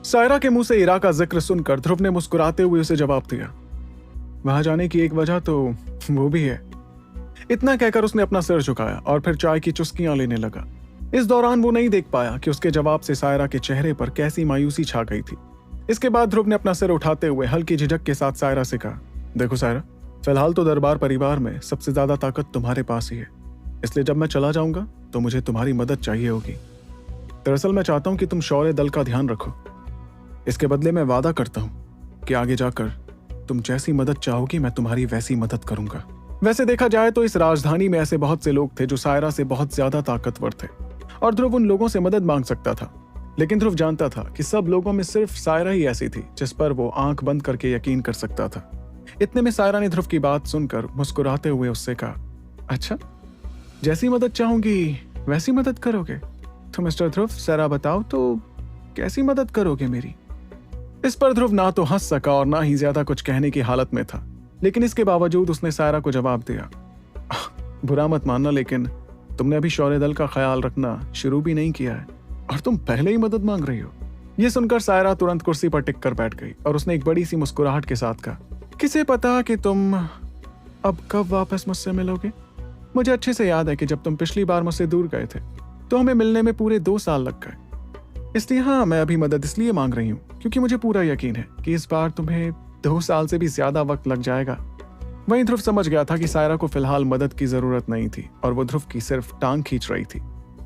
सायरा के मुंह से इरा का जिक्र सुनकर ध्रुव ने मुस्कुराते हुए उसे जवाब दिया, वहां जाने की एक वजह तो वो भी है। इतना कहकर उसने अपना सिर झुकाया और फिर चाय की चुस्कियां लेने लगा। इस दौरान वो नहीं देख पाया कि उसके जवाब से सायरा के चेहरे पर कैसी मायूसी छा गई थी। इसके बाद ध्रुव ने अपना सिर उठाते हुए हल्की झिझक के साथ सायरा से कहा, देखो सायरा, फिलहाल तो दरबार परिवार में सबसे ज्यादा ताकत तुम्हारे पास ही है, इसलिए जब मैं चला जाऊंगा तो मुझे तुम्हारी मदद चाहिए होगी। दरअसल मैं चाहता हूं कि तुम शौर्य दल का ध्यान रखो। इसके बदले मैं वादा करता हूं कि आगे जाकर तुम जैसी मदद चाहोगी मैं तुम्हारी वैसी मदद करूंगा। वैसे देखा जाए तो इस राजधानी में ऐसे बहुत से लोग थे जो सायरा से बहुत ज्यादा ताकतवर थे और ध्रुव उन लोगों से मदद मांग सकता था, लेकिन ध्रुव जानता था कि सब लोगों में सिर्फ सायरा ही ऐसी थी जिस पर वो आंख बंद करके यकीन कर सकता था। इतने में सायरा ने ध्रुव की बात सुनकर मुस्कुराते हुए उससे कहा, अच्छा, जैसी मदद चाहूंगी वैसी मदद करोगे? तो मिस्टर ध्रुव जरा बताओ तो कैसी मदद करोगे मेरी? इस पर ध्रुव ना तो हंस सका और ना ही ज्यादा कुछ कहने की हालत में था, लेकिन इसके बावजूद उसने सायरा को जवाब दिया, बुरा मत मानना, लेकिन तुमने अभी शौर्य दल का ख्याल रखना शुरू भी नहीं किया है और तुम पहले ही मदद मांग रही हो। यह सुनकर सायरा तुरंत कुर्सी पर टिक कर बैठ गई और उसने एक बड़ी सी मुस्कुराहट के साथ कहा, किसे पता कि तुम अब कब वापस मुझसे मिलोगे। मुझे अच्छे से याद है कि जब तुम पिछली बार मुझसे दूर गए थे तो हमें मिलने में पूरे 2 साल लग गए। इसलिए हाँ, मैं अभी मदद इसलिए मांग रही हूँ क्योंकि मुझे पूरा यकीन है कि इस बार तुम्हें 2 साल से भी ज्यादा वक्त लग जाएगा। वहीं ध्रुव समझ गया था कि सायरा को फिलहाल मदद की जरूरत नहीं थी और वो ध्रुव की सिर्फ टांग खींच रही थी।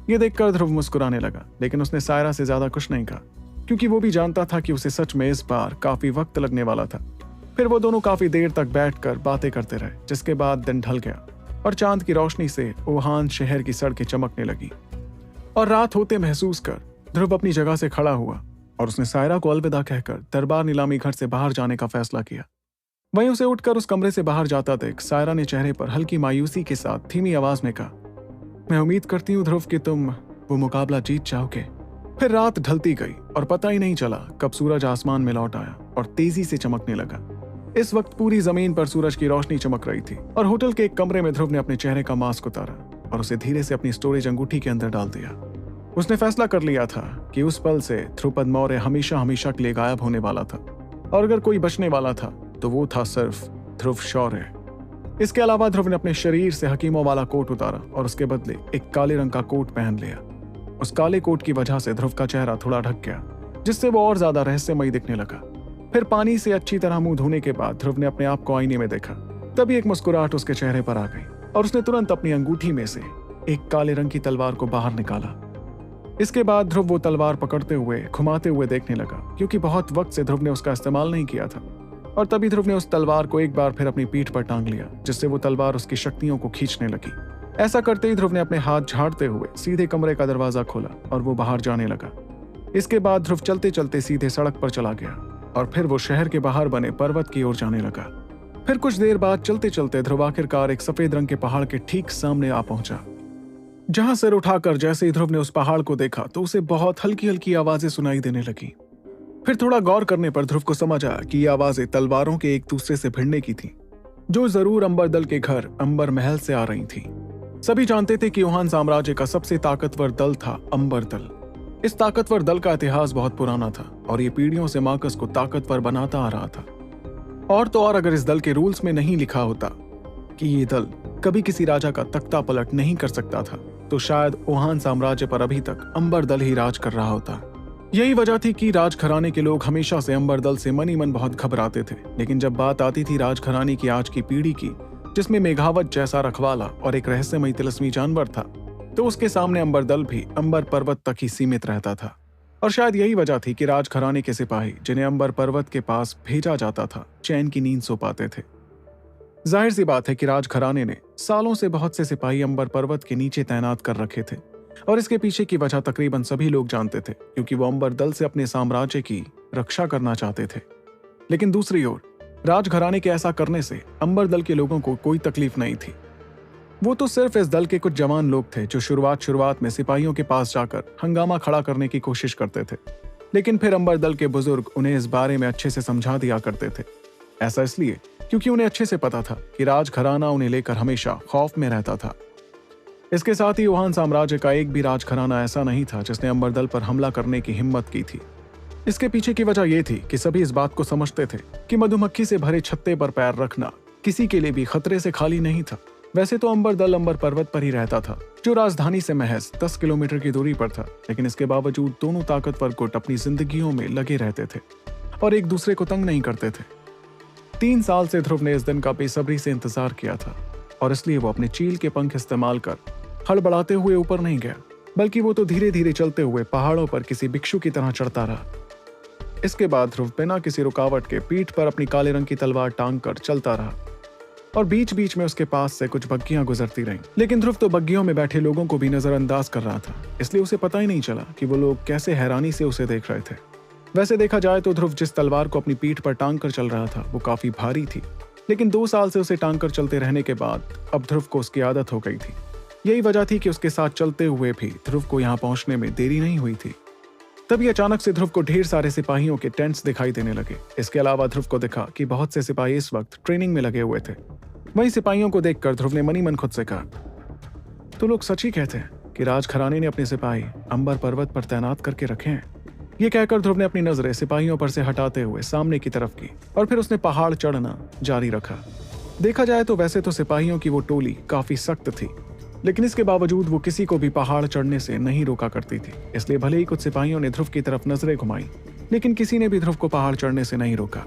ये देखकर ध्रुव मुस्कुराने लगा, लेकिन उसने सायरा से ज्यादा कुछ नहीं कहा क्योंकि वो भी जानता था कि उसे सच में इस बार काफी वक्त लगने वाला था। फिर वो दोनों काफी देर तक बैठकर बातें करते रहे, जिसके बाद दिन ढल गया और चांद की रोशनी से वुहान शहर की सड़कें चमकने लगी और रात होते महसूस कर ध्रुव अपनी जगह से खड़ा हुआ और उसने सायरा को अलविदा कहकर दरबार नीलामी घर से बाहर जाने का फैसला किया। वहीं उसे उठकर उस कमरे से बाहर जाता देख सायरा ने चेहरे पर हल्की मायूसी के साथ धीमी आवाज में कहा, मैं उम्मीद करती हूँ ध्रुव कि तुम वो मुकाबला जीत जाओगे। फिर रात ढलती गई और पता ही नहीं चला कब सूरज आसमान में लौट आया और तेजी से चमकने लगा। इस वक्त पूरी जमीन पर सूरज की रोशनी चमक रही थी और होटल के एक कमरे में ध्रुव ने अपने चेहरे का मास्क उतारा और उसे धीरे से अपनी स्टोरेज अंगूठी के अंदर डाल दिया। उसने फैसला कर लिया था कि उस पल से ध्रुपद मौर्य हमेशा हमेशा के लिए गायब होने वाला था और अगर कोई बचने वाला था तो वो था सिर्फ ध्रुव शौर्य। इसके अलावा ध्रुव ने अपने शरीर से हकीमों वाला कोट उतारा और उसके बदले एक काले रंग का कोट पहन लिया। उस काले कोट की वजह से ध्रुव का चेहरा थोड़ा ढक गया, जिससे वो और ज्यादा रहस्यमयी दिखने लगा। फिर पानी से अच्छी तरह मुंह धोने के बाद ध्रुव ने अपने आप को आईने में देखा। तभी एक मुस्कुराहट उसके चेहरे पर आ गई और उसने तुरंत अपनी अंगूठी में से एक काले रंग की तलवार को बाहर निकाला। इसके बाद ध्रुव वो तलवार पकड़ते हुए घुमाते हुए देखने लगा, क्योंकि बहुत वक्त से ध्रुव ने उसका इस्तेमाल नहीं किया था। और तभी ध्रुव ने उस तलवार को एक बार फिर अपनी पीठ पर टांग लिया, जिससे वो तलवार उसकी शक्तियों को खींचने लगी। ऐसा करते ही ध्रुव ने अपने हाथ झाड़ते हुए सीधे कमरे का दरवाजा खोला और वो बाहर जाने लगा। इसके बाद ध्रुव चलते चलते सीधे सड़क पर चला गया और फिर वो शहर के बाहर बने पर्वत की ओर जाने लगा। फिर कुछ देर बाद चलते चलते ध्रुव आखिरकार एक सफेद रंग के पहाड़ के ठीक सामने आ पहुंचा। जहां सिर उठाकर जैसे ही ध्रुव ने उस पहाड़ को देखा तो उसे बहुत हल्की हल्की आवाजें सुनाई देने लगी। फिर थोड़ा गौर करने पर ध्रुव को समझ आया कि ये आवाजें तलवारों के एक दूसरे से भिड़ने की थी, जो जरूर अंबर दल के घर अंबर महल से आ रही थी। सभी जानते थे कि वुहान साम्राज्य का सबसे ताकतवर दल था अंबर दल। इस ताकतवर दल का इतिहास बहुत पुराना था और ये पीढ़ियों से मार्कस को ताकतवर बनाता आ रहा था। और तो और अगर इस दल के रूल्स में नहीं लिखा होता कि ये दल कभी किसी राजा का तख्ता पलट नहीं कर सकता था, तो शायद वुहान साम्राज्य पर अभी तक अंबर दल ही राज कर रहा होता। यही वजह थी कि राजघराने के लोग हमेशा से अंबर दल से मन ही मन बहुत घबराते थे। लेकिन जब बात आती थी राजघराने की आज की पीढ़ी की, जिसमें मेघावत जैसा रखवाला और एक रहस्यमयी तिलस्मी जानवर था, तो उसके सामने अंबर दल भी अंबर पर्वत तक ही सीमित रहता था। और शायद यही वजह थी कि राजघराने के सिपाही जिन्हें अंबर पर्वत के पास भेजा जाता था, चैन की नींद सो पाते थे। जाहिर सी बात है कि राजघराने ने सालों से बहुत से सिपाही अंबर पर्वत के नीचे तैनात कर रखे थे और इसके पीछे की वजह तकरीबन सभी लोग जानते थे, क्योंकि वो अंबर दल से अपने साम्राज्य की रक्षा करना चाहते थे। लेकिन दूसरी ओर राजघराने के ऐसा करने से अंबर दल के लोगों को कोई तकलीफ नहीं थी। वो तो सिर्फ इस दल के कुछ जवान लोग थे जो शुरुआत में सिपाहियों के पास जाकर हंगामा खड़ा करने की कोशिश करते थे, लेकिन फिर अंबर दल के बुजुर्ग उन्हें इस बारे में अच्छे से समझा दिया करते थे। ऐसा इसलिए क्योंकि उन्हें अच्छे से पता था कि राजघराना उन्हें लेकर हमेशा खौफ में रहता था। इसके साथ ही वुहान साम्राज्य का एक भी राजघराना ऐसा नहीं था जिसने अंबर दल पर हमला करने की हिम्मत की थी। इसके पीछे की वजह यह थी कि सभी इस बात को समझते थे कि मधुमक्खी से भरे छत्ते पर पैर रखना किसी के लिए भी खतरे से खाली नहीं था। वैसे तो अंबर दल अंबर पर्वत पर ही रहता था, जो राजधानी से महज 10 किलोमीटर की दूरी पर था, लेकिन इसके बावजूद दोनों ताकतवर गुट अपनी जिंदगियों में लगे रहते थे और एक दूसरे को तंग नहीं करते थे। 3 साल से ध्रुव ने इस दिन का बेसब्री से इंतजार किया था और इसलिए वो अपने चील के पंख इस्तेमाल कर हड़बड़ाते हुए ऊपर नहीं गया, बल्कि वो तो धीरे धीरे चलते हुए पहाड़ों पर किसी भिक्षु की तरह चढ़ता रहा। इसके बाद ध्रुव बिना किसी रुकावट के पीठ पर अपनी काले रंग की तलवार टांग कर चलता रहा और बीच बीच में उसके पास से कुछ बग्गियां गुजरती रहीं। लेकिन ध्रुव तो बग्गियों में बैठे लोगों को भी नजरअंदाज कर रहा था, इसलिए उसे पता ही नहीं चला कि वो लोग कैसे हैरानी से उसे देख रहे थे। वैसे देखा जाए तो ध्रुव जिस तलवार को अपनी पीठ पर टांग कर चल रहा था वो काफी भारी थी, लेकिन 2 साल से उसे टांग कर चलते रहने के बाद अब ध्रुव को उसकी आदत हो गई थी। यही वजह थी कि उसके साथ चलते हुए भी ध्रुव को यहाँ पहुंचने में देरी नहीं हुई थी। तभी अचानक से ध्रुव को ढेर सारे सिपाहियों के टेंट्स दिखाई देने लगे। इसके अलावा ध्रुव को दिखा कि बहुत से सिपाही इस वक्त ट्रेनिंग में लगे हुए थे। वहीं सिपाहियों को देखकर ध्रुव ने मनी मन खुद से कहा, तो लोग सच ही कहते हैं कि राजघराने ने अपने सिपाही अंबर पर्वत पर तैनात करके रखे हैं। ये कहकर ध्रुव ने अपनी नजरें सिपाहियों पर से हटाते हुए सामने की तरफ की और फिर उसने पहाड़ चढ़ना जारी रखा। देखा जाए तो वैसे तो सिपाहियों की वो टोली काफी सख्त थी, लेकिन इसके बावजूद वो किसी को भी पहाड़ चढ़ने से नहीं रोका करती थी। इसलिए भले ही कुछ सिपाहियों ने ध्रुव की तरफ नजरें घुमाई, लेकिन किसी ने भी ध्रुव को पहाड़ चढ़ने से नहीं रोका।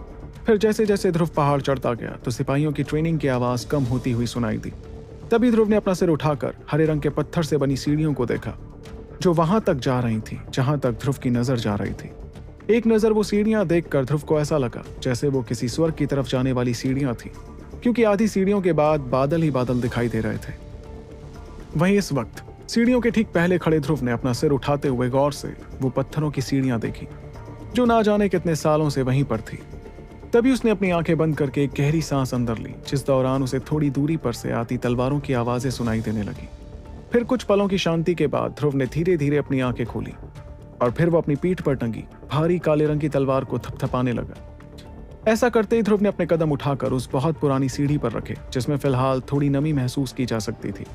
फिर जैसे जैसे ध्रुव पहाड़ चढ़ता गया तो सिपाहियों की ट्रेनिंग की आवाज कम होती हुई सुनाई दी। तभी ध्रुव ने अपना सिर उठाकर हरे रंग के पत्थर से बनी सीढ़ियों को देखा, जो वहां तक जा रही थी जहां तक ध्रुव की नजर जा रही थी। एक नजर वो सीढ़ियां देखकर ध्रुव को ऐसा लगा जैसे वो किसी स्वर्ग की तरफ जाने वाली सीढ़ियां थी, क्योंकि आधी सीढ़ियों के बाद बादल ही बादल दिखाई दे रहे थे। वहीं इस वक्त सीढ़ियों के ठीक पहले खड़े ध्रुव ने अपना सिर उठाते हुए गौर से वो पत्थरों की सीढ़ियां देखी, जो ना जाने कितने सालों से वहीं पर थी। तभी उसने अपनी आंखें बंद करके एक गहरी सांस अंदर ली, जिस दौरान उसे थोड़ी दूरी पर से आती तलवारों की आवाजें सुनाई देने लगी। फिर कुछ पलों की शांति के बाद ध्रुव ने धीरे धीरे अपनी आंखें खोली और फिर वो अपनी पीठ पर टंगी भारी काले रंग की तलवार को थपथपाने लगा। ऐसा करते ही ध्रुव ने अपने कदम उठाकर उस बहुत पुरानी सीढ़ी पर रखे, जिसमें फिलहाल थोड़ी नमी महसूस की जा सकती थी।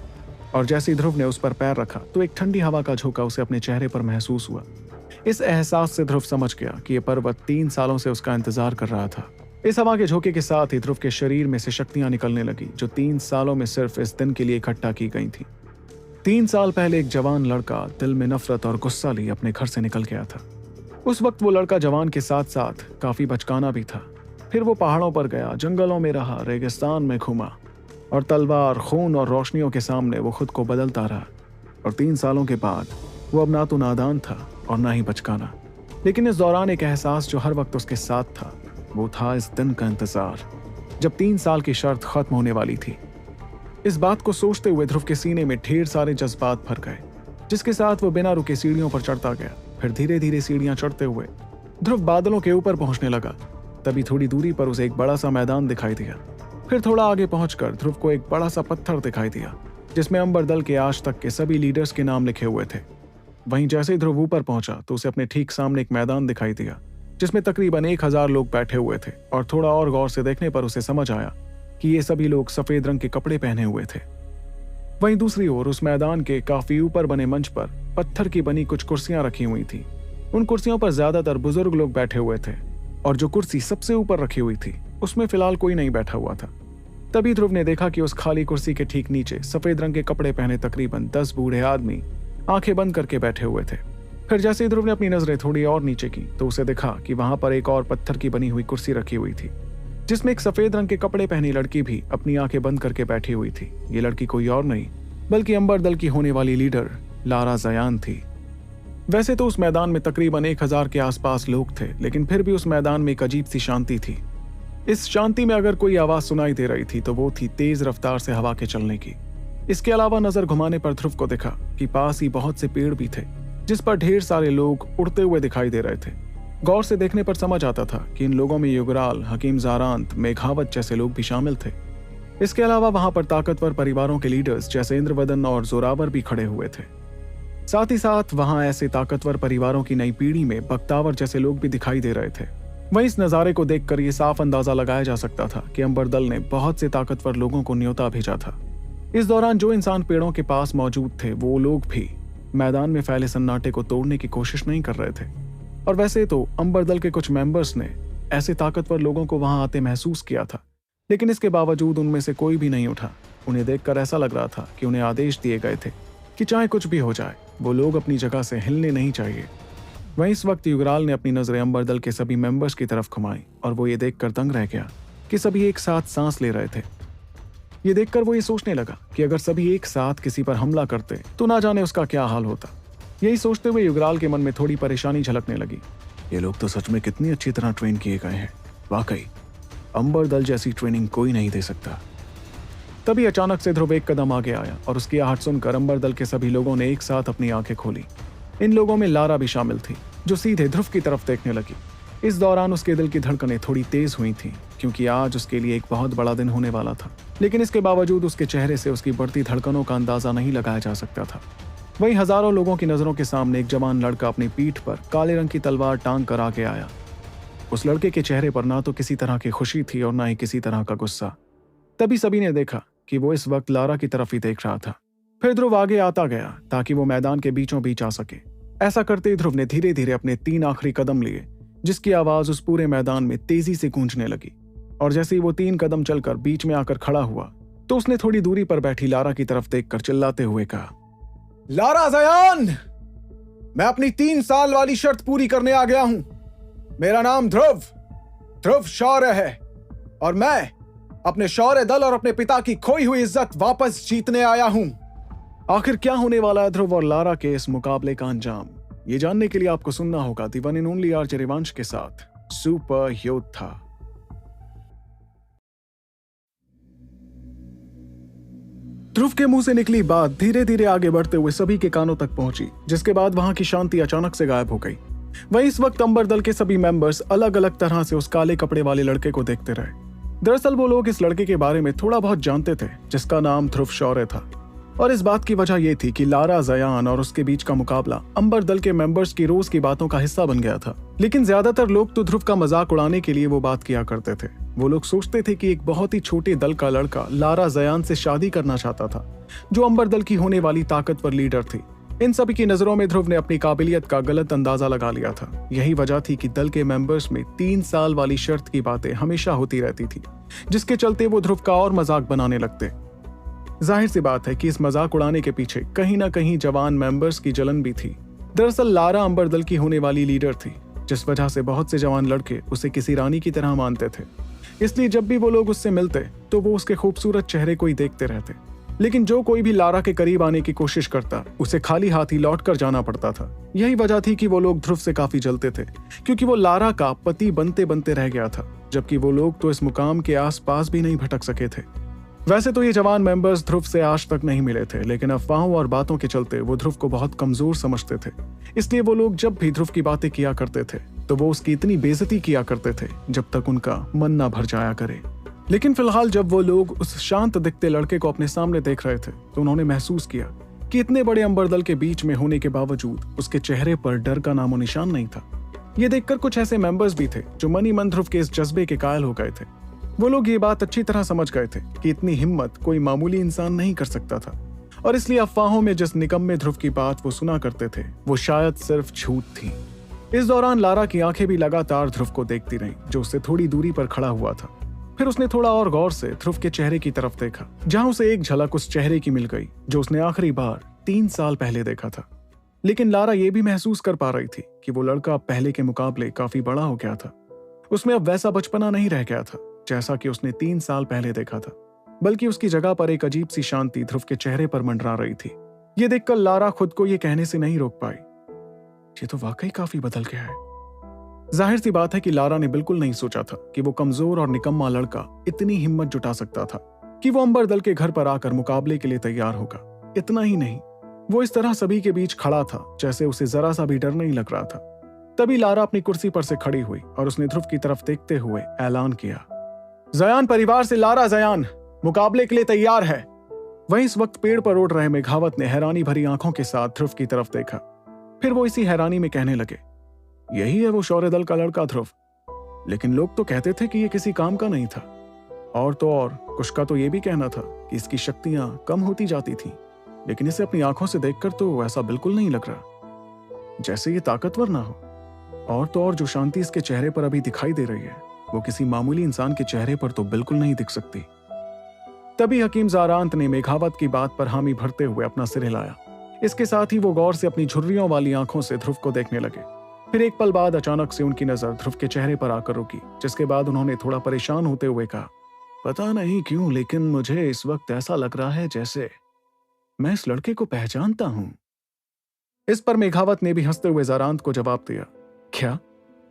और जैसे ही ध्रुव ने उस पर पैर रखा तो एक ठंडी हवा का झोंका उसे अपने चेहरे पर महसूस हुआ। इस एहसास से ध्रुव समझ गया कि यह पर्वत 3 सालों से उसका इंतजार कर रहा था। इस हवा के झोंके के साथ ही ध्रुव के शरीर में से शक्तियां निकलने लगी, जो 3 सालों में सिर्फ इस दिन के लिए इकट्ठा की गई थी। 3 साल पहले एक जवान लड़का दिल में नफरत और गुस्सा लिए अपने घर से निकल गया था। उस वक्त वो लड़का जवान के साथ साथ काफी बचकाना भी था। फिर वो पहाड़ों पर गया, जंगलों में रहा, रेगिस्तान में घूमा और तलवार, खून और रोशनियों के सामने वो खुद को बदलता रहा। और 3 सालों के बाद वो अब ना तो नादान था और ना ही बचकाना, लेकिन इस दौरान एक एहसास जो हर वक्त उसके साथ था, वो था इस दिन का इंतजार, जब 3 साल की शर्त खत्म होने वाली थी। इस बात को सोचते हुए ध्रुव के सीने में ढेर सारे जज्बात भर गए, जिसके साथ वो बिना रुके सीढ़ियों पर चढ़ता गया। फिर धीरे धीरे सीढ़ियां चढ़ते हुए ध्रुव बादलों के ऊपर पहुंचने लगा। तभी थोड़ी दूरी पर उसे एक बड़ा सा मैदान दिखाई दिया। फिर थोड़ा आगे पहुंचकर ध्रुव को एक बड़ा सा पत्थर दिखाई दिया, जिसमें अंबर दल के आज तक के सभी लीडर्स के नाम लिखे हुए थे। वहीं जैसे ही ध्रुव ऊपर पहुंचा तो उसे अपने ठीक सामने एक मैदान दिखाई दिया, जिसमें तकरीबन 1000 लोग बैठे हुए थे। और थोड़ा और गौर से देखने पर उसे समझ आया कि ये सभी लोग सफेद रंग के कपड़े पहने हुए थे। वहीं दूसरी ओर उस मैदान के काफी ऊपर बने मंच पर पत्थर की बनी कुछ कुर्सियां रखी हुई थी। उन कुर्सियों पर ज्यादातर बुजुर्ग लोग बैठे हुए थे और जो कुर्सी सबसे ऊपर रखी हुई थी उसमें फिलहाल कोई नहीं बैठा हुआ था। तभी ध्रुव ने देखा कि उस खाली कुर्सी के ठीक नीचे सफेद रंग के कपड़े पहने तकरीबन 10 बूढ़े आदमी आंखें बंद करके बैठे हुए थे। फिर जैसे ही ध्रुव ने अपनी नजरें थोड़ी और नीचे की तो उसे देखा कि वहां पर एक और पत्थर की बनी हुई कुर्सी रखी हुई थी, जिसमें एक सफेद रंग के कपड़े पहनी लड़की भी अपनी आंखें बंद करके बैठी हुई थी। ये लड़की कोई और नहीं बल्कि अंबर दल की होने वाली लीडर लारा जयान थी। वैसे तो उस मैदान में तकरीबन 1000 के आसपास लोग थे, लेकिन फिर भी उस मैदान में एक अजीब सी शांति थी। इस शांति में अगर कोई आवाज सुनाई दे रही थी तो वो थी तेज रफ्तार से हवा के चलने की। इसके अलावा नजर घुमाने पर ध्रुव को देखा कि पास ही बहुत से पेड़ भी थे, जिस पर ढेर सारे लोग उड़ते हुए दिखाई दे रहे थे। गौर से देखने पर समझ आता था कि इन लोगों में युगराल, हकीम जारांत, मेघावत जैसे लोग भी शामिल थे। इसके अलावा वहां पर ताकतवर परिवारों के लीडर्स जैसे इंद्रवदन और जोरावर भी खड़े हुए थे। साथ ही साथ वहां ऐसे ताकतवर परिवारों की नई पीढ़ी में बख्तावर जैसे लोग भी दिखाई दे रहे थे। वहीं इस नज़ारे को देखकर ये साफ अंदाजा लगाया जा सकता था कि अंबर दल ने बहुत से ताकतवर लोगों को न्योता भेजा था। इस दौरान जो इंसान पेड़ों के पास मौजूद थे वो लोग भी मैदान में फैले सन्नाटे को तोड़ने की कोशिश नहीं कर रहे थे। और वैसे तो अंबर दल के कुछ मेंबर्स ने ऐसे ताकतवर लोगों को वहां आते महसूस किया था, लेकिन इसके बावजूद उनमें से कोई भी नहीं उठा। उन्हें देखकर ऐसा लग रहा था कि उन्हें आदेश दिए गए थे कि चाहे कुछ भी हो जाए, वो लोग अपनी जगह से हिलने नहीं चाहिए। वहीं इस वक्त युगराल ने अपनी नजरें अंबर दल के सभी मेंबर्स की तरफ घुमाई और वो ये देखकर दंग रह गया कि सभी एक साथ सांस ले रहे थे। ये देखकर वो ये सोचने लगा कि अगर सभी एक साथ किसी पर हमला करते तो ना जाने उसका क्या हाल होता। यही सोचते हुए युगराल के मन में थोड़ी परेशानी झलकने लगी। ये लोग तो सच में कितनी अच्छी तरह ट्रेन किए गए हैं। वाकई अंबर दल जैसी ट्रेनिंग कोई नहीं दे सकता। तभी अचानक से ध्रुव एक कदम आगे आया और उसकी आहट सुनकर अंबर दल के सभी लोगों ने एक साथ अपनी आंखें खोली। इन लोगों में लारा भी शामिल थी, जो सीधे ध्रुव की तरफ देखने लगी। इस दौरान उसके दिल की धड़कनें थोड़ी तेज हुई थीं, क्योंकि आज उसके लिए एक बहुत बड़ा दिन होने वाला था। लेकिन इसके बावजूद उसके चेहरे से उसकी बढ़ती धड़कनों का अंदाजा नहीं लगाया जा सकता था। वहीं हजारों लोगों की नजरों के सामने एक जवान लड़का अपनी पीठ पर काले रंग की तलवार टांग कर आगे आया। उस लड़के के चेहरे पर ना तो किसी तरह की खुशी थी और ना ही किसी तरह का गुस्सा। तभी सभी ने देखा कि वो इस वक्त लारा की तरफ ही देख रहा था। फिर ध्रुव आगे आता गया ताकि वो मैदान के बीचों बीच आ सके। ऐसा करते ही ध्रुव ने धीरे धीरे अपने 3 आखिरी कदम लिए, जिसकी आवाज उस पूरे मैदान में तेजी से गूंजने लगी। और जैसे ही वो 3 कदम चलकर बीच में आकर खड़ा हुआ तो उसने थोड़ी दूरी पर बैठी लारा की तरफ देखकर चिल्लाते हुए कहा, लारा जयान, मैं अपनी 3 साल वाली शर्त पूरी करने आ गया हूं। मेरा नाम ध्रुव शौर्य है और मैं अपने शौर्य दल और अपने पिता की खोई हुई इज्जत वापस जीतने आया हूं। आखिर क्या होने वाला है ध्रुव और लारा के इस मुकाबले का अंजाम, ये जानने के लिए आपको सुनना होगा the one and only RJ Rivansh के साथ सुपर योद्धा। ध्रुव के मुंह से निकली बात धीरे धीरे आगे बढ़ते हुए सभी के कानों तक पहुंची, जिसके बाद वहां की शांति अचानक से गायब हो गई। वहीं इस वक्त अंबर दल के सभी मेंबर्स अलग अलग तरह से उस काले कपड़े वाले लड़के को देखते रहे। दरअसल वो लोग इस लड़के के बारे में थोड़ा बहुत जानते थे, जिसका नाम ध्रुव शौर्य था। और इस बात की वजह यह थी कि लारा जयान और उसके बीच का मुकाबला अंबर दल के मेंबर्स की रोज की बातों का हिस्सा बन गया था। लेकिन ज्यादातर लोग तो ध्रुव का मजाक उड़ाने के लिए वो बात किया करते थे। वो लोग सोचते थे कि एक बहुत ही छोटे दल का लड़का लारा जयान से शादी करना चाहता था, जो अंबर दल की होने वाली ताकतवर लीडर थी। इन सभी की नजरों में ध्रुव ने अपनी काबिलियत का गलत अंदाजा लगा लिया था। यही वजह थी कि दल के मेंबर्स में 3 साल वाली शर्त की बातें हमेशा होती रहती थी, जिसके चलते वो ध्रुव का और मजाक बनाने लगते। जाहिर सी बात है कि इस मजाक उड़ाने के पीछे कहीं ना कहीं जवान मेंबर्स की जलन भी थी। दरअसल लारा अंबर दल की होने वाली लीडर थी, जिस वजह से बहुत से जवान लड़के उसे किसी रानी की तरह मानते थे। इसलिए जब भी वो लोग उससे मिलते तो वो उसके खूबसूरत चेहरे को ही देखते रहते। लेकिन जो कोई भी लारा के करीब आने की कोशिश करता, उसे खाली हाथ ही लौट कर जाना पड़ता था। यही वजह थी कि वो लोग ध्रुव से काफी जलते थे, क्योंकि वो लारा का पति बनते बनते रह गया था, जबकि वो लोग तो इस मुकाम के आसपास भी नहीं भटक सके थे। वैसे तो ये जवान मेंबर्स ध्रुव से आज तक नहीं मिले थे, लेकिन अफवाहों और बातों के चलते वो ध्रुव को बहुत कमजोर समझते थे। इसलिए वो लोग जब भी ध्रुव की बातें किया करते थे तो वो उसकी इतनी बेइज्जती किया करते थे जब तक उनका मन ना भर जाया करे। लेकिन फिलहाल जब वो लोग उस शांत दिखते लड़के को अपने सामने देख रहे थे तो उन्होंने महसूस किया कि इतने बड़े अंबर दल के बीच में होने के बावजूद उसके चेहरे पर डर का नामो निशान नहीं था। ये देखकर कुछ ऐसे मेंबर्स भी थे जो मन ही मन ध्रुव के इस जज्बे के कायल हो गए थे। वो लोग ये बात अच्छी तरह समझ गए थे कि इतनी हिम्मत कोई मामूली इंसान नहीं कर सकता था, और इसलिए अफवाहों में जिस निकम्मे ध्रुव की बात वो सुना करते थे वो शायद सिर्फ झूठ थी। इस दौरान लारा की आंखें भी लगातार ध्रुव को देखती रहीं, जो उससे थोड़ी दूरी पर खड़ा हुआ था। फिर उसने थोड़ा और गौर से ध्रुव के चेहरे की तरफ देखा, जहां उसे एक झलक उस चेहरे की मिल गई जो उसने आखिरी बार 3 साल पहले देखा था। लेकिन लारा ये भी महसूस कर पा रही थी कि वो लड़का पहले के मुकाबले काफी बड़ा हो गया था। उसमें अब वैसा बचपना नहीं रह गया था जैसा कि उसने 3 साल पहले देखा था, बल्कि उसकी जगह पर एक अजीब सी शांति ध्रुव के चेहरे पर मंडरा रही थी। ये देखकर लारा खुद को ये कहने से नहीं रोक पाई, ये तो वाकई काफी बदल गया है। जाहिर सी बात है कि लारा ने बिल्कुल नहीं सोचा था कि वो कमजोर और निकम्मा लड़का इतनी हिम्मत जुटा सकता था कि वो अंबर दल के घर पर आकर मुकाबले के लिए तैयार होगा। इतना ही नहीं, वो इस तरह सभी के बीच खड़ा था जैसे उसे जरा सा भी डर नहीं लग रहा था। तभी लारा अपनी कुर्सी पर से खड़ी हुई और उसने ध्रुव की तरफ देखते हुए ऐलान किया, जयान परिवार से लारा जयान मुकाबले के लिए तैयार है। वहीं इस वक्त पेड़ पर उड़ रहे मेघावत ने हैरानी भरी आंखों के साथ ध्रुव की तरफ देखा। फिर वो इसी हैरानी में कहने लगे, यही है वो शौर्य दल का लड़का ध्रुव। लेकिन लोग तो कहते थे कि ये किसी काम का नहीं था, और तो और कुछ का तो ये भी कहना था कि इसकी शक्तियां कम होती जाती थीं। लेकिन इसे अपनी आंखों से देखकर तो ऐसा बिल्कुल नहीं लग रहा, जैसे ये ताकतवर ना हो। और तो और जो शांति इसके चेहरे पर अभी दिखाई दे रही है वो किसी मामूली इंसान के चेहरे पर तो बिल्कुल नहीं दिख सकती। तभी हकीम ज़ारांत ने मेघावत की बात पर हामी भरते हुए अपना सिर हिलाया। इसके साथ ही वो गौर से अपनी झुर्रियों वाली आंखों से ध्रुव को देखने लगे। फिर एक पल बाद अचानक से उनकी नजर ध्रुव के चेहरे पर आकर रुकी, जिसके बाद उन्होंने थोड़ा परेशान होते हुए कहा, पता नहीं क्यों लेकिन मुझे इस वक्त ऐसा लग रहा है जैसे मैं इस लड़के को पहचानता हूं। इस पर मेघावत ने भी हंसते हुए ज़ारांत को जवाब दिया, क्या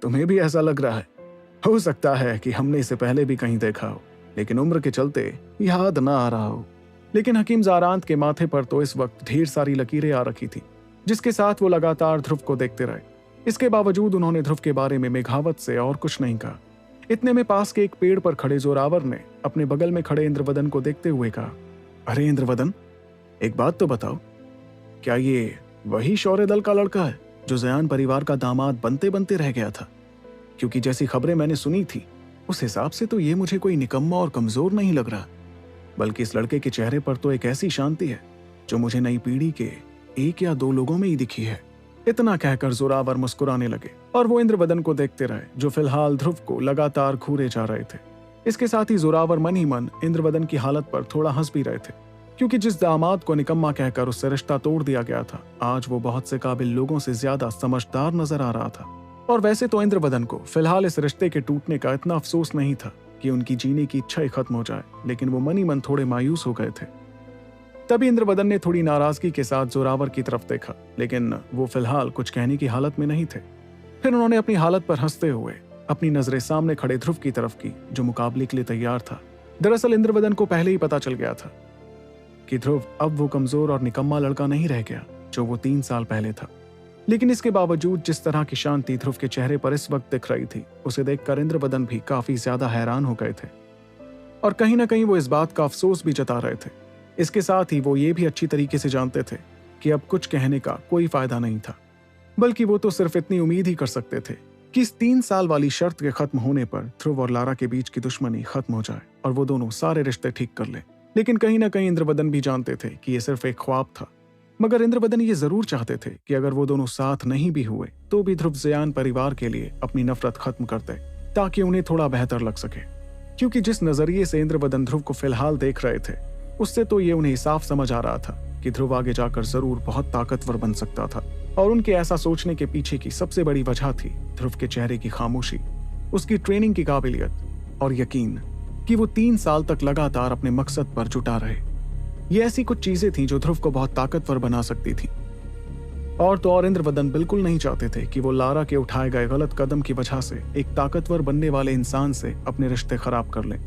तुम्हें भी ऐसा लग रहा है? हो सकता है कि हमने इसे पहले भी कहीं देखा हो, लेकिन उम्र के चलते याद ना आ रहा हो। लेकिन हकीम ज़ारांत के माथे पर तो इस वक्त ढेर सारी लकीरें आ रखी थी, जिसके साथ वो लगातार ध्रुव को देखते रहे। इसके बावजूद उन्होंने ध्रुव के बारे में मेघावत से और कुछ नहीं कहा। इतने में पास के एक पेड़ पर खड़े जोरावर ने अपने बगल में खड़े इंद्रवदन को देखते हुए कहा, अरे इंद्रवदन, एक बात तो बताओ, क्या ये वही शौर्य दल का लड़का है जो जयान परिवार का दामाद बनते बनते रह गया था? क्योंकि जैसी खबरें मैंने सुनी थी उस हिसाब से तो ये मुझे कोई निकम्मा और कमजोर नहीं लग रहा, बल्कि इस लड़के के चेहरे पर तो एक ऐसी शांति है जो मुझे नई पीढ़ी के 1 या 2 लोगों में ही दिखी है। इतना कहकर जोरावर मुस्कुराने लगे और वो इंद्रवदन को देखते रहे, जो फिलहाल ध्रुव को लगातार घूरे जा रहे थे। इसके साथ ही जोरावर मन ही मन इंद्रवदन की हालत पर थोड़ा हंस भी रहे थे, क्योंकि जिस दामाद को निकम्मा कहकर उससे रिश्ता तोड़ दिया गया था, आज वो बहुत से काबिल लोगों से ज्यादा समझदार नजर आ रहा था। और वैसे तो इंद्रवदन को फिलहाल इस रिश्ते के टूटने का इतना अफसोस नहीं था कि उनकी जीने की इच्छा ही खत्म हो जाए, लेकिन वो मन ही मन थोड़े मायूस हो गए थे। तभी इंद्रवदन ने थोड़ी नाराजगी के साथ जोरावर की तरफ देखा, लेकिन वो फिलहाल कुछ कहने की हालत में नहीं थे। फिर उन्होंने अपनी हालत पर हंसते हुए अपनी नजरें सामने खड़े ध्रुव की तरफ की, जो मुकाबले के लिए तैयार था। दरअसल इंद्रवदन को पहले ही पता चल गया था कि ध्रुव अब वो कमजोर और निकम्मा लड़का नहीं रह गया जो वो 3 साल पहले था। लेकिन इसके बावजूद जिस तरह की शांति ध्रुव के चेहरे पर इस वक्त दिख रही थी, उसे देखकर इंद्रवदन भी काफी ज्यादा हैरान हो गए थे और कहीं ना कहीं वो इस बात का अफसोस भी जता रहे थे। इसके साथ ही वो ये भी अच्छी तरीके से जानते थे कि अब कुछ कहने का कोई फायदा नहीं था, बल्कि वो तो सिर्फ इतनी उम्मीद ही कर सकते थे कि इस 3 साल वाली शर्त के खत्म होने पर ध्रुव और लारा के बीच की दुश्मनी खत्म हो जाए और वो दोनों सारे रिश्ते ठीक कर ले। लेकिन कहीं ना कहीं इंद्रवदन भी जानते थे कि ये सिर्फ एक ख्वाब था, मगर इंद्रवदन ये जरूर चाहते थे कि अगर वो दोनों साथ नहीं भी हुए तो भी ध्रुव जयान परिवार के लिए अपनी नफरत खत्म कर दे, ताकि उन्हें थोड़ा बेहतर लग सके। क्योंकि जिस नजरिए से इंद्रवदन ध्रुव को फिलहाल देख रहे थे, उससे तो ये उन्हें साफ समझ आ रहा था कि ध्रुव आगे जाकर जरूर बहुत ताकतवर बन सकता था। और उनके ऐसा सोचने के पीछे की सबसे बड़ी वजह थी ध्रुव के चेहरे की खामोशी, उसकी ट्रेनिंग की काबिलियत और यकीन कि वो 3 साल तक लगातार अपने मकसद पर जुटा रहे। ये ऐसी कुछ चीजें थीं जो ध्रुव को बहुत ताकतवर बना सकती थी। और तो और इंद्रवदन बिल्कुल नहीं चाहते थे कि वो लारा के उठाए गए गलत कदम की वजह से एक ताकतवर बनने वाले इंसान से अपने रिश्ते खराब कर लें।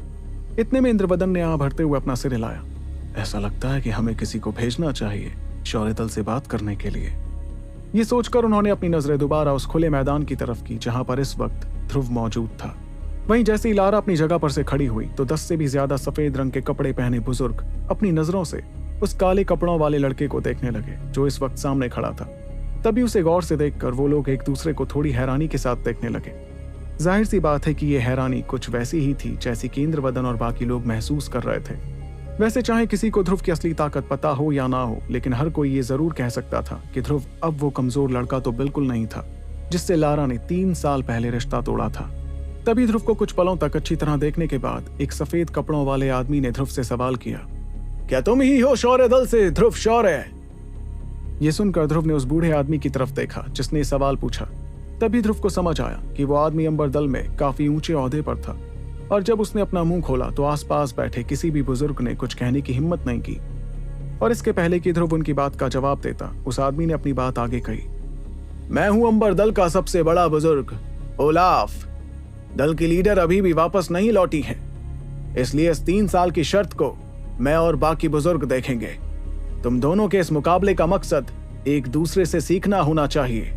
इतने में इंद्रवदन ने आह भरते हुए अपना सिर हिलाया, ऐसा लगता है कि हमें किसी को भेजना चाहिए शौर्य दल से बात करने के लिए। ये सोचकर उन्होंने अपनी नजरें दोबारा उस खुले मैदान की तरफ की जहां पर इस वक्त ध्रुव मौजूद था। वहीं जैसे ही लारा अपनी जगह पर से खड़ी हुई तो 10 से भी ज्यादा सफेद रंग के कपड़े पहने बुजुर्ग अपनी नजरों से उस काले कपड़ों वाले लड़के को देखने लगे जो इस वक्त सामने खड़ा था। तभी उसे गौर से देखकर वो लोग एक दूसरे को थोड़ी हैरानी के साथ देखने लगे। जाहिर सी बात है कि ये हैरानी कुछ वैसी ही थी जैसी कि इंद्रवदन और बाकी लोग महसूस कर रहे थे। वैसे चाहे किसी को ध्रुव की असली ताकत पता हो या ना हो, लेकिन हर कोई ये जरूर कह सकता था कि ध्रुव अब वो कमजोर लड़का तो बिल्कुल नहीं था जिससे लारा ने 3 साल पहले रिश्ता तोड़ा था। तभी ध्रुव को कुछ पलों तक अच्छी तरह देखने के बाद एक सफेद कपड़ों वाले आदमी ने ध्रुव से सवाल किया, क्या तुम ही हो शौर्य दल से ध्रुव शौर्य? ये सुनकर ध्रुव ने उस बूढ़े आदमी की तरफ देखा जिसने सवाल पूछा। तभी ध्रुव को समझ आया कि वो आदमी अंबर दल में काफी ऊंचे ओहदे पर था और जब उसने अपना मुंह खोला तो आसपास बैठे किसी भी बुजुर्ग ने कुछ कहने की हिम्मत नहीं की। और इसके पहले कि ध्रुव उनकी बात का जवाब देता, उस आदमी ने अपनी बात आगे कही, मैं हूं अंबर दल का सबसे बड़ा बुजुर्ग ओलाफ। दल की लीडर अभी भी वापस नहीं लौटी है, इसलिए इस 3 साल की शर्त को मैं और बाकी बुजुर्ग देखेंगे। तुम दोनों के इस मुकाबले का मकसद एक दूसरे से सीखना होना चाहिए,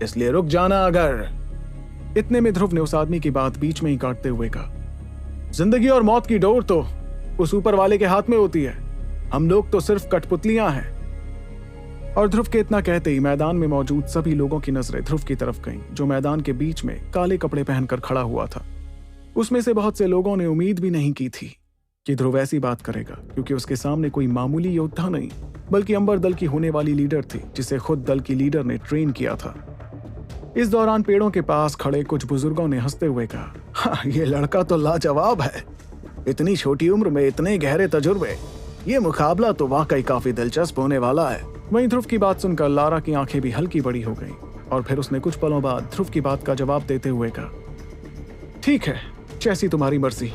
इसलिए रुक जाना अगर। इतने में ध्रुव ने उस आदमी की बात बीच में ही काटते हुए कहा, जिंदगी और मौत की डोर तो उस ऊपर वाले के हाथ में होती है, हम लोग तो सिर्फ कठपुतलियां हैं। और ध्रुव के इतना कहते ही मैदान में मौजूद सभी लोगों की नजरें ध्रुव की तरफ गईं, जो मैदान के बीच में काले कपड़े पहनकर खड़ा हुआ था। उसमें से बहुत से लोगों ने उम्मीद भी नहीं की थी कि ध्रुव ऐसी बात करेगा, क्योंकि उसके सामने कोई मामूली योद्धा नहीं बल्कि अंबर दल की होने वाली लीडर थी जिसे खुद दल की लीडर ने ट्रेन किया था। इस दौरान पेड़ों के पास खड़े कुछ बुजुर्गों ने हंसते हुए कहा, हाँ, ये लड़का तो लाजवाब है। इतनी छोटी उम्र में इतने गहरे तजुर्बे, ये मुकाबला तो वाकई काफी दिलचस्प होने वाला है। वहीं ध्रुव की बात सुनकर लारा की आंखें भी हल्की बड़ी हो गईं और फिर उसने कुछ पलों बाद ध्रुव की बात का जवाब देते हुए कहा, ठीक है, जैसी तुम्हारी मर्जी।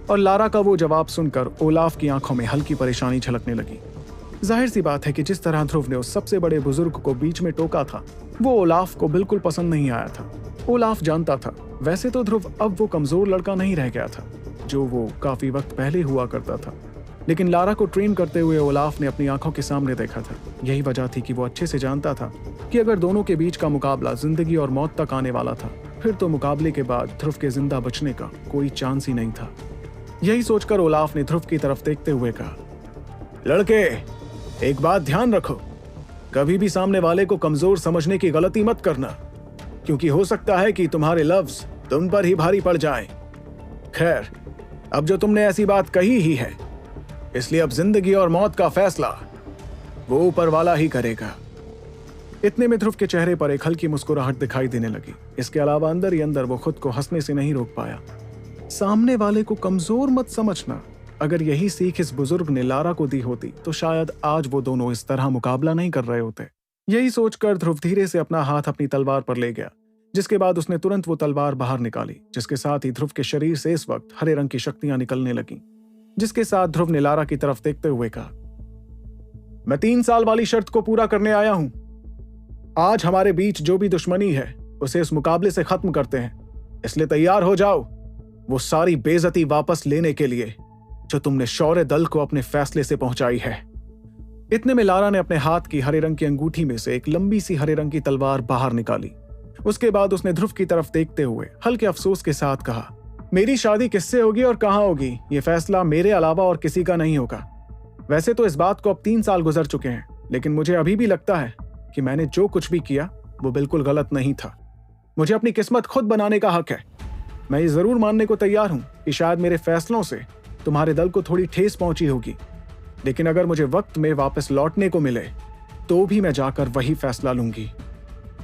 और लारा का वो जवाब सुनकर ओलाफ की आंखों में हल्की परेशानी झलकने लगी। जाहिर सी बात है कि जिस तरह ध्रुव ने उस सबसे बड़े बुजुर्ग को बीच में टोका था, वो ओलाफ को बिल्कुल पसंद नहीं आया था। ओलाफ जानता था वैसे तो ध्रुव अब वो कमजोर लड़का नहीं रह गया था जो वो काफी वक्त पहले हुआ करता था, लेकिन लारा को ट्रेन करते हुए ओलाफ ने अपनी आंखों के सामने देखा था। यही वजह थी कि वो अच्छे से जानता था कि अगर दोनों के बीच का मुकाबला जिंदगी और मौत तक आने वाला था, फिर तो मुकाबले के बाद ध्रुव के जिंदा बचने का कोई चांस ही नहीं था। यही सोचकर ओलाफ ने ध्रुव की तरफ देखते हुए कहा, लड़के, एक बात ध्यान रखो, कभी भी सामने वाले को कमजोर समझने की गलती मत करना, क्योंकि हो सकता है कि तुम्हारे लफ्ज तुम पर ही भारी पड़ जाएं। खैर, अब जो तुमने ऐसी बात कही ही है, इसलिए अब जिंदगी और मौत का फैसला वो ऊपर वाला ही करेगा। इतने में ध्रुव के चेहरे पर एक हल्की मुस्कुराहट दिखाई देने लगी। इसके अलावा अंदर ही अंदर वो खुद को हंसने से नहीं रोक पाया। सामने वाले को कमजोर मत समझना, अगर यही सीख इस बुजुर्ग ने लारा को दी होती तो शायद आज वो दोनों इस तरह मुकाबला नहीं कर रहे होते। यही सोचकर ध्रुव धीरे से अपना हाथ अपनी तलवार पर ले गया, जिसके बाद उसने तुरंत वो तलवार बाहर निकाली, जिसके साथ ही ध्रुव के शरीर से इस वक्त हरे रंग की शक्तियां निकलने लगीं। जिसके साथ ध्रुव ने लारा की तरफ देखते हुए कहा, मैं 3 साल वाली शर्त को पूरा करने आया हूं। आज हमारे बीच जो भी दुश्मनी है उसे इस मुकाबले से खत्म करते हैं, इसलिए तैयार हो जाओ वो सारी बेइज्जती वापस लेने के लिए जो तुमने शौर्य दल को अपने फैसले से पहुंचाई है। इतने में लारा ने अपने हाथ की हरे रंग की अंगूठी में से एक लंबी सी हरे रंग की तलवार बाहर निकाली। उसके बाद उसने ध्रुव की तरफ देखते हुए हल्के अफसोस के साथ कहा, मेरी शादी किससे होगी और कहां होगी, ये फैसला मेरे अलावा और किसी का नहीं होगा। वैसे तो इस बात को अब 3 साल गुजर चुके हैं, लेकिन मुझे अभी भी लगता है कि मैंने जो कुछ भी किया वो बिल्कुल गलत नहीं था। मुझे अपनी किस्मत खुद बनाने का हक है। मैं ये जरूर मानने को तैयार हूं कि शायद मेरे फैसलों से तुम्हारे दल को थोड़ी ठेस पहुंची होगी, लेकिन अगर मुझे वक्त में वापस लौटने को मिले तो भी मैं जाकर वही फैसला लूंगी।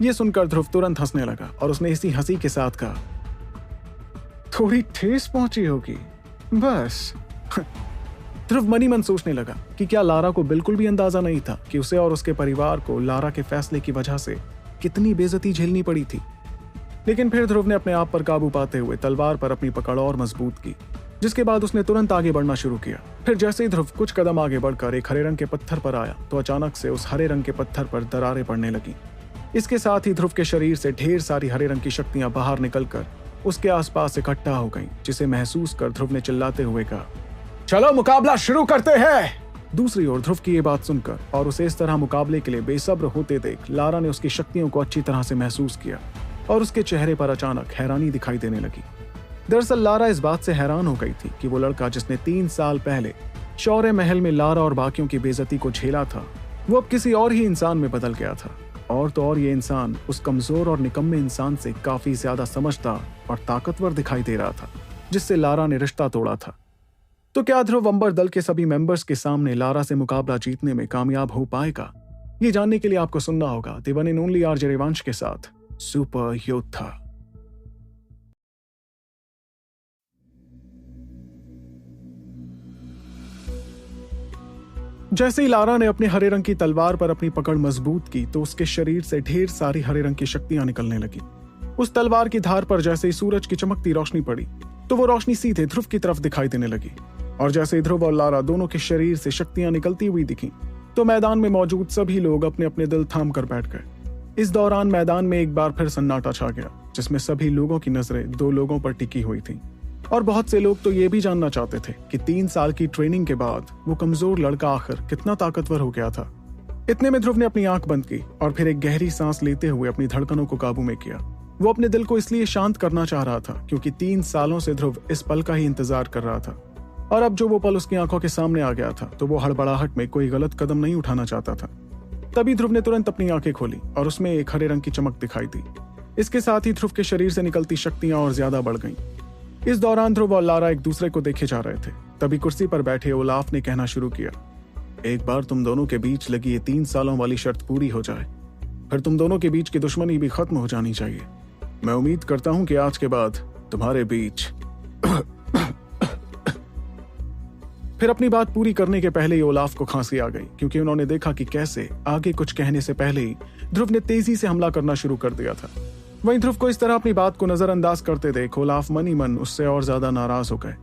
ये सुनकर ध्रुव तुरंत हंसने लगा और उसने इसी हंसी के साथ कहा, थोड़ी ठेस पहुंची होगी बस। ध्रुव मनी मन सोचने लगा कि क्या लारा को बिल्कुल भी अंदाजा नहीं था कि उसे और उसके परिवार को लारा के फैसले की वजह से कितनी बेइज्जती झेलनी पड़ी थी। लेकिन फिर ध्रुव ने अपने आप पर काबू पाते हुए तलवार पर अपनी पकड़ और मजबूत की, जिसके बाद उसने तुरंत आगे बढ़ना शुरू किया। फिर जैसे ही ध्रुव कुछ कदम आगे बढ़कर एक हरे रंग के पत्थर पर आया तो अचानक से उस हरे रंग के पत्थर पर दरारें पड़ने लगी। इसके साथ ही ध्रुव के शरीर से ढेर सारी हरे रंग की शक्तियां बाहर निकलकर उसके आसपास इकट्ठा हो गईं, जिसे महसूस कर ध्रुव ने चिल्लाते हुए कहा, चलो मुकाबला शुरू करते हैं। दूसरी ओर ध्रुव की ये बात सुनकर और उसे इस तरह मुकाबले के लिए बेसब्र होते देख लारा ने उसकी शक्तियों को अच्छी तरह से महसूस किया और उसके चेहरे पर अचानक हैरानी दिखाई देने लगी। दरअसल लारा इस बात से हैरान हो गई थी कि वो लड़का जिसने 3 साल पहले शौर्य महल में लारा और बाकियों की बेइज्जती को झेला था, वो अब किसी और ही इंसान में बदल गया था। और तो और ये इंसान उस कमजोर और निकम्मे इंसान से काफी ज्यादा समझदार और ताकतवर दिखाई दे रहा था, जिससे लारा ने रिश्ता तोड़ा था। तो क्या ध्रुव अंबर दल के सभी मेंबर्स के सामने लारा से मुकाबला जीतने में कामयाब हो पाएगा? ये जानने के लिए आपको सुनना होगा the one and only RJ Revansh के साथ सुपर योद्धा। जैसे ही लारा ने अपने हरे रंग की तलवार पर अपनी पकड़ मजबूत की तो उसके शरीर से ढेर सारी हरे रंग की शक्तियां निकलने लगी। उस तलवार की धार पर जैसे ही सूरज की चमकती रोशनी पड़ी तो वो रोशनी सीधे ध्रुव की तरफ दिखाई देने लगी। और जैसे ही ध्रुव और लारा दोनों के शरीर से शक्तियां निकलती हुई दिखी तो मैदान में मौजूद सभी लोग अपने अपने दिल थाम कर बैठ गए। इस दौरान मैदान में एक बार फिर सन्नाटा छा गया, जिसमें सभी लोगों की नजरें 2 लोगों पर टिकी हुई थी। और बहुत से लोग तो ये भी जानना चाहते थे कि 3 साल की ट्रेनिंग के बाद वो कमजोर लड़का आखिर कितना ताकतवर हो गया था। इतने में ध्रुव ने अपनी आंख बंद की और फिर एक गहरी सांस लेते हुए अपनी धड़कनों को काबू में किया। वो अपने दिल को इसलिए शांत करना चाह रहा था क्योंकि 3 सालों से ध्रुव इस पल का ही इंतजार कर रहा था, और अब जो वो पल उसकी आंखों के सामने आ गया था तो वो हड़बड़ाहट में कोई गलत कदम नहीं उठाना चाहता था। तभी ध्रुव ने तुरंत अपनी आंखें खोली और उसमें एक हरे रंग की चमक दिखाई दी। इसके साथ ही ध्रुव के शरीर से निकलती शक्तियां और ज्यादा बढ़ गईं। इस दौरान ध्रुव और लारा एक दूसरे को देखे जा रहे थे। तभी कुर्सी पर बैठे ओलाफ ने कहना शुरू किया, एक बार तुम दोनों के बीच लगी ये 3 सालों वाली शर्त पूरी हो जाए, फिर तुम दोनों के बीच की दुश्मनी भी खत्म हो जानी चाहिए। मैं उम्मीद करता हूं कि आज के बाद तुम्हारे बीच फिर अपनी बात पूरी करने के पहले ही ओलाफ को खांसी आ गई, क्योंकि उन्होंने देखा कि कैसे आगे कुछ कहने से पहले ही ध्रुव ने तेजी से हमला करना शुरू कर दिया था। वहीं ध्रुव को इस तरह अपनी बात को नजरअंदाज करते देख ओलाफ मन ही मन उससे और ज्यादा नाराज हो गए।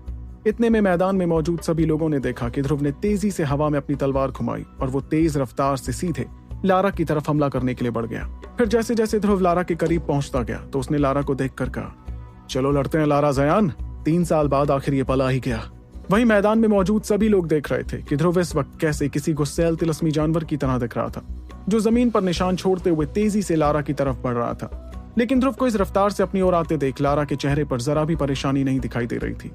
इतने में मैदान में मौजूद सभी लोगों ने देखा कि ध्रुव ने तेजी से हवा में अपनी तलवार घुमाई और वो तेज रफ्तार से सीधे लारा की तरफ हमला करने के लिए बढ़ गया। फिर जैसे जैसे ध्रुव लारा के करीब पहुंचता गया तो उसने लारा को देखकर कहा, चलो लड़ते हैं लारा जयान, 3 साल बाद आखिर ये पल आ ही गया। वहीं मैदान में मौजूद सभी लोग देख रहे थे कि ध्रुव इस वक्त कैसे किसी गुस्सैल तिलस्मी जानवर की तरह दिख रहा था, जो जमीन पर निशान छोड़ते हुए तेजी से लारा की तरफ बढ़ रहा था। लेकिन ध्रुव को इस रफ्तार से अपनी ओर आते देख लारा के चेहरे पर जरा भी परेशानी नहीं दिखाई दे रही थी।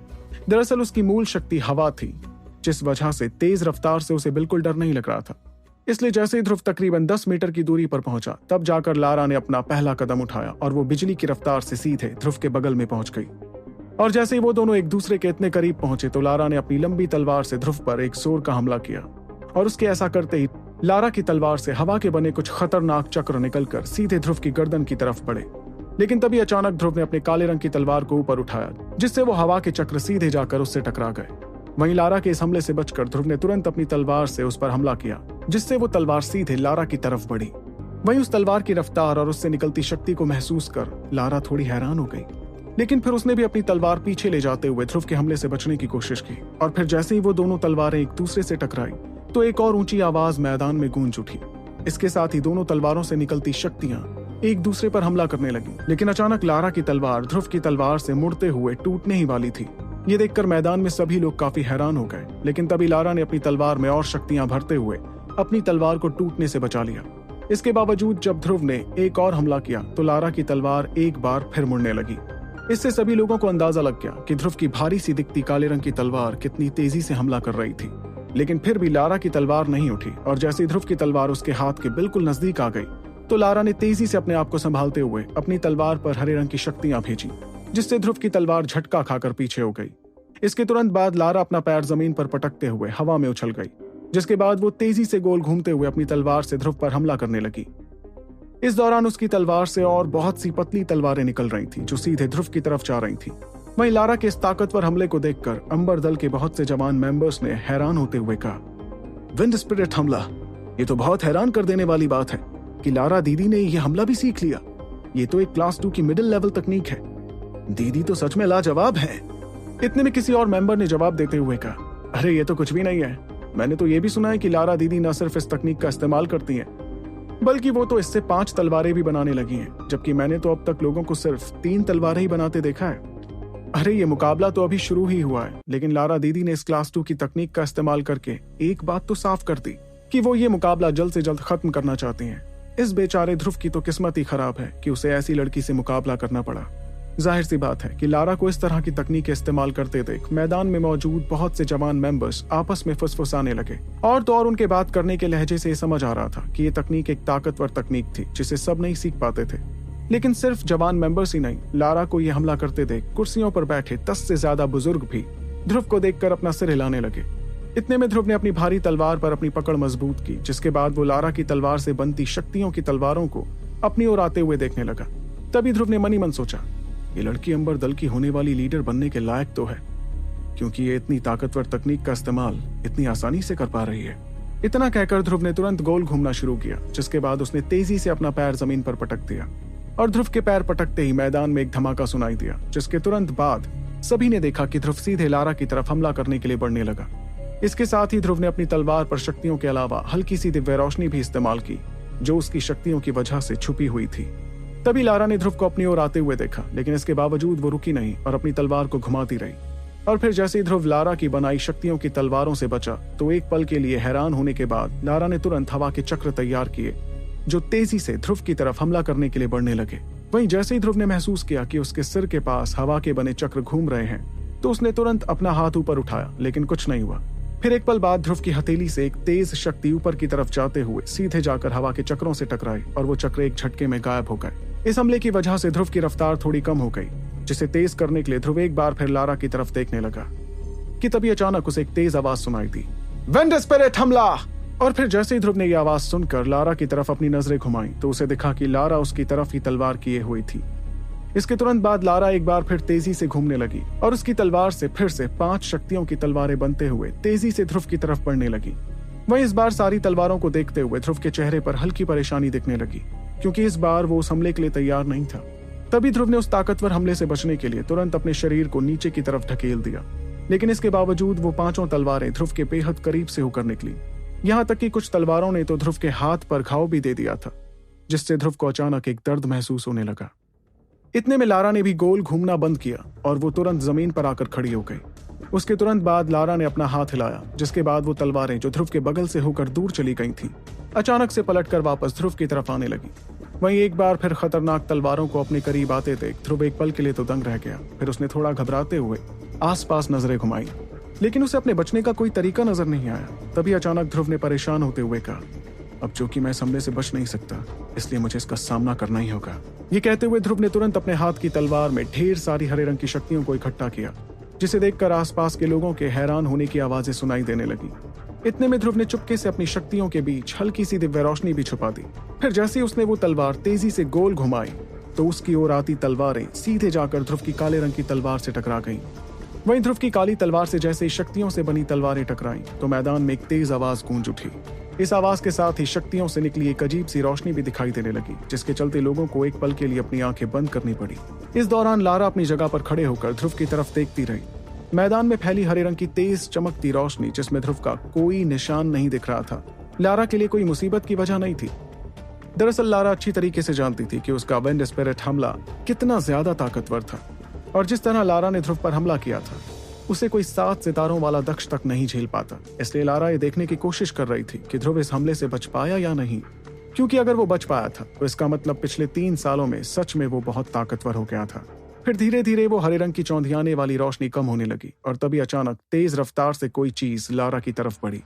दरअसल उसकी मूल शक्ति हवा थी, जिस वजह से तेज रफ्तार से उसे बिल्कुल डर नहीं लग रहा था। इसलिए जैसे ही ध्रुव तकरीबन 10 मीटर की दूरी पर पहुंचा, तब जाकर लारा ने अपना पहला कदम उठाया और वो बिजली की रफ्तार से सीधे ध्रुव के बगल में पहुंच गई। और जैसे ही वो दोनों एक दूसरे के इतने करीब पहुंचे तो लारा ने अपनी लंबी तलवार से ध्रुव पर एक जोर का हमला किया, और उसके ऐसा करते ही लारा की तलवार से हवा के बने कुछ खतरनाक चक्र निकलकर सीधे ध्रुव की गर्दन की तरफ बढ़े। लेकिन तभी अचानक ध्रुव ने अपने काले रंग की तलवार को ऊपर उठाया, जिससे वो हवा के चक्र सीधे जाकर उससे टकरा गए। वहीं लारा के इस हमले से बचकर ध्रुव ने तुरंत अपनी तलवार से उस पर हमला किया, जिससे वो तलवार सीधे लारा की तरफ बढ़ी। वहीं उस तलवार की रफ्तार और उससे निकलती शक्ति को महसूस कर लारा थोड़ी हैरान हो गई, लेकिन फिर उसने भी अपनी तलवार पीछे ले जाते हुए ध्रुव के हमले से बचने की कोशिश की। और फिर जैसे ही वो दोनों तलवारें एक दूसरे से टकराई तो एक और ऊंची आवाज मैदान में गूंज उठी। इसके साथ ही दोनों तलवारों से निकलती शक्तियां एक दूसरे पर हमला करने लगी। लेकिन अचानक लारा की तलवार ध्रुव की तलवार से मुड़ते हुए टूटने ही वाली थी। ये देखकर मैदान में सभी लोग काफी हैरान हो गए, लेकिन तभी लारा ने अपनी तलवार में और शक्तियां भरते हुए अपनी तलवार को टूटने से बचा लिया। इसके बावजूद जब ध्रुव ने एक और हमला किया तो लारा की तलवार एक बार फिर मुड़ने लगी। इससे सभी लोगों को अंदाजा लग गया कि ध्रुव की भारी सी दिखती काले रंग की तलवार कितनी तेजी से हमला कर रही थी। लेकिन फिर भी लारा की तलवार नहीं उठी, और जैसे ध्रुव की तलवार उसके हाथ के बिल्कुल नजदीक आ गई तो लारा ने तेजी से अपने आप को संभालते हुए अपनी तलवार पर हरे रंग की शक्तियां भेजी, जिससे ध्रुव की तलवार झटका खाकर पीछे हो गई। इसके तुरंत बाद लारा अपना पैर जमीन पर पटकते हुए हवा में उछल गई, जिसके बाद वो तेजी से गोल घूमते हुए अपनी तलवार से ध्रुव पर हमला करने लगी। इस दौरान उसकी तलवार से और बहुत सी पतली तलवारें निकल रही थी, जो सीधे ध्रुव की तरफ जा रही थी। वहीं लारा के इस ताकतवर हमले को देखकर अंबर दल के बहुत से जवान मेंबर्स ने हैरान होते हुए कहा, विंड स्पिरिट हमला, ये तो बहुत हैरान कर देने वाली बात है कि लारा दीदी ने यह हमला भी सीख लिया। ये तो एक क्लास 2 की मिडिल लेवल तकनीक है। दीदी तो सच में लाजवाब है। इतने में किसी और मेंबर ने जवाब देते हुए कहा, अरे ये तो कुछ भी नहीं है। मैंने तो ये भी सुना है कि लारा दीदी न सिर्फ इस तकनीक का इस्तेमाल करती हैं, बल्कि वो तो इससे 5 तलवारें भी बनाने लगी हैं, जबकि मैंने तो अब तक लोगों को सिर्फ 3 तलवारें ही बनाते देखा है। अरे ये मुकाबला तो अभी शुरू ही हुआ है, लेकिन लारा दीदी ने इस क्लास 2 की तकनीक का इस्तेमाल करके एक बात तो साफ कर दी कि वो ये मुकाबला जल्द से जल्द खत्म करना चाहती हैं। इस बेचारे ध्रुव की तो किस्मत ही खराब है कि उसे ऐसी लड़की से मुकाबला करना पड़ा। जाहिर सी बात है कि लारा को इस तरह की तकनीक इस्तेमाल करते देख मैदान में मौजूद बहुत से जवान मेंबर्स आपस में फुसफुसाने लगे, और तो और उनके बात करने के लहजे से समझ आ रहा था कि ये तकनीक एक ताकतवर तकनीक थी जिसे सब नहीं सीख पाते थे। लेकिन सिर्फ जवान मेंबर्स ही नहीं, लारा को यह हमला करते देख कुर्सियों पर बैठे 10 से ज्यादा बुजुर्ग भी ध्रुव को देखकर अपना सिर हिलाने लगे। इतने में ध्रुव ने अपनी भारी तलवार पर अपनी पकड़ मजबूत की, जिसके बाद वो लारा की तलवार से बनती शक्तियों की तलवारों को अपनी ओर आते हुए देखने लगा। तभी ध्रुव ने मन ही मन सोचा, ये लड़की अंबर दल की होने वाली लीडर बनने के लायक तो है, क्योंकि ये इतनी ताकतवर तकनीक का इस्तेमाल इतनी आसानी से कर पा रही है। इतना कहकर ध्रुव ने तुरंत गोल घूमना शुरू किया, जिसके बाद उसने तेजी से अपना पैर जमीन पर पटक दिया, और ध्रुव के पैर पटकते ही मैदान में एक धमाका सुनाई दिया, जिसके तुरंत बाद सभी ने देखा कि ध्रुव सीधे लारा की तरफ हमला करने के लिए बढ़ने लगा। इसके साथ ही ध्रुव ने अपनी तलवार पर शक्तियों के अलावा हल्की सी दिव्य रोशनी भी इस्तेमाल की, जो उसकी शक्तियों की वजह से छुपी हुई थी। तभी लारा ने ध्रुव को अपनी ओर आते हुए देखा, लेकिन इसके बावजूद वो रुकी नहीं और अपनी तलवार को घुमाती रही। और फिर जैसे ही ध्रुव लारा की बनाई शक्तियों की तलवारों से बचा, तो एक पल के लिए हैरान होने के बाद लारा ने तुरंत हवा के चक्र तैयार किए, जो तेजी से ध्रुव की तरफ हमला करने के लिए बढ़ने लगे। वहीं जैसे ही ध्रुव ने महसूस किया कि उसके सिर के पास हवा के बने चक्र घूम रहे हैं, तो उसने तुरंत अपना हाथ ऊपर उठाया, लेकिन कुछ नहीं हुआ। फिर एक पल बाद ध्रुव की हथेली से एक तेज शक्ति ऊपर की तरफ जाते हुए सीधे जाकर हवा के चक्रों से टकराई, और वो चक्र एक झटके में गायब हो गए। इस हमले की वजह से ध्रुव की रफ्तार थोड़ी कम हो गई, जिसे तेज करने के लिए ध्रुव एक बार फिर लारा की तरफ देखने लगा कि तभी अचानक उसे एक तेज आवाज सुनाई दी, विंड स्पिरिट हमला। और फिर जैसे ही ध्रुव ने यह आवाज सुनकर लारा की तरफ अपनी नजरें घुमाई तो उसे दिखा कि लारा उसकी तरफ ही तलवार किए हुई थी। इसके तुरंत बाद लारा एक बार फिर तेजी से घूमने लगी और उसकी तलवार से फिर से 5 शक्तियों की तलवारें बनते हुए तेजी से ध्रुव की तरफ बढ़ने लगी। वहीं इस बार सारी तलवारों को देखते हुए ध्रुव के चेहरे पर हल्की परेशानी दिखने लगी, क्योंकि इस बार वो उस हमले के लिए तैयार नहीं था। तभी ध्रुव ने उस ताकतवर हमले से बचने के लिए तुरंत अपने शरीर को नीचे की तरफ ढकेल दिया, लेकिन इसके बावजूद वो 5 तलवारें ध्रुव के बेहद करीब से होकर निकली। यहाँ तक कि कुछ तलवारों ने तो ध्रुव के हाथ पर घाव भी दे दिया था, जिससे ध्रुव को अचानक एक दर्द महसूस होने लगा। इतने में लारा ने भी गोल घूमना बंद किया और वो तुरंत जमीन पर आकर खड़ी हो गई। उसके तुरंत बाद लारा ने अपना हाथ हिलाया, जिसके बाद वो तलवारें जो ध्रुव के बगल से होकर दूर चली गई थीं, अचानक से पलटकर वापस ध्रुव की तरफ आने लगी। वहीं एक बार फिर खतरनाक तलवारों को अपने करीब आते देख ध्रुव एक पल के लिए तो दंग रह गया। फिर उसने थोड़ा घबराते हुए आसपास नजरें घुमाई, लेकिन उसे अपने बचने का कोई तरीका नजर नहीं आया। तभी अचानक ध्रुव ने परेशान होते हुए कहा, अब चूंकि मैं इस हमले से बच नहीं सकता, इसलिए मुझे इसका सामना करना ही होगा। ये कहते हुए ध्रुव ने तुरंत अपने हाथ की तलवार में ढेर सारी हरे रंग की शक्तियों को इकट्ठा किया, जिसे देखकर आसपास के लोगों के हैरान होने की आवाजें सुनाई देने लगी। इतने में ध्रुव ने चुपके से अपनी शक्तियों के बीच हल्की सी दिव्य रोशनी भी छुपा दी। फिर जैसे ही उसने वो तलवार तेजी से गोल घुमाई तो उसकी ओर आती तलवारें सीधे जाकर ध्रुव की काले रंग की तलवार से टकरा गईं। वहीं ध्रुव की काली तलवार से जैसे ही शक्तियों से बनी तलवारें टकराईं तो मैदान में एक तेज आवाज गूंज उठी। इस आवाज के साथ ही शक्तियों से निकली एक अजीब सी रोशनी भी दिखाई देने लगी, जिसके चलते लोगों को एक पल के लिए अपनी आंखें बंद करनी पड़ी। इस दौरान लारा अपनी जगह पर खड़े होकर ध्रुव की तरफ देखती रही। मैदान में फैली हरे रंग की तेज चमकती रोशनी, जिसमें ध्रुव का कोई निशान नहीं दिख रहा था, लारा के लिए कोई मुसीबत की वजह नहीं थी। दरअसल लारा अच्छी तरीके से जानती थी कि उसका विंड स्पिरिट हमला कितना ज्यादा ताकतवर था, और जिस तरह लारा ने ध्रुव पर हमला किया था उसे कोई 7 सितारों वाला दक्ष तक नहीं झेल पाता। इसलिए लारा ये देखने की कोशिश कर रही थी कि ध्रुव इस हमले से बच पाया या नहीं, क्योंकि अगर वो बच पाया था तो इसका मतलब पिछले 3 सालों में सच में वो बहुत ताकतवर हो गया था। फिर धीरे धीरे वो हरे रंग की चौंधियाने वाली रोशनी कम होने लगी और तभी अचानक तेज रफ्तार से कोई चीज लारा की तरफ बढ़ी।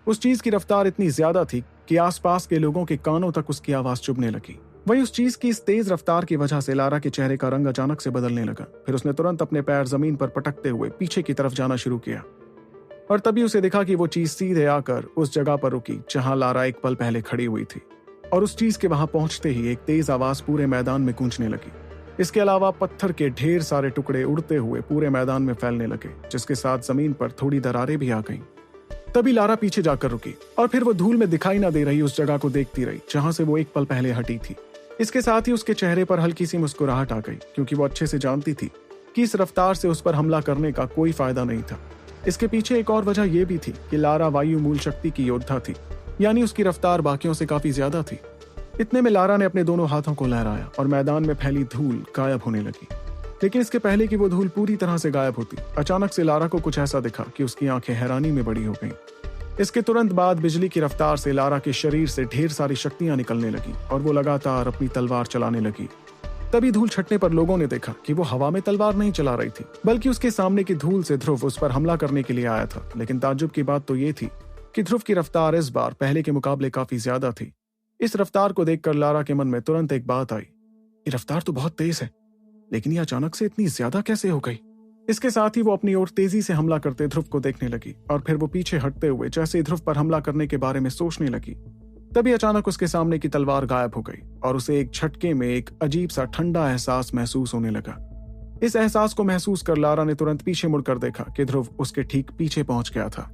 उस चीज की रफ्तार इतनी ज्यादा थी कि आसपास के लोगों के कानों तक उसकी आवाज चुभने लगी। वहीं उस चीज की इस तेज रफ्तार की वजह से लारा के चेहरे का रंग अचानक से बदलने लगा। फिर उसने तुरंत अपने पैर जमीन पर पटकते हुए पीछे की तरफ जाना शुरू किया और तभी उसे दिखा कि वो चीज सीधे आकर उस जगह पर रुकी जहां लारा एक पल पहले खड़ी हुई थी, और उस चीज के वहां पहुंचते ही एक तेज आवाज पूरे मैदान में गूंजने लगी। इसके अलावा पत्थर के ढेर सारे टुकड़े उड़ते हुए पूरे मैदान में फैलने लगे, जिसके साथ जमीन पर थोड़ी दरारें भी आ गईं। तभी लारा पीछे जाकर रुकी और फिर वो धूल में दिखाई न दे रही उस जगह को देखती रही जहां से वो एक पल पहले हटी थी। इसके साथ ही उसके चेहरे पर हल्की सी मुस्कुराहट आ गई, क्योंकि वो अच्छे से जानती थी कि इस रफ्तार से उस पर हमला करने का कोई फायदा नहीं था। इसके पीछे एक और वजह यह भी थी कि लारा वायु मूल शक्ति की योद्धा थी, यानी उसकी रफ्तार बाकियों से काफी ज्यादा थी। इतने में लारा ने अपने दोनों हाथों को लहराया और मैदान में फैली धूल गायब होने लगी। लेकिन इसके पहले कि वो धूल पूरी तरह से गायब होती, अचानक से लारा को कुछ ऐसा दिखा कि उसकी आंखें हैरानी में बड़ी हो गईं। इसके तुरंत बाद बिजली की रफ्तार से लारा के शरीर से ढेर सारी शक्तियां निकलने लगी और वो लगातार अपनी तलवार चलाने लगी। तभी धूल छटने पर लोगों ने देखा कि वो हवा में तलवार नहीं चला रही थी, बल्कि उसके सामने की धूल से ध्रुव उस पर हमला करने के लिए आया था। लेकिन ताज्जुब की बात तो ये थी कि ध्रुव की रफ्तार इस बार पहले के मुकाबले काफी ज्यादा थी। इस रफ्तार को देखकर लारा के मन में तुरंत एक बात आई, ये रफ्तार तो बहुत तेज है, लेकिन ये अचानक से इतनी ज्यादा कैसे हो गई। इसके साथ ही वो अपनी ओर तेजी से हमला करते ध्रुव को देखने लगी और फिर वो पीछे हटते हुए जैसे ही ध्रुव पर हमला करने के बारे में सोचने लगी, तभी अचानक उसके सामने की तलवार गायब हो गई और उसे एक झटके में एक अजीब सा ठंडा एहसास महसूस होने लगा। इस एहसास को महसूस कर लारा ने तुरंत पीछे मुड़कर देखा कि ध्रुव उसके ठीक पीछे पहुंच गया था।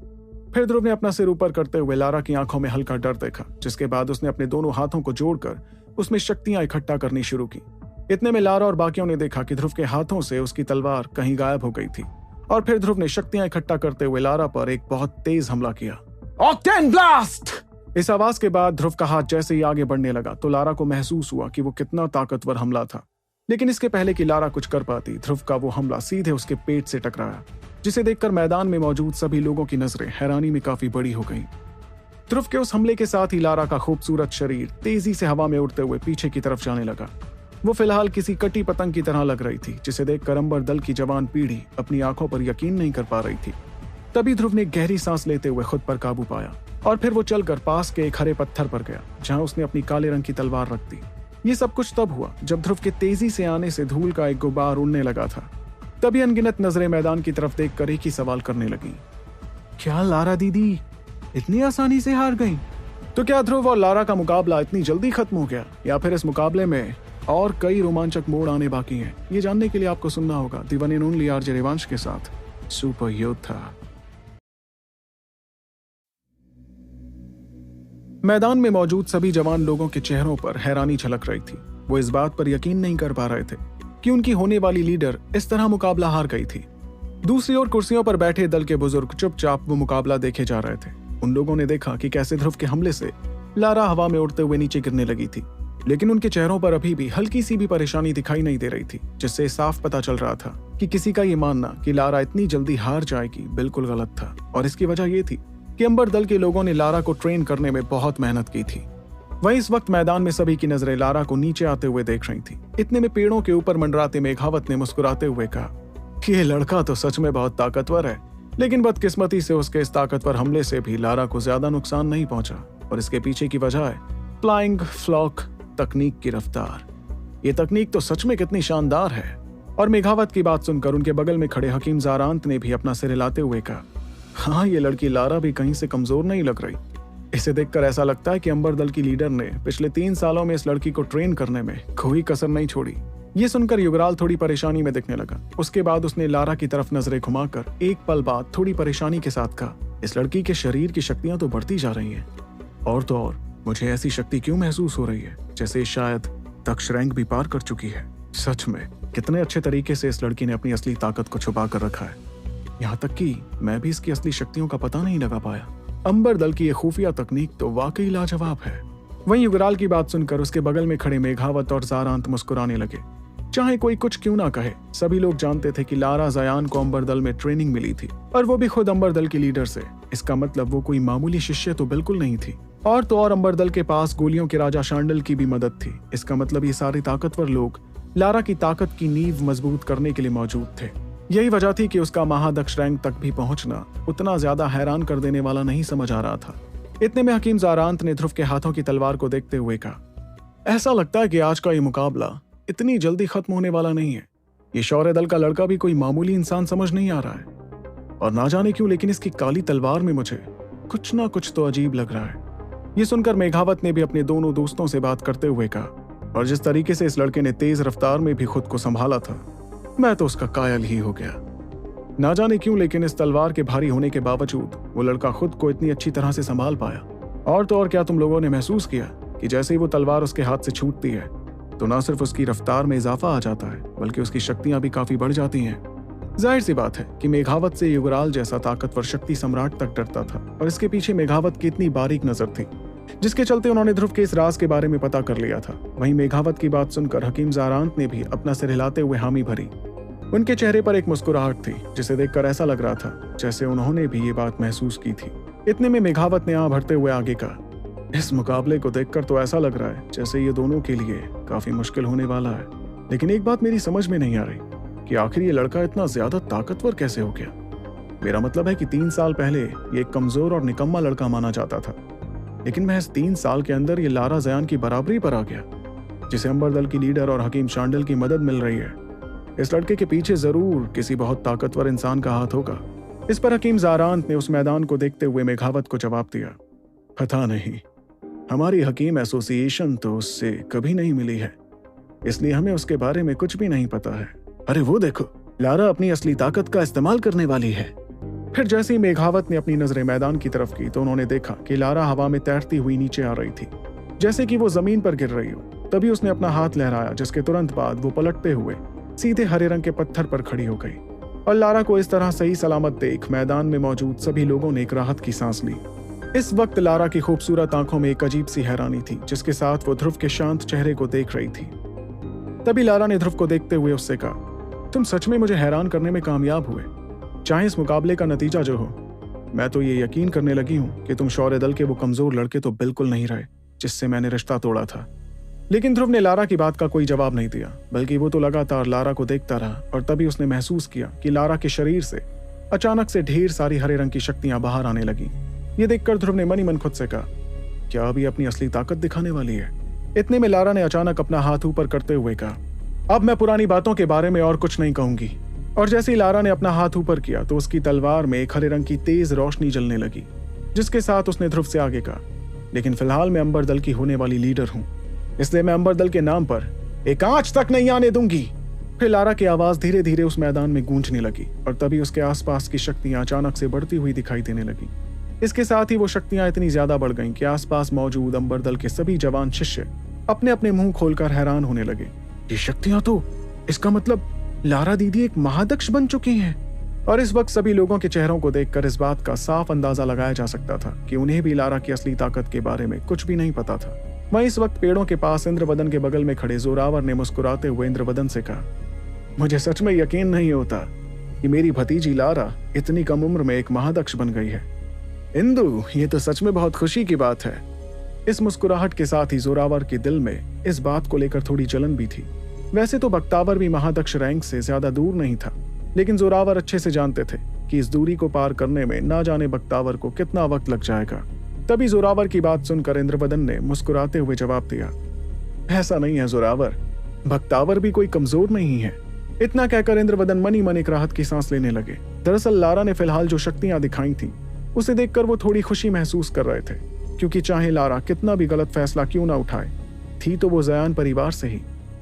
फिर ध्रुव ने अपना सिर ऊपर करते हुए लारा की आंखों में हल्का डर देखा, जिसके बाद उसने अपने दोनों हाथों को जोड़कर उसमें शक्तियां इकट्ठा करनी शुरू की। इतने में लारा और बाकियों ने देखा कि ध्रुव के हाथों से उसकी तलवार कहीं गायब हो गई थी और फिर ध्रुव ने शक्तियां इकट्ठा करते हुए लारा पर एक बहुत तेज हमला किया। Octane blast! इस आवाज के बाद ध्रुव का हाथ जैसे ही आगे बढ़ने लगा तो लारा को महसूस हुआ कि वो कितना ताकतवर हमला था। लेकिन इसके पहले कि लारा कुछ कर पाती, ध्रुव का वो हमला सीधे उसके पेट से टकराया, जिसे देखकर मैदान में मौजूद सभी लोगों की नजरें हैरानी में काफी बड़ी हो गईं। ध्रुव के उस हमले के साथ ही लारा का खूबसूरत शरीर तेजी से हवा में उड़ते हुए पीछे की तरफ जाने लगा। वो फिलहाल किसी कटी पतंग की तरह लग रही थी, जिसे देखकर अंबर दल की जवान पीढ़ी अपनी आंखों पर यकीन नहीं कर पा रही थी। तभी ध्रुव ने गहरी सांस लेते हुए खुद पर काबू पाया और फिर वो चलकर पास के एक हरे पत्थर पर गया, जहां उसने अपनी काले रंग की तलवार रख दी। ये सब कुछ तब हुआ जब ध्रुव के तेजी से आने से धूल का एक गुब्बार उड़ने लगा था। तभी अनगिनत नजरें मैदान की तरफ देखकर एक ही सवाल करने लगी, क्या लारा दीदी, इतनी आसानी से हार गई? तो क्या ध्रुव और लारा का मुकाबला इतनी जल्दी खत्म हो गया, या फिर इस मुकाबले में और कई रोमांचक मोड़ आने बाकी हैं? ये जानने के लिए आपको सुनना होगा the one and only RJ Revansh के साथ सुपर योद्धा। मैदान में मौजूद सभी जवान लोगों के चेहरों पर हैरानी झलक रही थी। वो इस बात पर यकीन नहीं कर पा रहे थे कि उनकी होने वाली लीडर इस तरह मुकाबला हार गई थी। दूसरी ओर कुर्सियों पर बैठे दल के बुजुर्ग चुपचाप वो मुकाबला देखे जा रहे थे। उन लोगों ने देखा कि कैसे ध्रुव के हमले से लारा हवा में उड़ते हुए नीचे गिरने लगी थी, लेकिन उनके चेहरों पर अभी भी हल्की सी भी परेशानी दिखाई नहीं दे रही थी, जिससे साफ पता चल रहा था कि किसी का ये मानना कि लारा इतनी जल्दी हार जाएगी बिल्कुल गलत था। और इसकी वजह ये थी कि अंबर दल के लोगों ने लारा को ट्रेन करने में बहुत मेहनत की थी। वहीं इस वक्त मैदान में सभी की नजरें लारा को नीचे आते हुए देख रही थी। इतने में पेड़ों के ऊपर मंडराते मेघावत ने मुस्कुराते हुए कहा, ये लड़का तो सच में बहुत ताकतवर है, लेकिन बदकिस्मती से उसके इस ताकतवर हमले से भी लारा को ज्यादा नुकसान नहीं पहुंचा, और इसके पीछे की वजह है फ्लाइंग फ्लॉक तकनीक की रफ्तार। ये तकनीक तो सच में कितनी शानदार है। और मेघावत की बात सुनकर उनके बगल में खड़े हकीम ज़ारांत ने भी अपना सिर हिलाते हुए कहा, हाँ, ये लड़की लारा भी कहीं से कमजोर नहीं लग रही। इसे देखकर ऐसा लगता है कि अंबर दल की लीडर ने पिछले 3 सालों में इस लड़की को ट्रेन करने में कोई कसर नहीं छोड़ी। ये सुनकर युगराल थोड़ी परेशानी में दिखने लगा। उसके बाद उसने लारा की तरफ नजरें घुमाकर एक पल बाद थोड़ी परेशानी के साथ कहा, इस लड़की के शरीर की शक्तियां तो बढ़ती जा रही हैं, और तो और मुझे ऐसी शक्ति क्यों महसूस हो रही है जैसे शायद दक्ष रैंक भी पार कर चुकी है। सच में कितने अच्छे तरीके से इस लड़की ने अपनी असली ताकत को छुपा कर रखा है, यहाँ तक कि मैं भी इसकी असली शक्तियों का पता नहीं लगा पाया। अंबर दल की ये खुफिया तकनीक तो वाकई लाजवाब है। वहीं युगराल की बात सुनकर उसके बगल में खड़े मेघावत और ज़ारांत मुस्कुराने लगे। चाहे कोई कुछ क्यों ना कहे, सभी लोग जानते थे कि लारा ज़यान को अंबर दल में ट्रेनिंग मिली थी, और वो भी खुद अंबर दल की लीडर से। इसका मतलब वो कोई मामूली शिष्य तो बिल्कुल नहीं थी। और तो और अंबर दल के पास गोलियों के राजा शांडल की भी मदद थी। इसका मतलब ये सारे ताकतवर लोग लारा की ताकत की नींव मजबूत करने के लिए मौजूद थे। यही वजह थी कि उसका महादक्ष रैंक तक भी पहुंचना उतना ज्यादा हैरान कर देने वाला नहीं समझ आ रहा था। इतने में हकीम ज़ारांत ने ध्रुव के हाथों की तलवार को देखते हुए कहा, ऐसा लगता है कि आज का ये मुकाबला इतनी जल्दी खत्म होने वाला नहीं है। ये शौर्य दल का लड़का भी कोई मामूली इंसान समझ नहीं आ रहा है, और ना जाने क्यों लेकिन इसकी काली तलवार में मुझे कुछ ना कुछ तो अजीब लग रहा है। ये सुनकर मेघावत ने भी अपने दोनों दोस्तों से बात करते हुए कहा, और जिस तरीके से इस लड़के ने तेज रफ्तार में भी खुद को संभाला था, मैं तो उसका कायल ही हो गया। ना जाने क्यों लेकिन इस तलवार के भारी होने के बावजूद वो लड़का खुद को इतनी अच्छी तरह से संभाल पाया। और तो और क्या तुम लोगों ने महसूस किया कि जैसे ही वो तलवार उसके हाथ से छूटती है तो ना सिर्फ उसकी रफ्तार में इजाफा आ जाता है, बल्कि उसकी शक्तियां भी काफी बढ़ जाती हैं। जाहिर सी बात है कि मेघावत से युगराल जैसा ताकतवर शक्ति सम्राट तक डरता था, और इसके पीछे मेघावत की इतनी बारीक नजर थी, जिसके चलते उन्होंने ध्रुव के इस राज के बारे में पता कर लिया था। वहीं मेघावत की बात सुनकर हकीम ज़ारांत ने भी अपना सिर हिलाते हुए हामी भरी। उनके चेहरे पर एक मुस्कुराहट थी, जिसे देखकर ऐसा लग रहा था जैसे उन्होंने भी ये बात महसूस की थी। इतने में मेघावत ने आंख भरते हुए आगे कहा, इस मुकाबले को देखकर तो ऐसा लग रहा है जैसे ये दोनों के लिए काफी मुश्किल होने वाला है। लेकिन एक बात मेरी समझ में नहीं आ रही कि आखिर ये लड़का इतना ज्यादा ताकतवर कैसे हो गया। मेरा मतलब है कि 3 साल पहले ये एक कमजोर और निकम्मा लड़का माना जाता था, लेकिन महज 3 साल के अंदर ये लारा ज़यान की बराबरी पर आ गया, जिसे अंबर दल की लीडर और हकीम शांडल की मदद मिल रही है। इस लड़के के पीछे जरूर किसी बहुत ताकतवर इंसान का हाथ होगा। इस पर हकीम ज़ारांत ने उस मैदान को देखते हुए मेघावत को जवाब दिया, पता नहीं, हमारी हकीम एसोसिएशन तो उससे कभी नहीं मिली है, इसलिए हमें उसके बारे में कुछ भी नहीं पता है। अरे वो देखो, लारा अपनी असली ताकत का इस्तेमाल करने वाली है। फिर जैसे ही मेघावत ने अपनी नजरें मैदान की तरफ की तो उन्होंने देखा कि लारा हवा में तैरती हुई नीचे आ रही थी, जैसे कि वो जमीन पर गिर रही हो। तभी उसने अपना हाथ लहराया, जिसके तुरंत बाद वो पलटते हुए सीधे हरे रंग के पत्थर पर खड़ी हो गई। और लारा को इस तरह सही सलामत देख मैदान में मौजूद सभी लोगों ने एक राहत की सांस ली। इस वक्त लारा की खूबसूरत आंखों में एक अजीब सी हैरानी थी, जिसके साथ वो ध्रुव के शांत चेहरे को देख रही थी। तभी लारा ने ध्रुव को देखते हुए उससे कहा, तुम सच में मुझे हैरान करने में कामयाब हुए। चाहे इस मुकाबले का नतीजा जो हो, मैं तो ये यकीन करने लगी हूँ कि तुम शौर्य दल के वो कमजोर लड़के तो बिल्कुल नहीं रहे जिससे मैंने रिश्ता तोड़ा था। लेकिन ध्रुव ने लारा की बात का कोई जवाब नहीं दिया, बल्कि वो तो लगातार लारा को देखता रहा। और तभी उसने महसूस किया कि लारा के शरीर से अचानक से ढेर सारी हरे रंग की शक्तियां बाहर आने लगी। ये देखकर ध्रुव ने मन ही मन खुद से कहा, क्या अभी अपनी असली ताकत दिखाने वाली है। इतने में लारा ने अचानक अपना हाथ ऊपर करते हुए कहा, अब मैं पुरानी बातों के बारे में और कुछ नहीं कहूंगी। और जैसे ही लारा ने अपना हाथ ऊपर किया तो उसकी तलवार में एक हरे रंग की तेज रोशनी जलने लगी, जिसके साथ उसने ध्रुव से आगे कहा, लेकिन फिलहाल मैं अंबर दल की होने वाली लीडर हूं, इसलिए मैं अंबर दल के नाम पर एक आंच तक नहीं आने दूंगी। फिर लारा की आवाज धीरे धीरे उस मैदान में गूंजने लगी और तभी उसके आसपास की शक्तियां अचानक से बढ़ती हुई दिखाई देने लगी। इसके साथ ही वो शक्तियां इतनी ज्यादा बढ़ गईं कि आसपास मौजूद अंबर दल के सभी जवान शिष्य अपने अपने मुंह खोलकर हैरान होने लगे। ये शक्तियां तो, इसका मतलब लारा दीदी एक महादक्ष बन चुकी हैं। और इस वक्त सभी लोगों के चेहरों को देखकर इस बात का साफ अंदाजा लगाया जा सकता था कि उन्हें भी लारा की असली ताकत के बारे में कुछ भी नहीं पता था। वहीं इस वक्त पेड़ों के पास इंद्रवदन के बगल में खड़े जोरावर ने मुस्कुराते हुए इंद्रवदन से कहा, मुझे सच में यकीन नहीं होता कि मेरी भतीजी लारा इतनी कम उम्र में एक महादक्ष बन गई है। इंदु, ये तो सच में बहुत खुशी की बात है। इस मुस्कुराहट के साथ ही जोरावर के दिल में इस बात को लेकर थोड़ी जलन भी थी। वैसे तो बख्तावर भी महादक्ष रैंक से ज्यादा दूर नहीं था, लेकिन जोरावर अच्छे से जानते थे कि इस दूरी को पार करने में ना जाने बख्तावर को कितना वक्त लग जाएगा। तभी जोरावर की बात सुनकर इंद्रवदन ने मुस्कुराते हुए जवाब दिया, ऐसा नहीं है जोरावर, बख्तावर भी कोई कमजोर नहीं है। इतना कहकर इंद्रवदन मनी मन एक राहत की सांस लेने लगे। दरअसल लारा ने फिलहाल जो शक्तियां दिखाई थी उसे देखकर वो थोड़ी खुशी महसूस कर रहे थे, क्योंकि चाहे लारा कितना भी गलत फैसला क्यों ना उठाए, थी तो वो जयान परिवार से ही।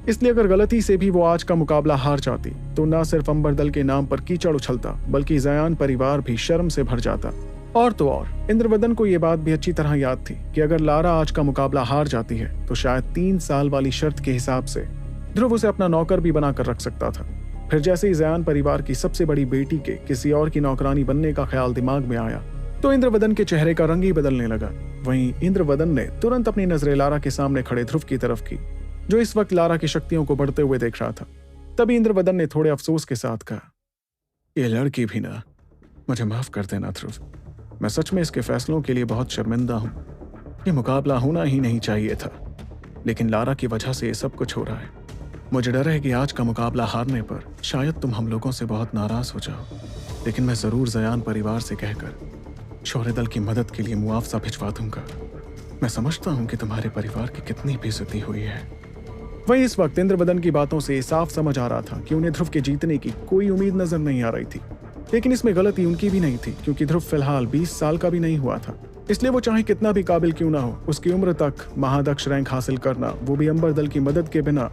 इसलिए अगर गलती से भी वो आज का मुकाबला हार जाती तो न सिर्फ अंबर दल के नाम पर कीचड़ उछलता, बल्कि जयान परिवार भी शर्म से भर जाता। और तो और इंद्रवदन को ये बात भी अच्छी तरह याद थी कि अगर लारा आज का मुकाबला हार जाती है तो शायद 3 साल वाली शर्त के हिसाब से ध्रुव उसे अपना नौकर भी बनाकर रख सकता था। फिर जैसे ही जयान परिवार की सबसे बड़ी बेटी के किसी और की नौकरानी बनने का ख्याल दिमाग में आया तो इंद्रवदन के चेहरे का रंग ही बदलने लगा। वहीं इंद्रवदन ने तुरंत अपनी नजरें लारा के सामने खड़े ध्रुव की तरफ की, जो इस वक्त लारा की शक्तियों को बढ़ते हुए देख रहा था। तभी इंद्रवदन ने थोड़े अफसोस के साथ कहा, ये लड़की भी ना, मुझे माफ कर देना ध्रुव, मैं सच में इसके फैसलों के लिए बहुत शर्मिंदा हूं। ये मुकाबला होना ही नहीं चाहिए था, लेकिन लारा की वजह से ये सब कुछ हो रहा है। मुझे डर है कि आज का मुकाबला हारने पर शायद तुम हम लोगों से बहुत नाराज हो जाओ, लेकिन मैं जरूर जयान परिवार से कहकर शौर्य दल की मदद के लिए मुआवजा भिजवा दूंगा। मैं समझता हूं कि तुम्हारे परिवार की कितनी बेइज्जती हुई है। वहीं इस वक्त इंद्रवदन की बातों से साफ समझ आ रहा था कि उन्हें ध्रुव के जीतने की कोई उम्मीद नजर नहीं आ रही थी। लेकिन इसमें गलती उनकी भी नहीं थी, क्योंकि ध्रुव फिलहाल 20 साल का भी नहीं हुआ था। इसलिए वो चाहे कितना भी काबिल क्यों ना हो, उसकी उम्र तक महादक्ष रैंक हासिल करना, वो भी अंबर दल की मदद के बिना,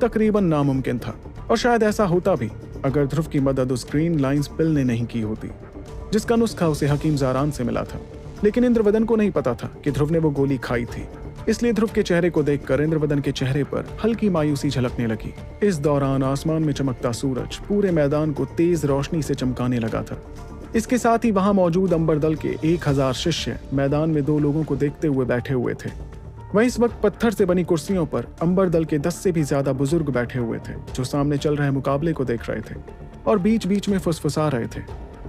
तकरीबन नामुमकिन था। और शायद ऐसा होता भी अगर ध्रुव की मदद उस ग्रीन लाइंस पिल ने नहीं की होती, जिसका नुस्खा उसे हकीम जारान से मिला था। लेकिन इंद्रवदन को नहीं पता था कि ध्रुव ने वो गोली खाई थी। इसलिए ध्रुव के चेहरे को देखकर इंद्रवदन के चेहरे पर हल्की मायूसी झलकने लगी। इस दौरान आसमान में चमकता सूरज पूरे मैदान को तेज रोशनी से चमकाने लगा था। इसके साथ ही वहां मौजूद अंबर दल के 1000 शिष्य मैदान में 2 लोगों को देखते हुए बैठे हुए थे। वहीं इस वक्त पत्थर से बनी कुर्सियों पर अंबर दल के 10 से भी ज्यादा बुजुर्ग बैठे हुए थे, जो सामने चल रहे मुकाबले को देख रहे थे और बीच बीच में फुसफुसा रहे थे।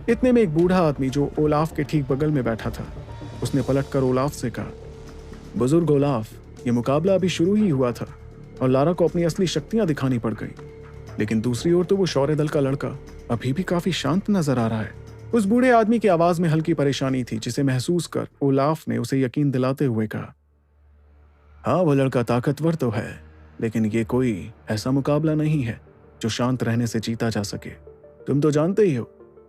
इतने में एक बूढ़ा आदमी जो ओलाफ के ठीक बगल में बैठा था, उसने पलटकर ओलाफ से कहा, बुजुर्ग ओलाफ, ये मुकाबला अभी शुरू ही हुआ था और लारा को अपनी असली शक्तियां दिखानी पड़ गई, लेकिन दूसरी ओर तो वो शौर्य दल का लड़का अभी भी काफी शांत नजर आ रहा है। उस बूढ़े आदमी की आवाज में हल्की परेशानी थी, जिसे महसूस कर ओलाफ ने उसे यकीन दिलाते हुए कहा, हाँ, वो लड़का ताकतवर तो है, लेकिन ये कोई ऐसा मुकाबला नहीं है जो शांत रहने से जीता जा सके। तुम तो जानते ही हो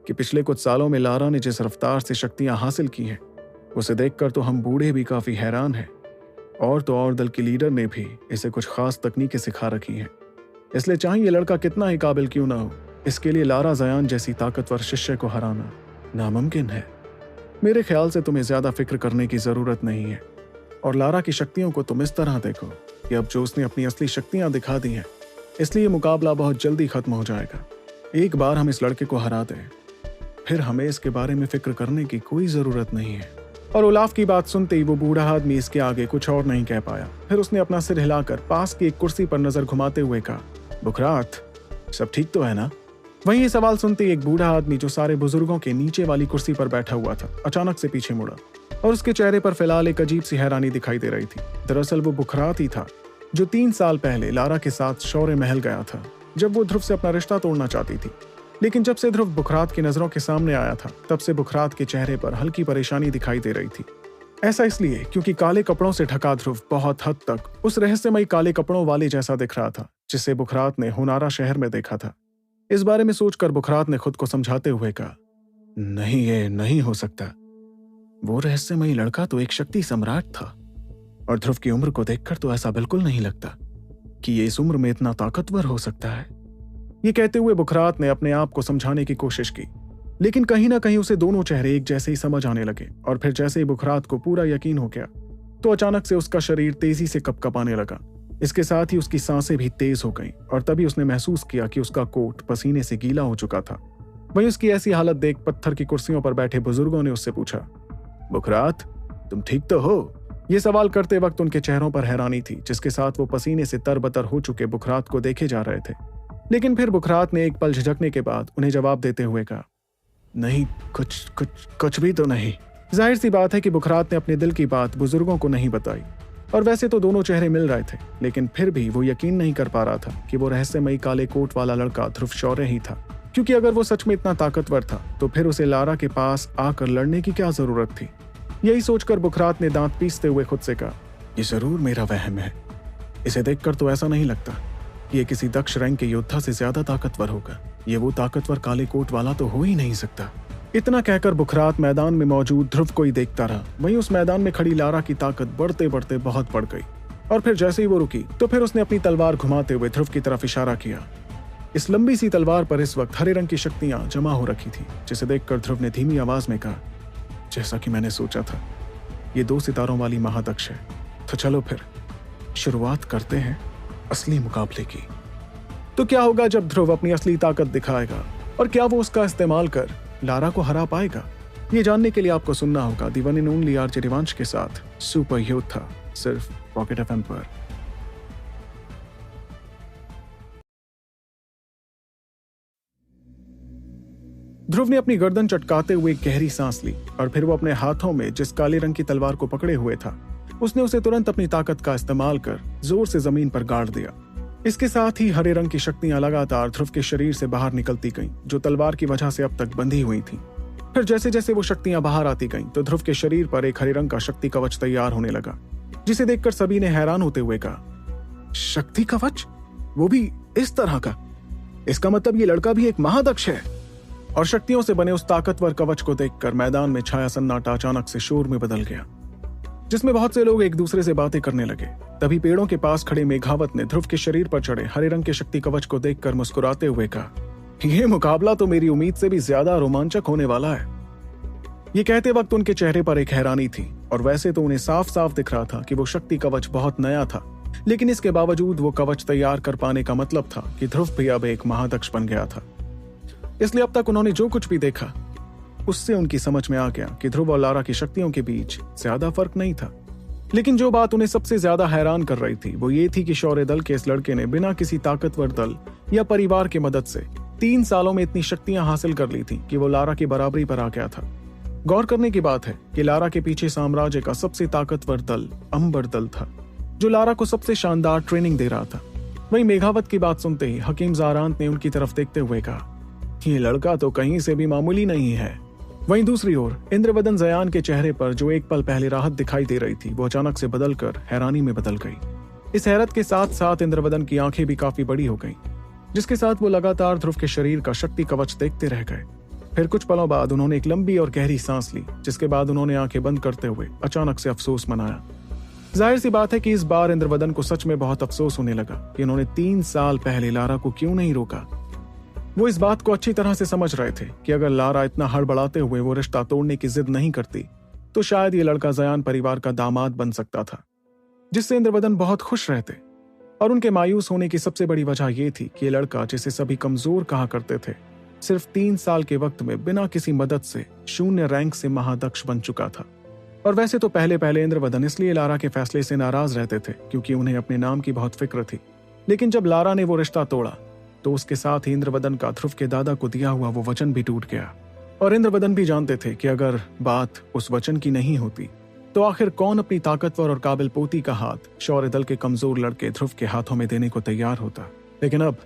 कि पिछले कुछ सालों में लारा ने जिस रफ्तार से शक्तियां हासिल की हैं, उसे देखकर तो हम बूढ़े भी काफी हैरान हैं। और तो और दल की लीडर ने भी इसे कुछ खास तकनीकें सिखा रखी हैं। इसलिए चाहे ये लड़का कितना ही काबिल क्यों ना हो, इसके लिए लारा जयान जैसी ताकतवर शिष्य को हराना नामुमकिन है। मेरे ख्याल से तुम्हें ज्यादा फिक्र करने की जरूरत नहीं है। और लारा की शक्तियों को तुम इस तरह देखो कि अब जो उसने अपनी असली शक्तियां दिखा दी हैं, इसलिए मुकाबला बहुत जल्दी खत्म हो जाएगा। एक बार हम इस लड़के को हरा दें, फिर हमें इसके बारे में फिक्र करने की कोई जरूरत नहीं है। और ओलाफ की बात सुनते ही वो बूढ़ा आदमी इसके आगे कुछ और नहीं कह पाया। फिर उसने अपना सिर हिलाकर पास की एक कुर्सी पर नजर घुमाते हुए कहा, बुखरात, सब ठीक तो है ना? वहीं ये सवाल सुनते ही एक बूढ़ा आदमी जो सारे बुजुर्गों के नीचे वाली कुर्सी पर बैठा हुआ था, अचानक से पीछे मुड़ा और उसके चेहरे पर फिलहाल एक अजीब सी हैरानी दिखाई दे रही थी। दरअसल वो बुखरात ही था जो 3 साल पहले लारा के साथ शौर्य महल गया था, जब वो ध्रुव से अपना रिश्ता तोड़ना चाहती थी। लेकिन जब से ध्रुव बुखरात की नजरों के सामने आया था, तब से बुखरात के चेहरे पर हल्की परेशानी दिखाई दे रही थी। ऐसा इसलिए क्योंकि काले कपड़ों से ढका ध्रुव बहुत हद तक उस रहस्यमयी काले कपड़ों वाले जैसा दिख रहा था जिसे बुखरात ने हुनारा शहर में देखा था। इस बारे में सोचकर बुखरात ने खुद को समझाते हुए कहा, नहीं, ये नहीं हो सकता। वो रहस्यमयी लड़का तो एक शक्ति सम्राट था, और ध्रुव की उम्र को देखकर तो ऐसा बिल्कुल नहीं लगता कि ये इस उम्र में इतना ताकतवर हो सकता है। ये कहते हुए बुखरात ने अपने आप को समझाने की कोशिश की, लेकिन कहीं ना कहीं उसे दोनों चेहरे एक जैसे ही समझ आने लगे। और फिर जैसे ही बुखरात को पूरा यकीन हो गया तो अचानक से उसका शरीर तेजी से कपकपाने लगा। इसके साथ ही उसकी सांसें भी तेज हो गईं, और तभी उसने महसूस किया कि उसका कोट पसीने से गीला हो चुका था। वहीं उसकी ऐसी हालत देख पत्थर की कुर्सियों पर बैठे बुजुर्गों ने उससे पूछा, बुखरात, तुम ठीक तो हो? ये सवाल करते वक्त उनके चेहरों पर हैरानी थी, जिसके साथ वो पसीने से तरबतर हो चुके बुखरात को देखे जा रहे थे। लेकिन फिर बुखरात ने एक पल झिझकने के बाद उन्हें जवाब देते हुए कहा, नहीं, कुछ भी तो नहीं। जाहिर सी बात है कि बुखरात ने अपने दिल की बात बुजुर्गों को नहीं बताई, और वैसे तो दोनों चेहरे मिल रहे थे, लेकिन फिर भी वो यकीन नहीं कर पा रहा था कि वो रहस्यमयी काले कोट वाला लड़का ध्रुव शौर्य ही था। क्योंकि अगर वो सच में इतना ताकतवर था तो फिर उसे लारा के पास आकर लड़ने की क्या जरूरत थी। यही सोचकर बुखरात ने दांत पीसते हुए खुद से कहा, ये जरूर मेरा वहम है। इसे देखकर तो ऐसा नहीं लगता कि ये किसी दक्ष रैंक के योद्धा से ज्यादा ताकतवर होगा। ये वो ताकतवर काले कोट वाला तो हो ही नहीं सकता। इतना कहकर बुखरात मैदान में मौजूद ध्रुव को ही देखता रहा। वहीं उस मैदान में खड़ी लारा की ताकत बढ़ते बढ़ते बहुत बढ़ गई, और फिर जैसे ही वो रुकी तो फिर उसने अपनी तलवार घुमाते हुए ध्रुव की तरफ इशारा किया। इस लंबी सी तलवार पर इस वक्त हरे रंग की शक्तियां जमा हो रखी थी, जिसे देखकर ध्रुव ने धीमी आवाज में कहा, जैसा कि मैंने सोचा था, ये 2 सितारों वाली महादक्ष है। तो चलो फिर शुरुआत करते हैं असली मुकाबले की। तो क्या होगा जब ध्रुव अपनी असली ताकत दिखाएगा, और क्या वो उसका इस्तेमाल कर लारा को हरा पाएगा? ये जानने के लिए आपको सुनना होगा the one and only RJ Rivansh के साथ सुपर योद्धा, सिर्फ पॉकेट एफएम पर। ध्रुव ने अपनी गर्दन चटकाते हुए गहरी सांस ली, और फिर वो अपने हाथों में जिस काले रंग की तलवार को पकड़े हुए था, उसने उसे तुरंत अपनी ताकत का इस्तेमाल कर जोर से जमीन पर गाड़ दिया। इसके साथ ही हरे रंग की शक्तियां लगातार ध्रुव के शरीर से बाहर निकलती गईं, जो तलवार की वजह से अब तक बंधी हुई थी। फिर जैसे जैसे वो शक्तियां बाहर आती गईं, तो ध्रुव के शरीर पर एक हरे रंग का शक्ति कवच तैयार होने लगा, जिसे देखकर सभी ने हैरान होते हुए कहा, शक्ति कवच? वो भी इस तरह का? इसका मतलब ये लड़का भी एक महादक्ष है। और शक्तियों से बने उस ताकतवर कवच को देखकर मैदान में छाया सन्नाटा अचानक से शोर में बदल गया, जिसमें बहुत से लोग एक दूसरे से बातें करने लगे। तभी पेड़ों के पास खड़े मेघावत ने ध्रुव के शरीर पर चढ़े हरे रंग के शक्ति कवच को देखकर मुस्कुराते हुए कहा, यह मुकाबला तो मेरी उम्मीद से भी ज्यादा रोमांचक होने वाला है। ये कहते वक्त उनके चेहरे पर एक हैरानी थी, और वैसे तो उन्हें साफ साफ दिख रहा था कि वो शक्ति कवच बहुत नया था, लेकिन इसके बावजूद वो कवच तैयार कर पाने का मतलब था कि ध्रुव भी अब एक महादक्ष बन गया था। इसलिए अब तक उन्होंने जो कुछ भी देखा उससे उनकी समझ में आ गया कि ध्रुव और लारा की शक्तियों के बीच ज्यादा फर्क नहीं था। लेकिन जो बात उन्हें सबसे ज्यादा हैरान कर रही थी वो ये थी कि शौर्य दल के इस लड़के ने बिना किसी ताकतवर दल या परिवार की मदद से 3 सालों में इतनी शक्तियां हासिल कर ली थी कि वो लारा की बराबरी पर आ गया था। गौर करने की बात है कि लारा के पीछे साम्राज्य का सबसे ताकतवर दल अंबर दल था, जो लारा को सबसे शानदार ट्रेनिंग दे रहा था। वहीं मेघावत की बात सुनते ही हकीम ज़ारांत ने उनकी तरफ देखते हुए कहा, ये लड़का तो कहीं से भी मामूली नहीं है। वहीं दूसरी ओर इंद्रवदन जयान के चेहरे पर जो एक पल पहले राहत दिखाई दे रही थी वो अचानक से बदलकर हैरानी में बदल गई। इस हैरत के साथ साथ इंद्रवदन की आंखें भी काफी बड़ी हो गईं, जिसके साथ वो लगातार ध्रुव के शरीर का शक्ति कवच देखते रह गए। फिर कुछ पलों बाद उन्होंने एक लंबी और गहरी सांस ली, जिसके बाद उन्होंने आंखें बंद करते हुए अचानक से अफसोस मनाया। जाहिर सी बात है कि इस बार इंद्रवदन को सच में बहुत अफसोस होने लगा कि उन्होंने 3 साल पहले लारा को क्यों नहीं रोका। वो इस बात को अच्छी तरह से समझ रहे थे कि अगर लारा इतना हड़बड़ाते हुए वो रिश्ता तोड़ने की जिद नहीं करती तो शायद ये लड़का जयान परिवार का दामाद बन सकता था, जिससे इंद्रवदन बहुत खुश रहते। और उनके मायूस होने की सबसे बड़ी वजह यह थी कि ये लड़का, जिसे सभी कमजोर कहा करते थे, सिर्फ 3 साल के वक्त में बिना किसी मदद से 0 रैंक से महादक्ष बन चुका था। और वैसे तो पहले पहले इंद्रवदन इसलिए लारा के फैसले से नाराज रहते थे क्योंकि उन्हें अपने नाम की बहुत फिक्र थी। लेकिन जब लारा ने वो रिश्ता तोड़ा तो उसके साथ ही इंद्रवदन का ध्रुव के दादा को दिया हुआ वो वचन भी टूट गया। और इंद्रवदन भी जानते थे कि अगर बात उस वचन की नहीं होती तो आखिर कौन अपनी ताकतवर और काबिल पोती का हाथ शौर्य दल के कमजोर लड़के ध्रुव के हाथों में देने को तैयार होता। लेकिन अब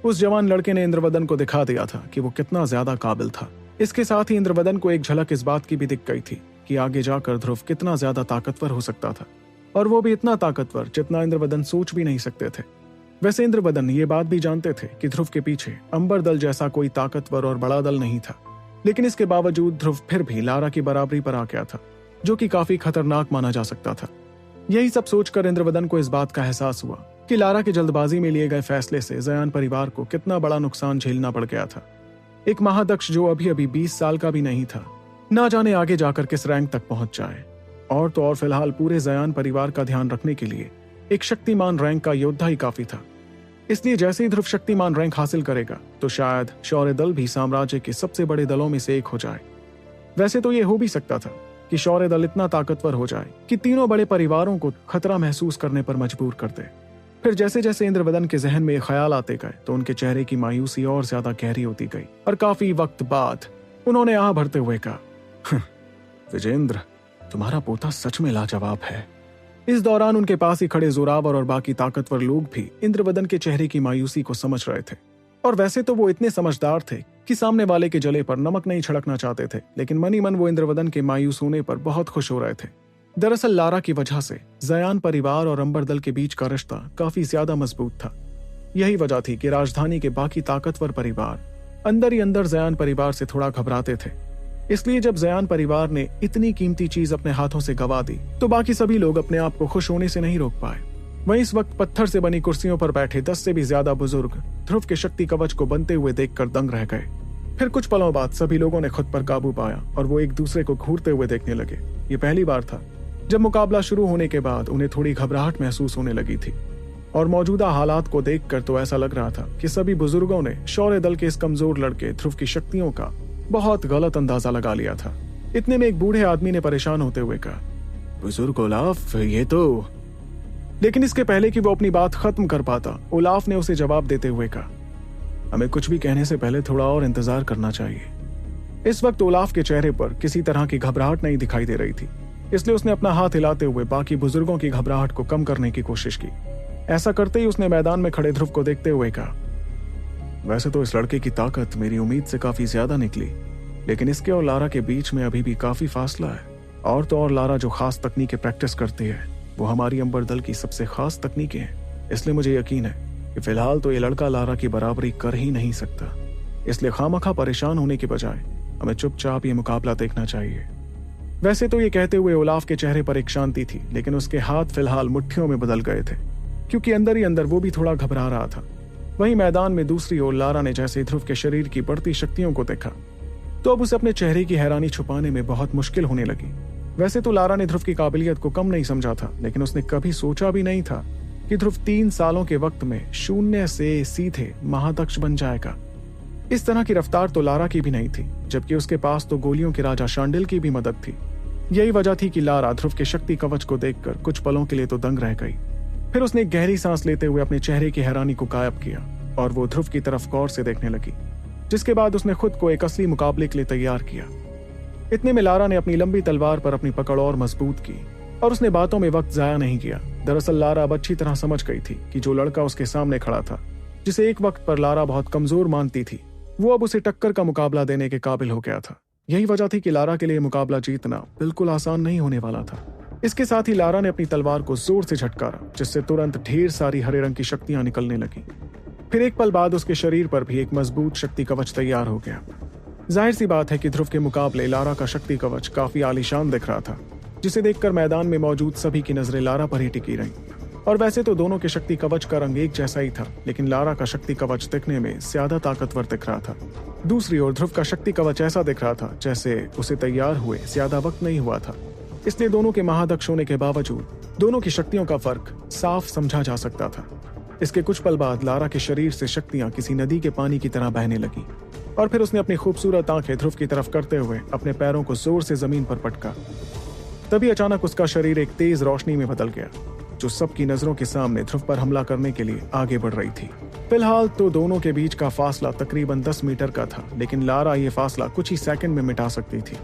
उस जवान लड़के ने इंद्रवदन को दिखा दिया था कि वो कितना ज्यादा काबिल था। इसके साथ ही इंद्रवदन को एक झलक इस बात की भी दिख गई थी कि आगे जाकर ध्रुव कितना ज्यादा ताकतवर हो सकता था, और वो भी इतना ताकतवर जितना इंद्रवदन सोच भी नहीं सकते थे। वैसे इंद्रवदन ये बात भी जानते थे कि ध्रुव के पीछे अंबर दल जैसा कोई ताकतवर और बड़ा दल नहीं था, लेकिन इसके बावजूद ध्रुव फिर भी लारा की बराबरी पर आ गया था। जो कि काफी खतरनाक माना जा सकता था। यही सब सोचकर इंद्रवदन को इस बात का एहसास हुआ कि लारा की जल्दबाजी में लिए गए फैसले से जयान परिवार को कितना बड़ा नुकसान झेलना पड़ गया था। एक महादक्ष जो अभी अभी 20 साल का भी नहीं था, ना जाने आगे जाकर किस रैंक तक पहुंच जाए। और तो और फिलहाल पूरे जयान परिवार का ध्यान रखने के लिए एक शक्तिमान रैंक का योद्धा ही काफी था। इसलिए जैसे ही ध्रुव शक्तिमान रैंक हासिल करेगा तो शायद शौर्य दल भी साम्राज्य के सबसे बड़े दलों में से एक हो जाए। वैसे तो यह हो भी सकता था कि शौर्य दल इतना ताकतवर हो जाए कि तीनों बड़े परिवारों को खतरा महसूस करने पर मजबूर कर दे। फिर जैसे जैसे इंद्रवदन के जहन में ख्याल आते गए तो उनके चेहरे की मायूसी और ज्यादा गहरी होती गई और काफी वक्त बाद उन्होंने आह भरते हुए कहा, विजेंद्र, तुम्हारा पोता सच में लाजवाब है। इस दौरान उनके पास ही खड़े जोरावर और बाकी ताकतवर लोग भी इंद्रवदन के चेहरे की मायूसी को समझ रहे थे। और वैसे तो वो इतने समझदार थे कि सामने वाले के जले पर नमक नहीं छिड़कना चाहते थे, लेकिन मनी मन वो इंद्रवदन के मायूस होने पर बहुत खुश हो रहे थे। दरअसल लारा की वजह से जयान परिवार और अंबर दल के बीच का रिश्ता काफी ज्यादा मजबूत था। यही वजह थी कि राजधानी के बाकी ताकतवर परिवार अंदर ही अंदर जयान परिवार से थोड़ा घबराते थे। इसलिए जब जयान परिवार ने इतनी कीमती चीज अपने हाथों से गवा दी तो बाकी सभी लोग अपने आप को खुश होने से नहीं रोक पाए। वहीं इस वक्त पत्थर से बनी कुर्सियों पर बैठे 10 से भी ज्यादा बुजुर्ग ध्रुव के शक्ति कवच को बनते हुए देखकर दंग रह गए। फिर कुछ पलों बाद सभी लोगों ने खुद पर काबू पाया और वो एक दूसरे को घूरते हुए देखने लगे। ये पहली बार था जब मुकाबला शुरू होने के बाद उन्हें थोड़ी घबराहट महसूस होने लगी थी। और मौजूदा हालात को देखकर तो ऐसा लग रहा था कि सभी बुजुर्गों ने शौर्य दल के इस कमजोर लड़के ध्रुव की शक्तियों का बहुत गलत अंदाजा लगा लिया था। इतने में एक बूढ़े आदमी ने परेशान होते हुए कहा, बुजुर्ग ओलाफ, ये तो। लेकिन इसके पहले कि वो अपनी बात खत्म कर पाता, ओलाफ ने उसे जवाब देते हुए कहा, हमें कुछ भी कहने से पहले थोड़ा और इंतजार करना चाहिए। इस वक्त ओलाफ के चेहरे पर किसी तरह की घबराहट नहीं दिखाई दे रही थी, इसलिए उसने अपना हाथ हिलाते हुए बाकी बुजुर्गों की घबराहट को कम करने की कोशिश की। ऐसा करते ही उसने मैदान में खड़े ध्रुव को देखते हुए कहा, वैसे तो इस लड़के की ताकत मेरी उम्मीद से काफी ज्यादा निकली, लेकिन इसके और लारा के बीच में अभी भी काफी फासला है। और तो और लारा जो खास तकनीकें प्रैक्टिस करती है वो हमारी अंबर दल की सबसे खास तकनीकें हैं। इसलिए मुझे यकीन है कि फिलहाल तो ये लड़का लारा की बराबरी कर ही नहीं सकता। इसलिए खामखा परेशान होने के बजाय हमें चुपचाप ये मुकाबला देखना चाहिए। वैसे तो ये कहते हुए ओलाफ के चेहरे पर एक शांति थी, लेकिन उसके हाथ फिलहाल मुट्ठियों में बदल गए थे, क्योंकि अंदर ही अंदर वो भी थोड़ा घबरा रहा था। वहीं मैदान में दूसरी ओर लारा ने जैसे ध्रुव के शरीर की बढ़ती शक्तियों को देखा तो अब उसे अपने चेहरे की हैरानी छुपाने में बहुत मुश्किल होने लगी। वैसे तो लारा ने ध्रुव की काबिलियत को कम नहीं समझा था, लेकिन उसने कभी सोचा भी नहीं था कि ध्रुव 3 सालों के वक्त में शून्य से सीधे महादक्ष बन जाएगा। इस तरह की रफ्तार तो लारा की भी नहीं थी, जबकि उसके पास तो गोलियों के राजा शांडिल की भी मदद थी। यही वजह थी कि लारा ध्रुव के शक्ति कवच को देखकर कुछ पलों के लिए तो दंग रह गई। फिर उसने एक गहरी सांस लेते हुए अपने चेहरे की हैरानी को गायब किया और वो ध्रुव की तरफ गौर से देखने लगी, जिसके बाद उसने खुद को एक असली मुकाबले के लिए तैयार किया। इतने में लारा ने अपनी लंबी तलवार पर अपनी पकड़ और मजबूत की और उसने बातों में वक्त जाया नहीं किया। दरअसल लारा अब अच्छी तरह समझ गई थी कि जो लड़का उसके सामने खड़ा था, जिसे एक वक्त पर लारा बहुत कमजोर मानती थी, वो अब उसे टक्कर का मुकाबला देने के काबिल हो गया था। यही वजह थी कि लारा के लिए मुकाबला जीतना बिल्कुल आसान नहीं होने वाला था। इसके साथ ही लारा ने अपनी तलवार को जोर से झटकारा, जिससे तुरंत ढेर सारी हरे रंग की शक्तियां निकलने लगी। फिर एक पल बाद उसके शरीर पर भी एक मजबूत शक्ति कवच तैयार हो गया। जाहिर सी बात है कि ध्रुव के मुकाबले लारा का शक्ति कवच काफी आलीशान दिख रहा था, जिसे देखकर मैदान में मौजूद सभी की नजरें लारा पर ही टिकी रहीं। और वैसे तो दोनों के शक्ति कवच का रंग एक जैसा ही था, लेकिन लारा का शक्ति कवच दिखने में ज्यादा ताकतवर दिख रहा था। दूसरी ओर ध्रुव का शक्ति कवच ऐसा दिख रहा था जैसे उसे तैयार हुए ज्यादा वक्त नहीं हुआ था। इसलिए दोनों के महादक्ष होने के बावजूद दोनों की शक्तियों का फर्क साफ समझा जा सकता था। इसके कुछ पल बाद लारा के शरीर से शक्तियां किसी नदी के पानी की तरह बहने लगी और फिर उसने अपनी खूबसूरत आंखें ध्रुव की तरफ करते हुए अपने पैरों को जोर से जमीन पर पटका। तभी अचानक उसका शरीर एक तेज रोशनी में बदल गया, जो सबकी नजरों के सामने ध्रुव पर हमला करने के लिए आगे बढ़ रही थी। फिलहाल तो दोनों के बीच का फासला तकरीबन 10 मीटर का था, लेकिन लारा ये फासला कुछ ही सेकंड में मिटा सकती थी।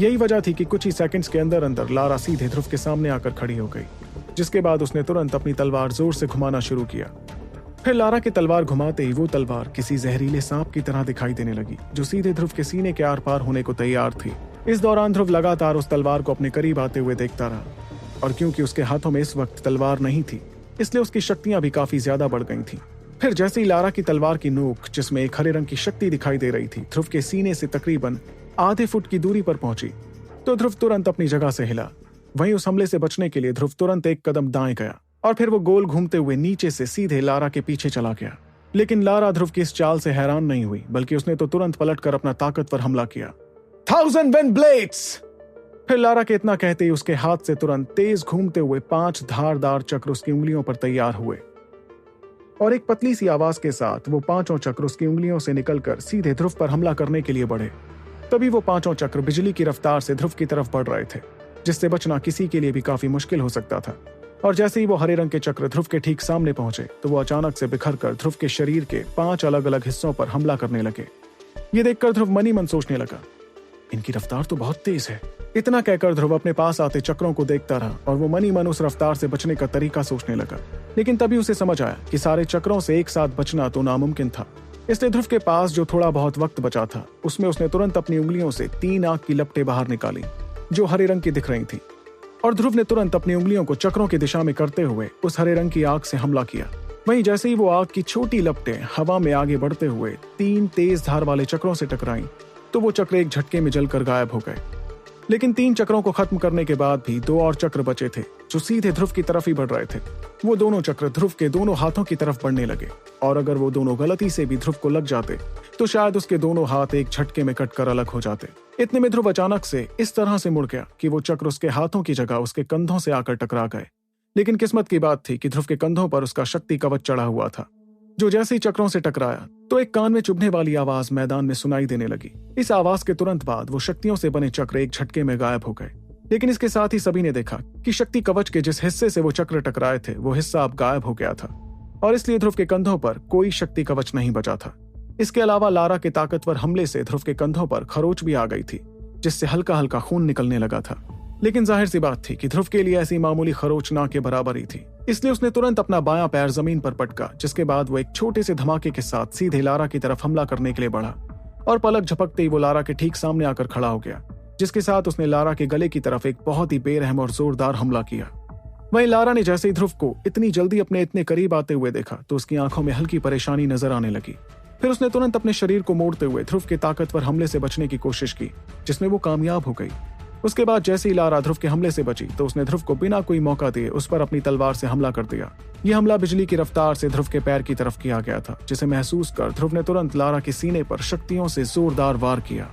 यही वजह थी कि कुछ ही सेकंड्स के अंदर अंदर लारा सीधे ध्रुव के सामने आकर खड़ी हो गई, जिसके बाद उसने तुरंत अपनी तलवार जोर से घुमाना शुरू किया। फिर लारा की तलवार घुमाते ही वो तलवार किसी जहरीले सांप की तरह दिखाई देने लगी, जो सीधे ध्रुव के सीने के आर पार होने को तैयार थी। इस दौरान ध्रुव लगातार उस तलवार को अपने करीब आते हुए देखता रहा, और क्योंकि उसके हाथों में इस वक्त तलवार नहीं थी, इसलिए उसकी शक्तियां भी काफी ज्यादा बढ़ गई थीं। फिर जैसे ही लारा की तलवार की नोक, जिसमें एक हरे रंग की शक्ति दिखाई दे रही थी, ध्रुव के सीने से तकरीबन आधे फुट की दूरी पर पहुंची, तो ध्रुव तुरंत अपनी जगह से हिला। वहीं उस हमले से बचने के लिए ध्रुव तुरंत एक कदम दाएं गया और फिर वो गोल घूमते हुए नीचे से सीधे लारा के पीछे चला गया। लेकिन लारा ध्रुव की इस चाल से हैरान नहीं हुई, बल्कि उसने तो तुरंत पलटकर अपना ताकतवर हमला किया। 1000 विंड ब्लेड्स! फिर लारा के इतना कहते ही उसके हाथ से तुरंत तेज घूमते हुए 5 धारदार चक्र उसकी उंगलियों पर तैयार हुए और एक पतली सी आवाज के साथ वो 5 चक्र उसकी उंगलियों से निकलकर सीधे ध्रुव पर हमला करने के लिए बढ़े। तभी वो 5 चक्र बिजली की रफ्तार से ध्रुव की तरफ बढ़ रहे थे, जिससे बचना किसी के लिए भी काफी मुश्किल हो सकता था। और जैसे ही वो हरे रंग के चक्र ध्रुव के ठीक सामने पहुंचे तो वो अचानक से बिखर कर ध्रुव के शरीर के 5 अलग अलग हिस्सों पर हमला करने लगे। ये देखकर ध्रुव मनी मन सोचने लगा, इनकी रफ्तार तो बहुत तेज है। इतना कहकर ध्रुव अपने पास आते चक्रों को देखता रहा और वो मनी मन उस रफ्तार से बचने का तरीका सोचने लगा। लेकिन तभी उसे समझ आया कि सारे चक्रों से एक साथ बचना तो नामुमकिन था। इसलिए ध्रुव के पास जो थोड़ा बहुत वक्त बचा था उसमें उसने तुरंत अपनी उंगलियों से 3 आग की लपटें बाहर निकाली जो हरे रंग की दिख रही थी, और ध्रुव ने तुरंत अपनी उंगलियों को चक्रों की दिशा में करते हुए उस हरे रंग की आग से हमला किया। वहीं जैसे ही वो आग की छोटी लपटें हवा में आगे बढ़ते हुए 3 तेज धार वाले चक्रों से टकराईं, तो वो चक्र एक झटके में जलकर गायब हो गए। लेकिन 3 चक्रों को खत्म करने के बाद भी 2 और चक्र बचे थे जो सीधे ध्रुव की तरफ ही बढ़ रहे थे। वो दोनों चक्र ध्रुव के दोनों हाथों की तरफ बढ़ने लगे और अगर वो दोनों गलती से भी ध्रुव को लग जाते तो शायद उसके दोनों हाथ एक झटके में कटकर अलग हो जाते। इतने में ध्रुव अचानक से इस तरह से मुड़ गया कि वो चक्र उसके हाथों की जगह उसके कंधों से आकर टकरा गए। लेकिन किस्मत की बात थी कि ध्रुव के कंधों पर उसका शक्ति कवच चढ़ा हुआ था, जो जैसे ही चक्रों से टकराया तो एक कान में चुभने वाली आवाज मैदान में सुनाई देने लगी। इस आवाज के तुरंत बाद वो शक्तियों से बने चक्र एक झटके में गायब हो गए। लेकिन इसके साथ ही सभी ने देखा कि शक्ति कवच के जिस हिस्से से वो चक्र टकराए थे वो हिस्सा अब गायब हो गया था और इसलिए ध्रुव के कंधों पर कोई शक्ति कवच नहीं बचा था। इसके अलावा लारा के ताकतवर हमले से ध्रुव के कंधों पर खरोच भी आ गई थी, जिससे हल्का हल्का खून निकलने लगा था। लेकिन जाहिर सी बात थी कि ध्रुव के लिए ऐसी मामूली खरोच ना के बराबर ही थी, इसलिए उसने तुरंत अपना बायां पैर जमीन पर पटका, जिसके बाद वो एक छोटे से धमाके के साथ सीधे लारा की तरफ हमला करने के लिए बढ़ा और पलक झपकते ही वो लारा के ठीक सामने आकर खड़ा हो गया, जिसके साथ उसने लारा के गले की तरफ एक बहुत ही बेरहम और जोरदार हमला किया। वहीं लारा ने जैसे ही ध्रुव को इतनी जल्दी अपने इतने करीब आते हुए देखा तो उसकी आंखों में हल्की परेशानी नजर आने लगी। फिर उसने तुरंत अपने शरीर को मोड़ते हुए ध्रुव के ताकतवर हमले से बचने की कोशिश की, जिसमें वो कामयाब हो गई। उसके बाद जैसे ही लारा ध्रुव के हमले से बची तो उसने ध्रुव को बिना कोई मौका दिए उस पर अपनी तलवार से हमला कर दिया। यह हमला बिजली की रफ्तार से ध्रुव के पैर की तरफ किया गया था, जिसे महसूस कर ध्रुव ने तुरंत लारा के सीने पर शक्तियों से जोरदार वार किया।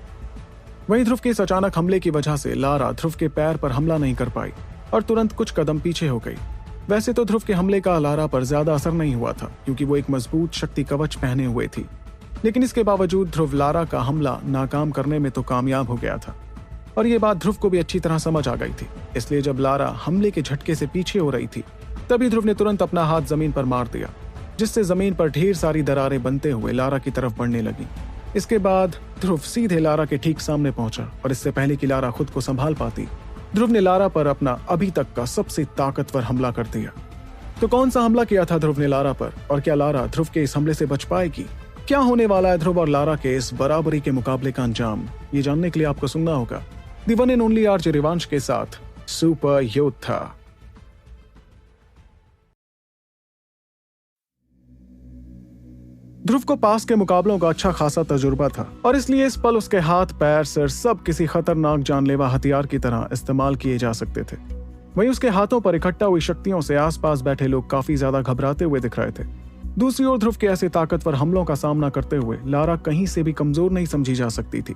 वहीं ध्रुव के इस अचानक हमले की वजह से लारा ध्रुव के पैर पर हमला नहीं कर पाई और तुरंत कुछ कदम पीछे हो गई। वैसे तो ध्रुव के हमले का लारा पर ज्यादा असर नहीं हुआ था, क्योंकि वो एक मजबूत शक्ति कवच पहने हुए थी। लेकिन इसके बावजूद ध्रुव लारा का हमला नाकाम करने में तो कामयाब हो गया था और ये बात ध्रुव को भी अच्छी तरह समझ आ गई थी। इसलिए जब लारा हमले के झटके से पीछे हो रही थी तभी ध्रुव ने तुरंत अपना हाथ जमीन पर मार दिया, जिससे जमीन पर ढेर सारी दरारें बनते हुए लारा की तरफ बढ़ने लगी। इसके बाद ध्रुव सीधे लारा के ठीक सामने पहुंचा और इससे पहले कि लारा खुद को संभाल पाती, ध्रुव ने लारा पर अपना अभी तक का सबसे ताकतवर हमला कर दिया। तो कौन सा हमला किया था ध्रुव ने लारा पर, और क्या लारा ध्रुव के इस हमले से बच पाएगी? क्या होने वाला है ध्रुव और लारा के इस बराबरी के मुकाबले का अंजाम, ये जानने के लिए आपको सुनना होगा the one and only RJ Rivansh के साथ सुपर योद्धा। ध्रुव को पास के मुकाबलों का अच्छा खासा तजुर्बा था और इसलिए इस पल उसके हाथ पैर सिर सब किसी खतरनाक जानलेवा हथियार की तरह इस्तेमाल किए जा सकते थे। वहीं उसके हाथों पर इकट्ठा हुई शक्तियों से आसपास बैठे लोग काफी ज्यादा घबराते हुए दिख रहे थे। दूसरी ओर ध्रुव के ऐसे ताकतवर हमलों का सामना करते हुए लारा कहीं से भी कमजोर नहीं समझी जा सकती थी।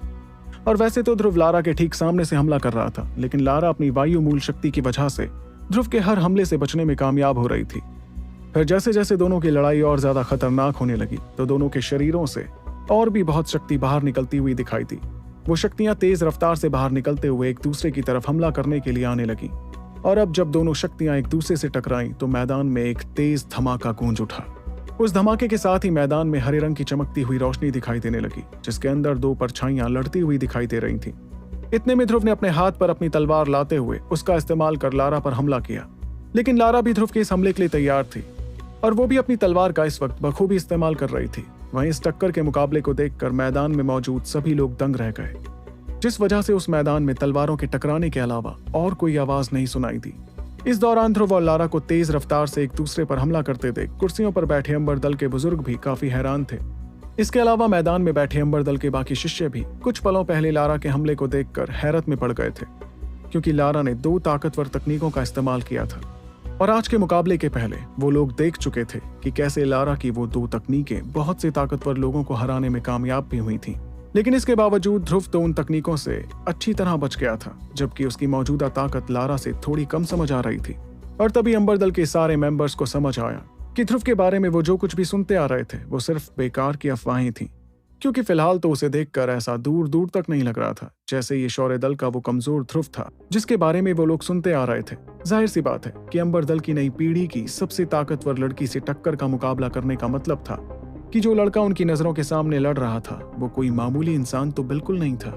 और वैसे तो ध्रुव लारा के ठीक सामने से हमला कर रहा था, लेकिन लारा अपनी वायु मूल शक्ति की वजह से ध्रुव के हर हमले से बचने में कामयाब हो रही थी। फिर जैसे जैसे दोनों की लड़ाई और ज्यादा खतरनाक होने लगी तो दोनों के शरीरों से और भी बहुत शक्ति बाहर निकलती हुई दिखाई दी। वो शक्तियां तेज रफ्तार से बाहर निकलते हुए एक दूसरे की तरफ हमला करने के लिए आने लगी और अब जब दोनों शक्तियां एक दूसरे से टकराईं तो मैदान में एक तेज धमाका गूंज उठा। उस धमाके के साथ ही मैदान में हरे रंग की चमकती हुई रोशनी दिखाई देने लगी, जिसके अंदर 2 परछाइयां लड़ती हुई दिखाई दे रही थीं। इतने में ध्रुव ने अपने हाथ पर अपनी तलवार लाते हुए उसका इस्तेमाल कर लारा पर हमला किया, लेकिन लारा भी ध्रुव के इस हमले के लिए तैयार थी और वो भी अपनी तलवार का इस वक्त बखूबी इस्तेमाल कर रही थी। वहीं इस टक्कर के मुकाबले को देखकर मैदान में मौजूद सभी लोग दंग रह गए, जिस वजह से उस मैदान में तलवारों के टकराने के अलावा और कोई आवाज नहीं सुनाई दी। इस दौरान ध्रुव और लारा को तेज रफ्तार से एक दूसरे पर हमला करते देख कुर्सियों पर बैठे अंबर दल के बुजुर्ग भी काफी हैरान थे। इसके अलावा मैदान में बैठे अंबर दल के बाकी शिष्य भी कुछ पलों पहले लारा के हमले को देखकर हैरत में पड़ गए थे। क्योंकि लारा ने 2 ताकतवर तकनीकों का इस्तेमाल किया था और आज के मुकाबले के पहले वो लोग देख चुके थे कि कैसे लारा की वो 2 तकनीकें बहुत से ताकतवर लोगों को हराने में कामयाब भी हुई थीं। लेकिन इसके बावजूद ध्रुव तो उन तकनीकों से अच्छी तरह बच गया था, जबकि उसकी मौजूदा ताकत लारा से थोड़ी कम समझ आ रही थी। और तभी अंबर दल के सारे मेंबर्स को समझ आया कि ध्रुव के बारे में वो जो कुछ भी सुनते आ रहे थे वो सिर्फ बेकार की अफवाहें थीं, क्योंकि फिलहाल तो उसे देखकर ऐसा दूर दूर तक नहीं लग रहा था जैसे ये शौर्य दल का वो कमजोर ध्रुव था जिसके बारे में वो लोग सुनते आ रहे थे। जाहिर सी बात है कि अंबर दल की नई पीढ़ी की सबसे ताकतवर लड़की से टक्कर का मुकाबला करने का मतलब था कि जो लड़का उनकी नजरों के सामने लड़ रहा था वो कोई मामूली इंसान तो बिल्कुल नहीं था।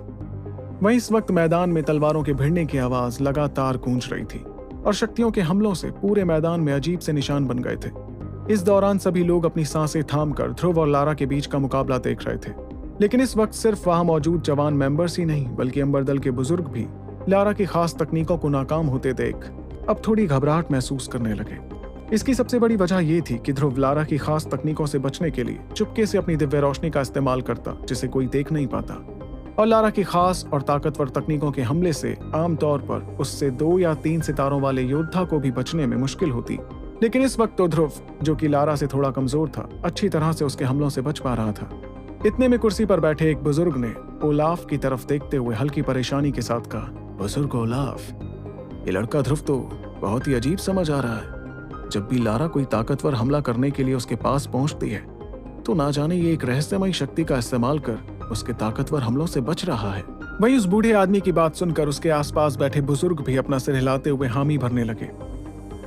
वहीं इस वक्त मैदान में तलवारों के भिड़ने की आवाज लगातार गूंज रही थी और शक्तियों के हमलों से पूरे मैदान में अजीब से निशान बन गए थे। इस दौरान सभी लोग अपनी सांसें थामकर ध्रुव और लारा के बीच का मुकाबला देख रहे थे। लेकिन इस वक्त सिर्फ वहां मौजूद जवान मेंबर्स ही नहीं बल्कि अंबर दल के बुजुर्ग भी लारा की खास तकनीकों को नाकाम होते देख अब थोड़ी घबराहट महसूस करने लगे। इसकी सबसे बड़ी वजह यह थी कि ध्रुव लारा की खास तकनीकों से बचने के लिए चुपके से अपनी दिव्य रोशनी का इस्तेमाल करता जिसे कोई देख नहीं पाता, और लारा की खास और ताकतवर तकनीकों के हमले से आमतौर पर उससे 2 या 3 सितारों वाले योद्धा को भी बचने में मुश्किल होती। लेकिन इस वक्त तो ध्रुव, जो कि लारा से थोड़ा कमजोर था, अच्छी तरह से उसके हमलों से बच पा रहा था। इतने में कुर्सी पर बैठे एक बुजुर्ग ने ओलाफ की तरफ देखते हुए हल्की परेशानी के साथ कहा, बुजुर्ग ओलाफ, ये लड़का ध्रुव तो बहुत ही अजीब समझ आ रहा है। जब भी लारा कोई ताकतवर हमला करने के लिए उसके पास पहुंचती है तो ना जाने ये एक रहस्यमयी शक्ति का इस्तेमाल कर उसके ताकतवर हमलों से बच रहा है। वहीं उस बूढ़े आदमी की बात सुनकर उसके आसपास बैठे बुजुर्ग भी अपना सिर हिलाते हुए हामी भरने लगे।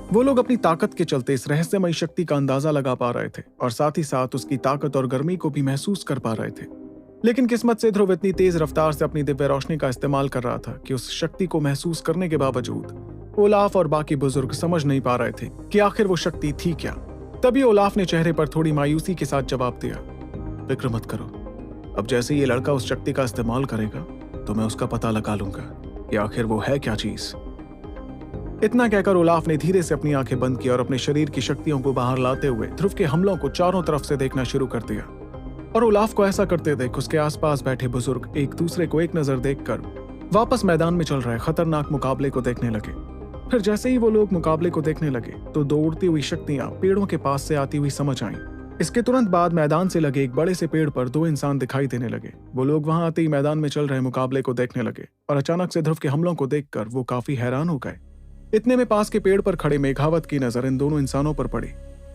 वो लोग अपनी ताकत के चलते इस रहस्यमयी शक्ति का अंदाजा लगा पा रहे थे और साथ ही साथ उसकी ताकत और गर्मी को भी महसूस कर पा रहे थे। लेकिन किस्मत से ध्रुव इतनी तेज रफ्तार से अपनी दिव्य रोशनी का इस्तेमाल कर रहा था कि उस शक्ति को महसूस करने के बावजूद ओलाफ और बाकी बुजुर्ग समझ नहीं पा रहे थे कि आखिर वो शक्ति थी क्या। तभी ओलाफ ने चेहरे पर थोड़ी मायूसी के साथ जवाब दिया, फिक्र मत करो, अब जैसे ये लड़का उस शक्ति का इस्तेमाल करेगा तो मैं उसका पता लगा लूंगा कि आखिर वो है क्या चीज। इतना कहकर ओलाफ ने धीरे से अपनी आंखें बंद की और अपने शरीर की शक्तियों को बाहर लाते हुए ध्रुव के हमलों को चारों तरफ से देखना शुरू कर दिया। और ओलाफ को ऐसा करते देख उसके आसपास बैठे बुजुर्ग एक दूसरे को एक नजर देखकर वापस मैदान में चल रहे खतरनाक मुकाबले को देखने लगे। फिर जैसे ही वो लोग मुकाबले को देखने लगे तो दौड़ती हुई शक्तियां पेड़ों के पास से आती हुई समझ आईं। इसके तुरंत बाद मैदान से लगे एक बड़े से पेड़ पर 2 इंसान दिखाई देने लगे। वो लोग वहां आते ही मैदान में चल रहे मुकाबले को देखने लगे और अचानक से ध्रुव के हमलों को देखकर वो काफी हैरान हो गए। इतने में पास के पेड़ पर खड़े मेघावत की नजर इन दोनों इंसानों पर पड़ी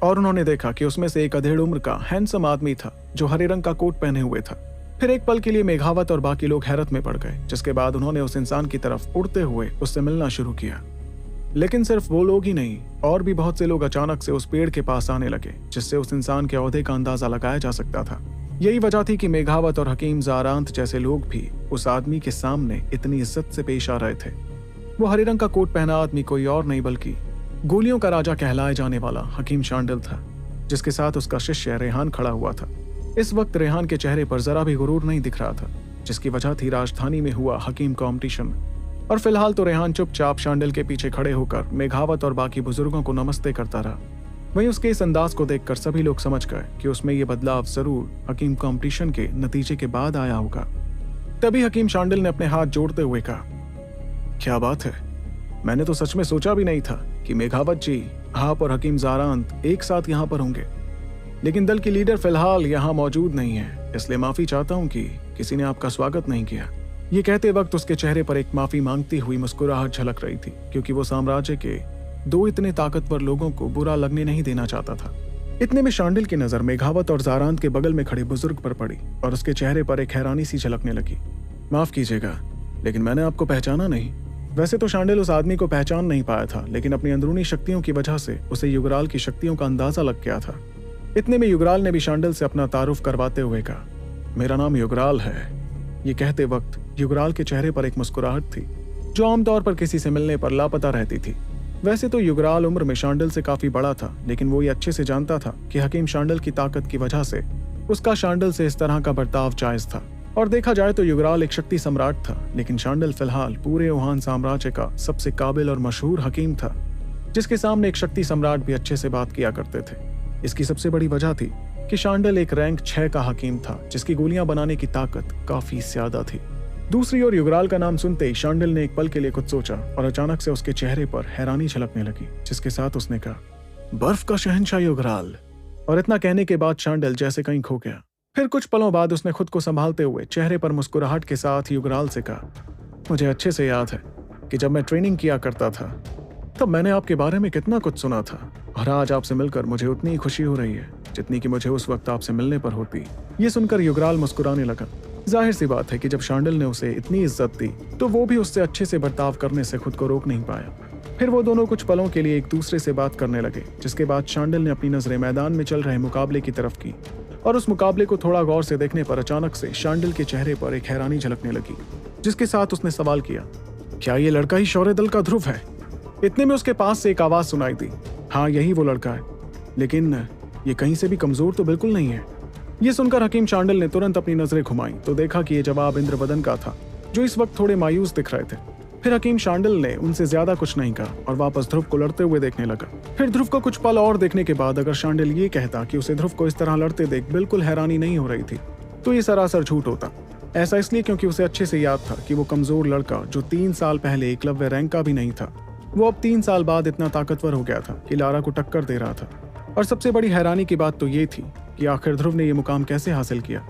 और उन्होंने देखा कि उसमें से एक अधेड़ उम्र का हैंडसम आदमी था जो हरे रंग का कोट पहने हुए था। फिर एक पल के लिए मेघावत और बाकी लोग हैरत में पड़ गए, जिसके बाद उन्होंने उस इंसान की तरफ उड़ते हुए उससे मिलना शुरू किया। लेकिन सिर्फ वो लोग ही नहीं, और भी बहुत से लोग अचानक से उस पेड़ के पास आने लगे, जिससे उस इंसान के ओहदे का अंदाजा लगाया जा सकता था। यही वजह थी कि मेघावत और हकीम ज़ारांत जैसे लोग भी उस आदमी के सामने इतनी इज्जत से पेश आ रहे थे। वो हरे रंग का कोट पहना आदमी कोई और नहीं बल्कि गोलियों का राजा कहलाए जाने वाला हकीम शांडिल था, जिसके साथ उसका शिष्य रेहान खड़ा हुआ था। इस वक्त रेहान के चेहरे पर जरा भी गुरूर नहीं दिख रहा था, जिसकी वजह थी राजधानी में हुआ हकीम कॉम्पिटिशन। और फिलहाल तो रेहान चुपचाप शांडिल के पीछे खड़े होकर मेघावत और बाकी बुजुर्गों को नमस्ते करता रहा। वहीं उसके इस अंदाज को देखकर सभी लोग समझ गए कि उसमें ये बदलाव जरूर हकीम कॉम्पिटिशन के नतीजे के बाद आया होगा। तभी हकीम शांडिल ने अपने हाथ जोड़ते हुए कहा, क्या बात है, मैंने तो सच में सोचा भी नहीं था कि मेघावत जी, आप और हकीम ज़ारांत एक साथ यहाँ पर होंगे। लेकिन दल की लीडर फिलहाल यहाँ मौजूद नहीं है, इसलिए माफी चाहता हूँ कि किसी ने आपका स्वागत नहीं किया। ये कहते वक्त उसके चेहरे पर एक माफी मांगती हुई मुस्कुराहट झलक रही थी, क्योंकि वो साम्राज्य के 2 इतने ताकतवर लोगों को बुरा लगने नहीं देना चाहता था। इतने में शांडिल की नजर मेघावत और ज़ारांत के बगल में खड़े बुजुर्ग पर पड़ी और उसके चेहरे पर एक हैरानी सी झलकने लगी। माफ कीजिएगा, लेकिन मैंने आपको पहचाना नहीं। वैसे तो शांडिल उस आदमी को पहचान नहीं पाया था, लेकिन अपनी अंदरूनी शक्तियों की वजह से उसे युगराल की शक्तियों का अंदाजा लग गया था। इतने में युगराल ने भी शांडिल से अपना तारुफ करवाते हुए कहा, मेरा नाम युगराल है। ये कहते वक्त युगराल के चेहरे पर एक मुस्कुराहट थी, जो आमतौर पर किसी से मिलने पर लापता रहती थी। वैसे तो युगराल उम्र में शांडिल से काफी बड़ा था, लेकिन वो ये अच्छे से जानता था कि हकीम शांडिल की ताकत की वजह से उसका शांडिल से इस तरह का बर्ताव जायज था। और देखा जाए तो युगराल एक शक्ति सम्राट था, लेकिन शांडिल फिलहाल पूरे ओहान साम्राज्य का सबसे काबिल और मशहूर हकीम था, जिसके सामने एक शक्ति सम्राट भी अच्छे से बात किया करते थे। इसकी सबसे बड़ी वजह थी कि शांडिल एक रैंक 6 का हकीम था, जिसकी गोलियां बनाने की ताकत काफी ज्यादा थी। दूसरी ओर युगराल का नाम सुनते ही शांडिल ने एक पल के लिए कुछ सोचा और अचानक से उसके चेहरे पर हैरानी झलकने लगी, जिसके साथ उसने कहा, बर्फ का शहंशाह युगराल। और इतना कहने के बाद शांडिल जैसे कहीं खो गया। फिर कुछ पलों बाद उसने खुद को संभालते हुए चेहरे पर मुस्कुराहट के साथ युगराल से कहा, मुझे अच्छे से याद है कि जब मैं ट्रेनिंग किया करता था तब मैंने आपके बारे में कितना कुछ सुना था, और आज आपसे मिलकर मुझे उतनी ही खुशी हो रही है जितनी कि मुझे उस वक्त आपसे मिलने पर होती। ये सुनकर युगराल मुस्कुराने लगा। जाहिर सी बात है कि जब शांडिल ने उसे इतनी इज्जत दी तो वो भी उससे अच्छे से बर्ताव करने से खुद को रोक नहीं पाया। फिर वो दोनों कुछ पलों के लिए एक दूसरे से बात करने लगे, जिसके बाद शांडिल ने अपनी नजरें मैदान में चल रहे मुकाबले की तरफ की और उस मुकाबले को थोड़ा गौर से देखने पर अचानक से शांडिल के चेहरे पर एक हैरानी झलकने लगी, जिसके साथ उसने सवाल किया, क्या ये लड़का ही शौर्य दल का ध्रुव है? इतने में उसके पास से एक आवाज सुनाई दी, हाँ यही वो लड़का है, लेकिन ये कहीं से भी कमजोर तो बिल्कुल नहीं है। ये सुनकर हकीम शांडिल ने तुरंत अपनी नजरें घुमाई तो देखा कि ये जवाब इंद्रवदन का था, जो इस वक्त थोड़े मायूस दिख रहे थे। फिर हकीम शांडिल ने उनसे ज्यादा कुछ नहीं कहा और वापस ध्रुव को लड़ते हुए देखने लगा। फिर ध्रुव को कुछ पल और देखने के बाद अगर शांडिल ये कहता कि उसे ध्रुव को इस तरह लड़ते देख बिल्कुल हैरानी नहीं हो रही थी, तो ये सरासर झूठ होता। ऐसा इसलिए क्योंकि उसे अच्छे से याद था कि वो कमजोर लड़का जो 3 साल पहले एकलव्य रैंक का भी नहीं था, वो अब 3 साल बाद इतना ताकतवर हो गया था कि लारा को टक्कर दे रहा था। और सबसे बड़ी हैरानी की बात तो ये थी कि आखिर ध्रुव ने ये मुकाम कैसे हासिल किया,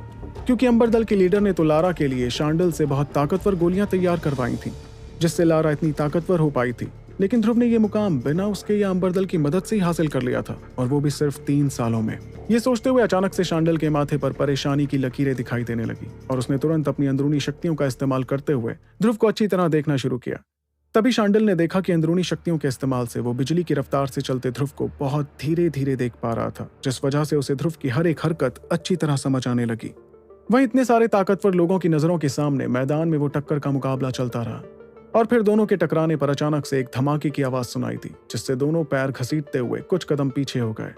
क्योंकि अंबर दल के लीडर ने तो लारा के लिए शांडिल से बहुत ताकतवर गोलियां तैयार करवाई थी, जिससे लारा इतनी ताकतवर हो पाई थी। लेकिन ध्रुव ने ये मुकाम बिना उसके या अंबर दल की मदद से ही हासिल कर लिया था, और वो भी सिर्फ 3 सालों में। ये सोचते हुए अचानक से शांडिल के माथे पर परेशानी की लकीरें दिखाई देने लगी और उसने तुरंत अपनी अंदरूनी शक्तियों का इस्तेमाल करते हुए ध्रुव को अच्छी तरह देखना शुरू किया। तभी शांडिल ने देखा कि अंदरूनी शक्तियों के इस्तेमाल से वो बिजली की रफ्तार से चलते ध्रुव को बहुत धीरे धीरे देख पा रहा था, जिस वजह से उसे ध्रुव की हर एक हरकत अच्छी तरह समझ आने लगी। वहीं इतने सारे ताकतवर लोगों की नजरों के सामने मैदान में वो टक्कर का मुकाबला चलता रहा और फिर दोनों के टकराने पर अचानक से एक धमाके की आवाज सुनाई दी, जिससे दोनों पैर घसीटते हुए कुछ कदम पीछे हो गए।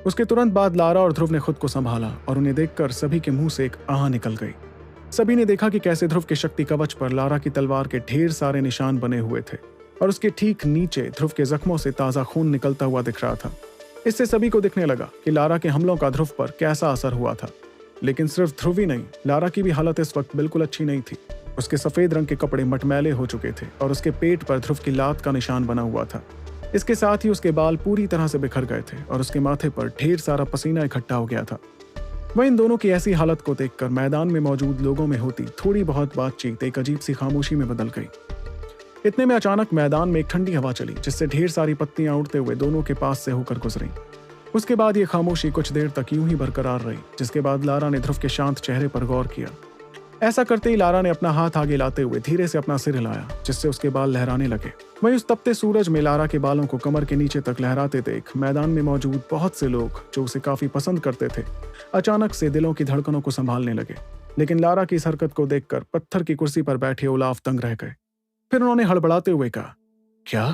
उसके तुरंत बाद लारा और ध्रुव ने खुद को संभाला और उन्हें देखकर सभी के मुंह से एक आह निकल गई। सभी ने देखा कि कैसे ध्रुव के शक्ति कवच पर लारा की तलवार के ढेर सारे निशान बने हुए थे और उसके ठीक नीचे ध्रुव के जख्मों से ताजा खून निकलता हुआ दिख रहा था। इससे सभी को दिखने लगा कि लारा के हमलों का ध्रुव पर कैसा असर हुआ था। लेकिन सिर्फ ध्रुव ही नहीं, लारा की भी हालत इस वक्त बिल्कुल अच्छी नहीं थी। उसके सफेद रंग के कपड़े मटमैले हो चुके थे और उसके पेट पर ध्रुव की लात का निशान बना हुआ था। इसके साथ ही उसके बाल पूरी तरह से बिखर गए थे और उसके माथे पर ढेर सारा पसीना इकट्ठा हो गया था। वह इन दोनों की ऐसी हालत को देखकर मैदान में मौजूद लोगों में होती थोड़ी बहुत बातचीत एक अजीब सी खामोशी में बदल गई। इतने में अचानक मैदान में एक ठंडी हवा चली, जिससे ढेर सारी पत्तियां उड़ते हुए दोनों के पास से होकर गुजरी। उसके बाद ये खामोशी कुछ देर तक यूं ही बरकरार रही, जिसके बाद लारा ने ध्रुव के शांत चेहरे पर गौर किया। ऐसा करते ही लारा ने अपना हाथ आगे लाते हुए धीरे से अपना सिर हिलाया, जिससे उसके बाल लहराने लगे। वहीं उस तपते सूरज में लारा के बालों को कमर के नीचे तक लहराते देख मैदान में मौजूद बहुत से लोग जो उसे काफी पसंद करते थे, अचानक से दिलों की धड़कनों को संभालने लगे। लेकिन लारा की इस हरकत को देखकर पत्थर की कुर्सी पर बैठे ओलाफ दंग रह गए। फिर उन्होंने हड़बड़ाते हुए कहा, क्या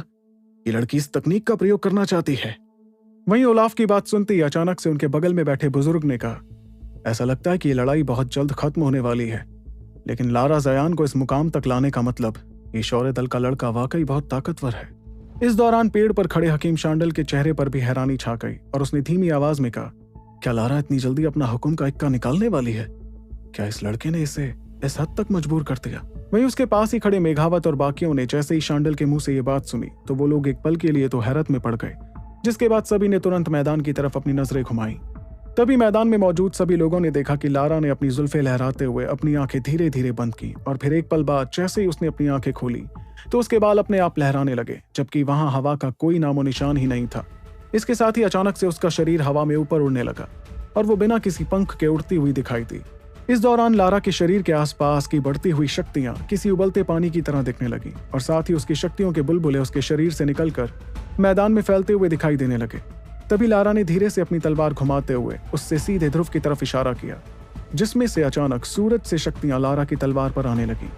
ये लड़की इस तकनीक का प्रयोग करना चाहती है? वहीं ओलाफ की बात सुनते ही अचानक से उनके बगल में बैठे बुजुर्ग ने कहा, ऐसा लगता है कि ये लड़ाई बहुत जल्द खत्म होने वाली है, लेकिन लारा जयान को इस मुकाम तक लाने का मतलब ये शौर्य दल का लड़का वाकई बहुत ताकतवर है। इस दौरान पेड़ पर खड़े हकीम शांडिल के चेहरे पर भी हैरानी छा गई और उसने धीमी आवाज में कहा, क्या लारा इतनी जल्दी अपना हुक्म का इक्का निकालने वाली है? क्या इस लड़के ने इसे इस हद तक मजबूर कर दिया? वहीं उसके पास ही खड़े मेघावत और बाकियों ने जैसे ही शांडिल के मुंह से ये बात सुनी तो वो लोग एक पल के लिए तो हैरत में पड़ गए, जिसके बाद सभी ने तुरंत मैदान की तरफ अपनी नजरें घुमाई। तभी मैदान में मौजूद सभी लोगों ने देखा कि लारा ने अपनी जुल्फें लहराते हुए अपनी आंखें धीरे धीरे बंद की और फिर एक पल बाद जैसे ही उसने अपनी आंखें खोली तो उसके बाल अपने आप लहराने लगे, जबकि वहां हवा का कोई नामो निशान ही नहीं था। इसके साथ ही अचानक से उसका शरीर हवा में ऊपर उड़ने लगा और वो बिना किसी पंख के उड़ती हुई दिखाई दी। इस दौरान लारा के शरीर के आसपास की बढ़ती हुई शक्तियां किसी उबलते पानी की तरह दिखने लगी और साथ ही उसकी शक्तियों के बुलबुले उसके शरीर से निकलकर मैदान में फैलते हुए दिखाई देने लगे। तभी लारा ने धीरे से अपनी तलवार घुमाते हुए उससे सीधे ध्रुव की तरफ इशारा किया, जिसमें से अचानक सूरज से शक्तियां लारा की तलवार पर आने लगी।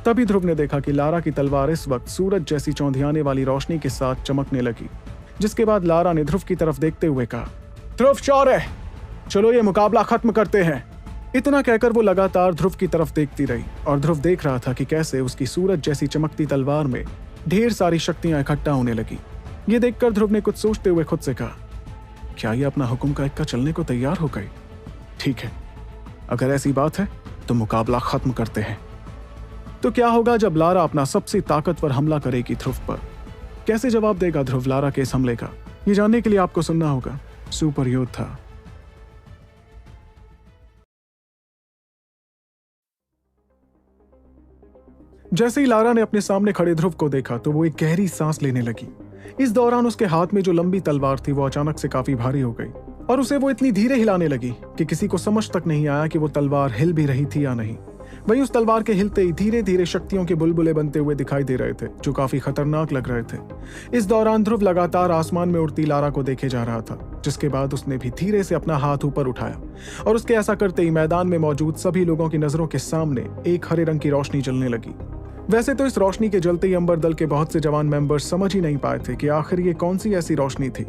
तभी ध्रुव ने देखा कि लारा की तलवार इस वक्त सूरज जैसी चौंधियाने वाली रोशनी के साथ चमकने लगी, जिसके बाद लारा ने ध्रुव की तरफ देखते हुए कहा, ध्रुव शौर्य, चलो ये मुकाबला खत्म करते हैं। इतना कहकर वो लगातार ध्रुव की तरफ देखती रही और ध्रुव देख रहा था कि कैसे उसकी सूरज जैसी चमकती तलवार में ढेर सारी शक्तियां इकट्ठा होने लगी। ये देखकर ध्रुव ने कुछ सोचते हुए खुद से कहा, क्या ये अपना हुक्म का इक्का चलने को तैयार हो गई? ठीक है, अगर ऐसी बात है तो मुकाबला खत्म करते हैं। तो क्या होगा जब लारा अपना सबसे ताकतवर हमला करेगी ध्रुव पर? कैसे जवाब देगा ध्रुव लारा के इस हमले का? ये जानने के लिए आपको सुनना होगा सुपर योद्धा। जैसे ही लारा ने अपने सामने खड़े ध्रुव को देखा तो वो एक गहरी सांस लेने लगी। इस दौरान उसके हाथ में जो लंबी तलवार थी वो अचानक से काफी भारी हो गई और उसे वो इतनी धीरे हिलाने लगी कि किसी को समझ तक नहीं आया कि वो तलवार हिल भी रही थी या नहीं। वहीं उस तलवार के हिलते ही धीरे धीरे शक्तियों के बुलबुले बनते हुए दिखाई दे रहे थे जो काफी खतरनाक लग रहे थे। इस दौरान ध्रुव लगातार आसमान में उड़ती लारा को देखे जा रहा था, जिसके बाद उसने भी धीरे से अपना हाथ ऊपर उठाया और उसके ऐसा करते ही मैदान में मौजूद सभी लोगों की नजरों के सामने एक हरे रंग की रोशनी जलने लगी। वैसे तो इस रोशनी के जलते ही अंबर दल के बहुत से जवान मेंबर्स समझ ही नहीं पाए थे कि आखिर ये कौन सी ऐसी रोशनी थी,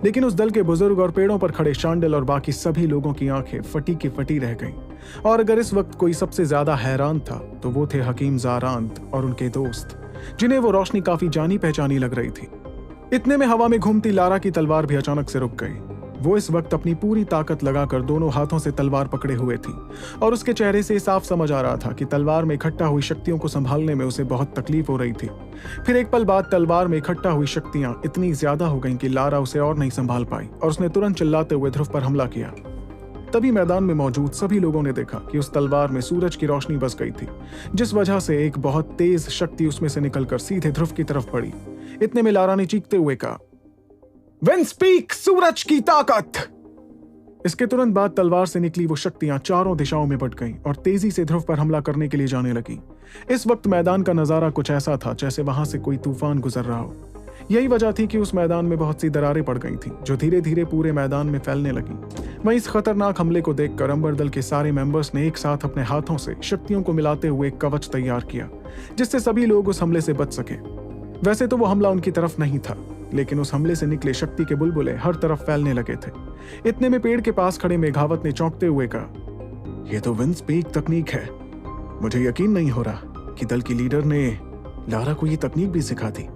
लेकिन उस दल के बुजुर्ग और पेड़ों पर खड़े शांडिल और बाकी सभी लोगों की आंखें फटी की फटी रह गईं। और अगर इस वक्त कोई सबसे ज्यादा हैरान था तो वो थे हकीम ज़ारांत और उनके दोस्त, जिन्हें वो रोशनी काफी जानी पहचानी लग रही थी। इतने में हवा में घूमती लारा की तलवार भी अचानक से रुक गई। वो इस वक्त अपनी पूरी ताकत लगाकर दोनों हाथों से तलवार पकड़े हुए थी और उसके चेहरे से साफ समझ आ रहा था कि तलवार में इकट्ठा हुई शक्तियों को संभालने में उसे बहुत तकलीफ हो रही थी। फिर एक पल बाद तलवार में इकट्ठा हुई शक्तियां इतनी ज्यादा हो गईं कि लारा उसे और नहीं संभाल पाई और उसने तुरंत चिल्लाते हुए ध्रुव पर हमला किया। तभी मैदान में मौजूद सभी लोगों ने देखा कि उस तलवार में सूरज की रोशनी बस गई थी, जिस वजह से एक बहुत तेज शक्ति उसमें से निकलकर सीधे ध्रुव की तरफ पड़ी। इतने में लारा ने चीखते हुए कहा, विंड स्पीक, सूरज की ताकत। इसके तुरंत बाद तलवार से निकली वो शक्तियां चारों दिशाओं में बट गईं और तेजी से ध्रुव पर हमला करने के लिए जाने लगी। इस वक्त मैदान का नजारा कुछ ऐसा था जैसे वहां से कोई तूफान गुजर रहा हो। यही वजह थी कि उस मैदान में बहुत सी दरारें पड़ गई थीं, जो धीरे धीरे पूरे मैदान में फैलने लगी। वहीं इस खतरनाक हमले को देखकर अंबर दल के सारे मेंबर्स ने एक साथ अपने हाथों से शक्तियों को मिलाते हुए एक कवच तैयार किया, जिससे सभी लोग उस हमले से बच सके। वैसे तो वो हमला उनकी तरफ नहीं था, लेकिन उस हमले से निकले शक्ति के बुलबुले हर तरफ फैलने लगे थे। इतने में पेड़ के पास खड़े मेघावत ने चौंकते हुए कहा, यह तो विंड स्पीक तकनीक है। मुझे यकीन नहीं हो रहा कि दल की लीडर ने लारा को ये तकनीक भी सिखा दी,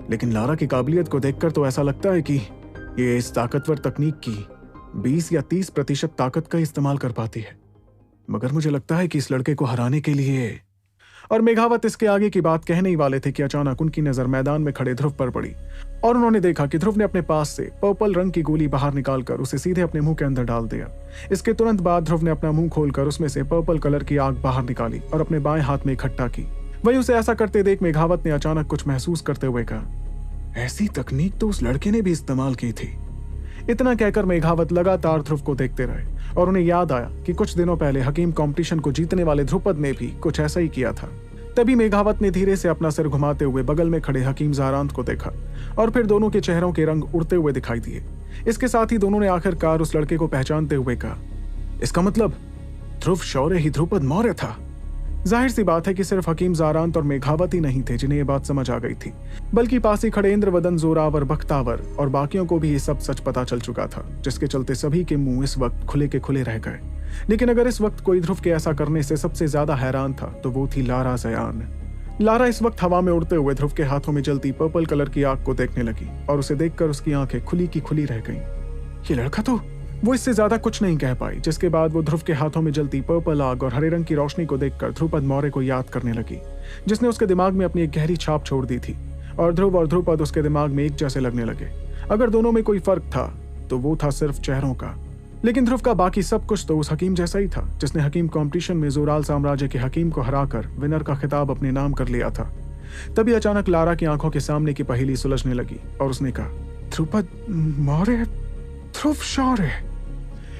लेकिन लारा की काबिलियत को देखकर तो ऐसा लगता है कि ये इस ताकतवर तकनीक की 20 या 30% ताकत का इस्तेमाल कर पाती है। मगर मुझे लगता है कि इस लड़के को हराने के लिए। और मेघावत इसके आगे की बात कहने ही वाले थे कि अचानक उनकी नजर मैदान में खड़े ध्रुव पर पड़ी और उन्होंने देखा कि ध्रुव ने अपने पास से पर्पल रंग की गोली बाहर निकालकर उसे सीधे अपने मुंह के अंदर डाल दिया। इसके तुरंत बाद ध्रुव ने अपना मुंह खोलकर उसमें से पर्पल कलर की आग बाहर निकाली और अपने बाएं हाथ में इकट्ठा की। वहीं उसे ऐसा करते देख मेघावत ने अचानक कुछ महसूस करते हुए कहा, ऐसी तकनीक तो उस लड़के ने भी इस्तेमाल की थी। इतना कहकर मेघावत लगातार ध्रुव को देखते रहे और उन्हें याद आया कि कुछ दिनों पहले हकीम कंपटीशन को जीतने वाले ध्रुपद ने भी कुछ ऐसा ही किया था। तभी मेघावत ने धीरे से अपना सिर घुमाते हुए बगल में खड़े हकीम ज़ारांत को देखा और फिर दोनों के चेहरों के रंग उड़ते हुए दिखाई दिए। इसके साथ ही दोनों ने आखिरकार उस लड़के को पहचानते हुए कहा, इसका मतलब ध्रुव शौर्य ही ध्रुपद मौर्य था। जाहिर सी बात है कि सिर्फ हकीम ज़ारांत और मेघावत ही नहीं थे जिन्हें ये बात समझ आ गई थी, बल्कि पास ही खड़े इंद्रवदन, जोरावर, बख्तावर और बाकियों को भी ये सब सच पता चल चुका था, जिसके चलते सभी के मुंह इस वक्त खुले के खुले रह गए। लेकिन अगर इस वक्त कोई ध्रुव के ऐसा करने से सबसे ज्यादा हैरान था तो वो थी लारा ज़यान। लारा इस वक्त हवा में उड़ते हुए ध्रुव के हाथों में जलती पर्पल कलर की आग को देखने लगी और उसे देखकर उसकी आंखें खुली की खुली रह गईं। ये लड़का तो। वो इससे ज्यादा कुछ नहीं कह पाई, जिसके बाद वो ध्रुव के हाथों में जलती पर्पल आग और हरे रंग की रोशनी को देखकर ध्रुपद मौर्य को याद करने लगी, जिसने उसके दिमाग में अपनी एक गहरी छाप छोड़ दी थी। और ध्रुव और ध्रुपद उसके दिमाग में एक जैसे लगने लगे। अगर दोनों में कोई फर्क था तो वो था सिर्फ चेहरों का। लेकिन ध्रुव का बाकी सब कुछ तो उस हकीम जैसा ही था, जिसने हकीम कंपटीशन में जोराल साम्राज्य के हकीम को हराकर विनर का खिताब अपने नाम कर लिया था। तभी अचानक लारा की आंखों के सामने की पहेली सुलझने लगी और उसने कहा, ध्रुपद मौर्य, ध्रुव शौर्य।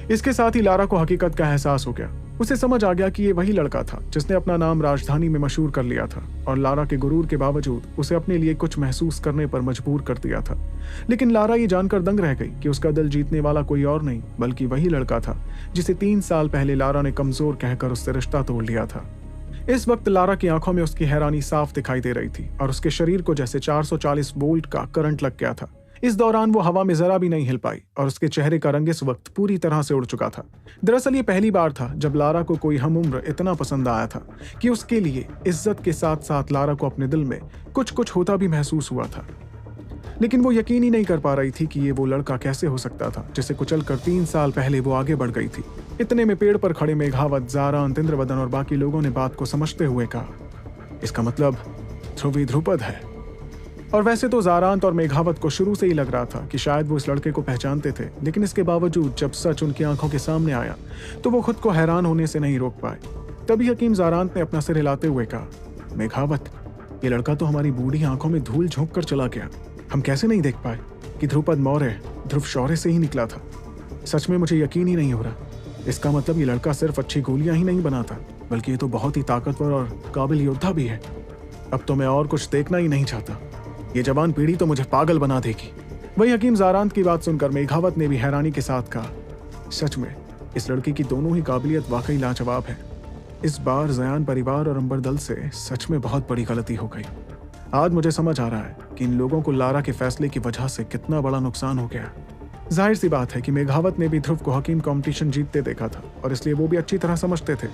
इसके साथ ही लारा को हकीकत का एहसास हो गया। उसे समझ आ गया कि ये वही लड़का था जिसने अपना नाम राजधानी में मशहूर कर लिया था और लारा के गुरूर के बावजूद उसे अपने लिए कुछ महसूस करने पर मजबूर कर दिया था। लेकिन लारा ये जानकर दंग रह गई कि उसका दिल जीतने वाला कोई और नहीं बल्कि वही लड़का था जिसे 3 साल पहले लारा ने कमजोर कहकर उससे रिश्ता तोड़ लिया था। इस वक्त लारा की आंखों में उसकी हैरानी साफ दिखाई दे रही थी और उसके शरीर को जैसे 440 वोल्ट का करंट लग गया था। इस दौरान वो हवा में जरा भी नहीं हिल पाई और उसके चेहरे का रंग इस वक्त पूरी तरह से उड़ चुका था। दरअसल ये पहली बार था जब लारा को कोई हमउम्र इतना पसंद आया था कि उसके लिए इज्जत के साथ साथ लारा को अपने दिल में कुछ कुछ होता भी महसूस हुआ था। लेकिन वो यकीन ही नहीं कर पा रही थी कि ये वो लड़का कैसे हो सकता था जिसे कुचलकर 3 साल पहले वो आगे बढ़ गई थी। इतने में पेड़ पर खड़े मेघावत, ज़ारांत, इंद्रवदन और बाकी लोगों ने बात को समझते हुए कहा, इसका मतलब ध्रुव ही ध्रुपद है। और वैसे तो जारांत और मेघावत को शुरू से ही लग रहा था कि शायद वो इस लड़के को पहचानते थे, लेकिन इसके बावजूद जब सच उनकी आंखों के सामने आया तो वो खुद को हैरान होने से नहीं रोक पाए। तभी हकीम जारांत ने अपना सिर हिलाते हुए कहा, मेघावत, ये लड़का तो हमारी बूढ़ी आंखों में धूल झोंक कर चला गया। हम कैसे नहीं देख पाए कि ध्रुपद मौर्य ध्रुव शौर्य से ही निकला था। सच में मुझे यकीन ही नहीं हो रहा। इसका मतलब ये लड़का सिर्फ अच्छी गोलियां ही नहीं बनाता, बल्कि ये तो बहुत ही ताकतवर और काबिल योद्धा भी है। अब तो मैं और कुछ देखना ही नहीं चाहता। ये जवान पीढ़ी तो मुझे पागल बना देगी। वही हकीम जारांत की बात सुनकर मेघावत ने भी हैरानी के साथ कहा, सच में इस लड़के की दोनों ही काबिलियत वाकई लाजवाब है। इस बार जयान परिवार और अंबर दल से सच में बहुत बड़ी गलती हो गई। आज मुझे समझ आ रहा है कि इन लोगों को लारा के फैसले की वजह से कितना बड़ा नुकसान हो गया। जाहिर सी बात है कि मेघावत ने भी ध्रुव को हकीम कंपटीशन जीतते देखा था और इसलिए वो भी अच्छी तरह समझते थे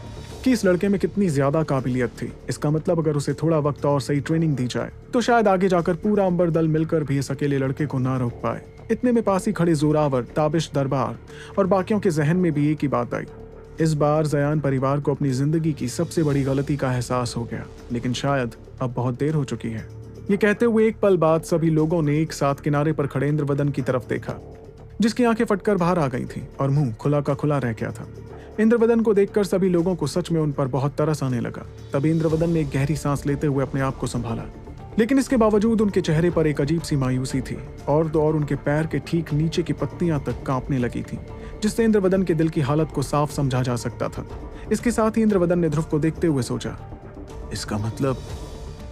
कि इस लड़के में कितनी ज्यादा काबिलियत थी। इसका मतलब अगर उसे थोड़ा वक्त और सही ट्रेनिंग दी जाए तो शायद आगे जाकर पूरा अंबर दल मिलकर भी इस अकेले लड़के को ना रोक पाए। इतने में पास ही खड़े जोरावर, ताबिश दरबार और बाकियों के जहन में भी एक ही बात आई। इस बार जयान परिवार को अपनी जिंदगी की सबसे बड़ी गलती का एहसास हो गया, लेकिन शायद अब बहुत देर हो चुकी है। ये कहते हुए एक पल बाद सभी लोगों ने एक साथ किनारे पर खड़े इंद्रवदन की तरफ देखा, जिसकी आंखें फटकर बाहर आ गई थीं और मुंह खुला का खुला रह गया था। इंद्रवदन को देखकर सभी लोगों को सच में उन पर बहुत तरस आने लगा। तभी इंद्रवदन ने एक गहरी सांस लेते हुए अपने आप को संभाला, लेकिन इसके बावजूद उनके चेहरे पर एक अजीब सी मायूसी थी और तो और उनके पैर के ठीक नीचे की पत्तियां तक कांपने लगी थीं, जिससे इंद्रवदन के दिल की हालत को साफ समझा जा सकता था। इसके साथ ही इंद्रवदन ने ध्रुव को देखते हुए सोचा, इसका मतलब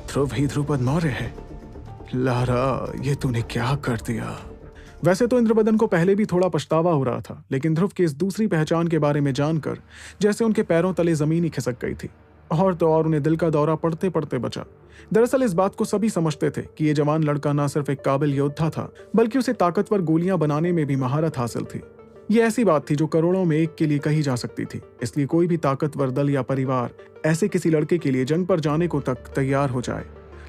ध्रुव ही ध्रुपद मौर्य है। लारा, ये तूने क्या कर दिया? वैसे तो इंद्रवदन को पहले भी थोड़ा पछतावा हो रहा था, लेकिन ध्रुव की इस दूसरी पहचान के बारे में जानकर जैसे उनके पैरों तले जमीन ही खिसक गई थी और तो और उन्हें दिल का दौरा पड़ते पड़ते बचा। दरअसल इस बात को सभी समझते थे कि ये जवान लड़का न सिर्फ एक काबिल योद्धा था, बल्कि उसे ताकतवर गोलियां बनाने में भी महारत हासिल थी। ये ऐसी बात थी जो करोड़ों में एक के लिए कही जा सकती थी, इसलिए कोई भी ताकतवर दल या परिवार ऐसे किसी लड़के के लिए जंग पर जाने को तक तैयार हो जाए।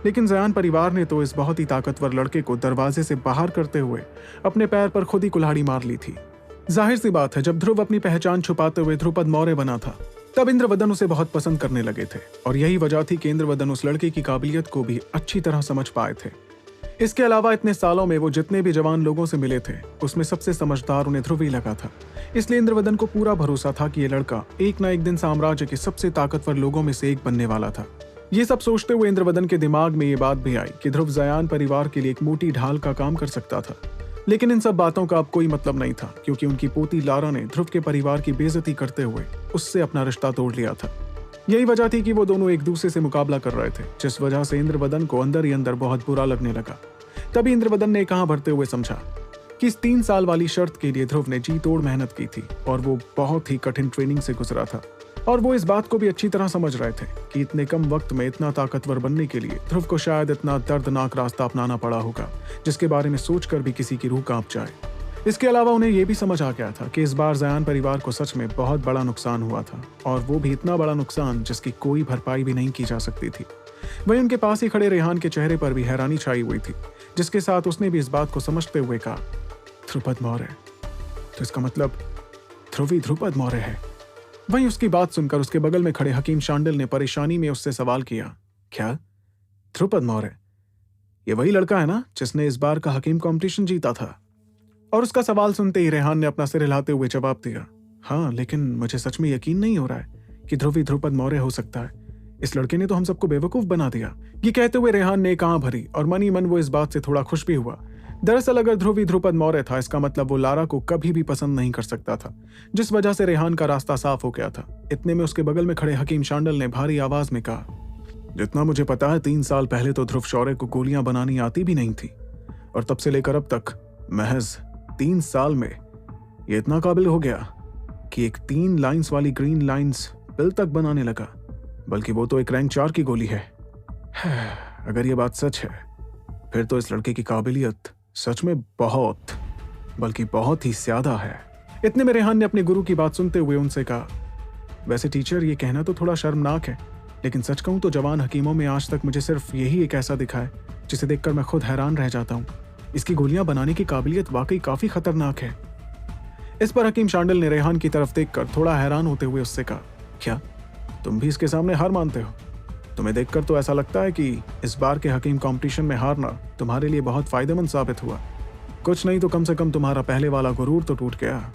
लेकिन जयान परिवार ने तो इस बहुत ही ताकतवर लड़के को दरवाजे से बाहर करते हुए अपने पैर पर खुद ही कुल्हाड़ी मार ली थी। जाहिर सी बात है, जब ध्रुव अपनी पहचान छुपाते हुए ध्रुपद मौर्य बना था, तब इंद्रवदन उसे बहुत पसंद करने लगे थे और यही वजह थी कि इंद्रवदन उस लड़के की काबिलियत को भी अच्छी तरह समझ पाए थे। इसके अलावा इतने सालों में वो जितने भी जवान लोगों से मिले थे, उसमें सबसे समझदार उन्हें ध्रुव ही लगा था। इसलिए इंद्रवदन को पूरा भरोसा था कि ये लड़का एक न एक दिन साम्राज्य के सबसे ताकतवर लोगों में से एक बनने वाला था। ये सब सोचते हुए इंद्रवदन के दिमाग में ये बात भी आई कि ध्रुव जयान परिवार के लिए एक मोटी ढाल का काम कर सकता था। लेकिन इन सब बातों का अब कोई मतलब नहीं था, क्योंकि उनकी पोती लारा ने ध्रुव के परिवार की बेइज्जती करते हुए उससे अपना रिश्ता तोड़ लिया था। यही वजह थी कि वो दोनों एक दूसरे से मुकाबला कर रहे थे, जिस वजह से इंद्रवदन को अंदर ही अंदर बहुत बुरा लगने लगा। तभी इंद्रवदन ने कहां भरते हुए समझा कि इस 3 साल वाली शर्त के लिए ध्रुव ने जी तोड़ मेहनत की थी और वो बहुत ही कठिन ट्रेनिंग से गुजरा था। और वो इस बात को भी अच्छी तरह समझ रहे थे कि इतने कम वक्त में इतना ताकतवर बनने के लिए ध्रुव को शायद इतना दर्दनाक रास्ता अपनाना पड़ा होगा, जिसके बारे में सोचकर भी किसी की रूह कांप जाए। इसके अलावा उन्हें यह भी समझ आ गया था कि इस बार जयान परिवार को सच में बहुत बड़ा नुकसान हुआ था, और वो भी इतना बड़ा नुकसान जिसकी कोई भरपाई भी नहीं की जा सकती थी। वहीं उनके पास ही खड़े रेहान के चेहरे पर भी हैरानी छाई हुई थी, जिसके साथ उसने भी इस बात को समझते हुए कहा, ध्रुपद मौर्य, तो इसका मतलब ध्रुव ही ध्रुपद मौर्य है। वहीं उसकी बात सुनकर उसके बगल में खड़े हकीम शांडिल ने परेशानी में उससे सवाल किया, क्या ध्रुपद मौर्य, ये वही लड़का है ना जिसने इस बार का हकीम कंपटीशन जीता था? और उसका सवाल सुनते ही रेहान ने अपना सिर हिलाते हुए जवाब दिया, हाँ, लेकिन मुझे सच में यकीन नहीं हो रहा है कि ध्रुव ही ध्रुपद मौर्य हो सकता है। इस लड़के ने तो हम सबको बेवकूफ बना दिया। ये कहते हुए रेहान ने कान भरी और मन ही मन वो इस बात से थोड़ा खुश भी हुआ। दरअसल अगर ध्रुव ही ध्रुपद मौर्य था, इसका मतलब वो लारा को कभी भी पसंद नहीं कर सकता था, जिस वजह से रेहान का रास्ता साफ हो गया था। इतने में उसके बगल में खड़े हकीम शांडल ने भारी आवाज में कहा, जितना मुझे पता है 3 साल पहले तो ध्रुव शौर्य को गोलियां बनानी आती भी नहीं थी, और तब से लेकर अब तक महज 3 साल में ये इतना काबिल हो गया कि एक 3 लाइंस वाली ग्रीन लाइंस बिल तक बनाने लगा, बल्कि वो तो एक रैंक 4 की गोली है। अगर ये बात सच है, फिर तो इस लड़के की काबिलियत सच में बहुत, बल्कि बहुत ही ज्यादा है। इतने में रेहान ने अपने गुरु की बात सुनते हुए उनसे कहा, वैसे टीचर, ये कहना तो थोड़ा शर्मनाक है, लेकिन सच कहूं तो जवान हकीमों में आज तक मुझे सिर्फ यही एक ऐसा दिखा है जिसे देखकर मैं खुद हैरान रह जाता हूं। इसकी गोलियां बनाने की काबिलियत वाकई काफी खतरनाक है। इस पर हकीम शांडिल ने रेहान की तरफ देखकर थोड़ा हैरान होते हुए उससे कहा, क्या तुम भी इसके सामने हार मानते हो? तुम्हें देखकर तो ऐसा लगता है कि इस बार के हकीम कंपटीशन में हारना तुम्हारे लिए बहुत फायदेमंद साबित हुआ। कुछ नहीं तो कम से कम तुम्हारा पहले वाला गुरूर तो टूट गया।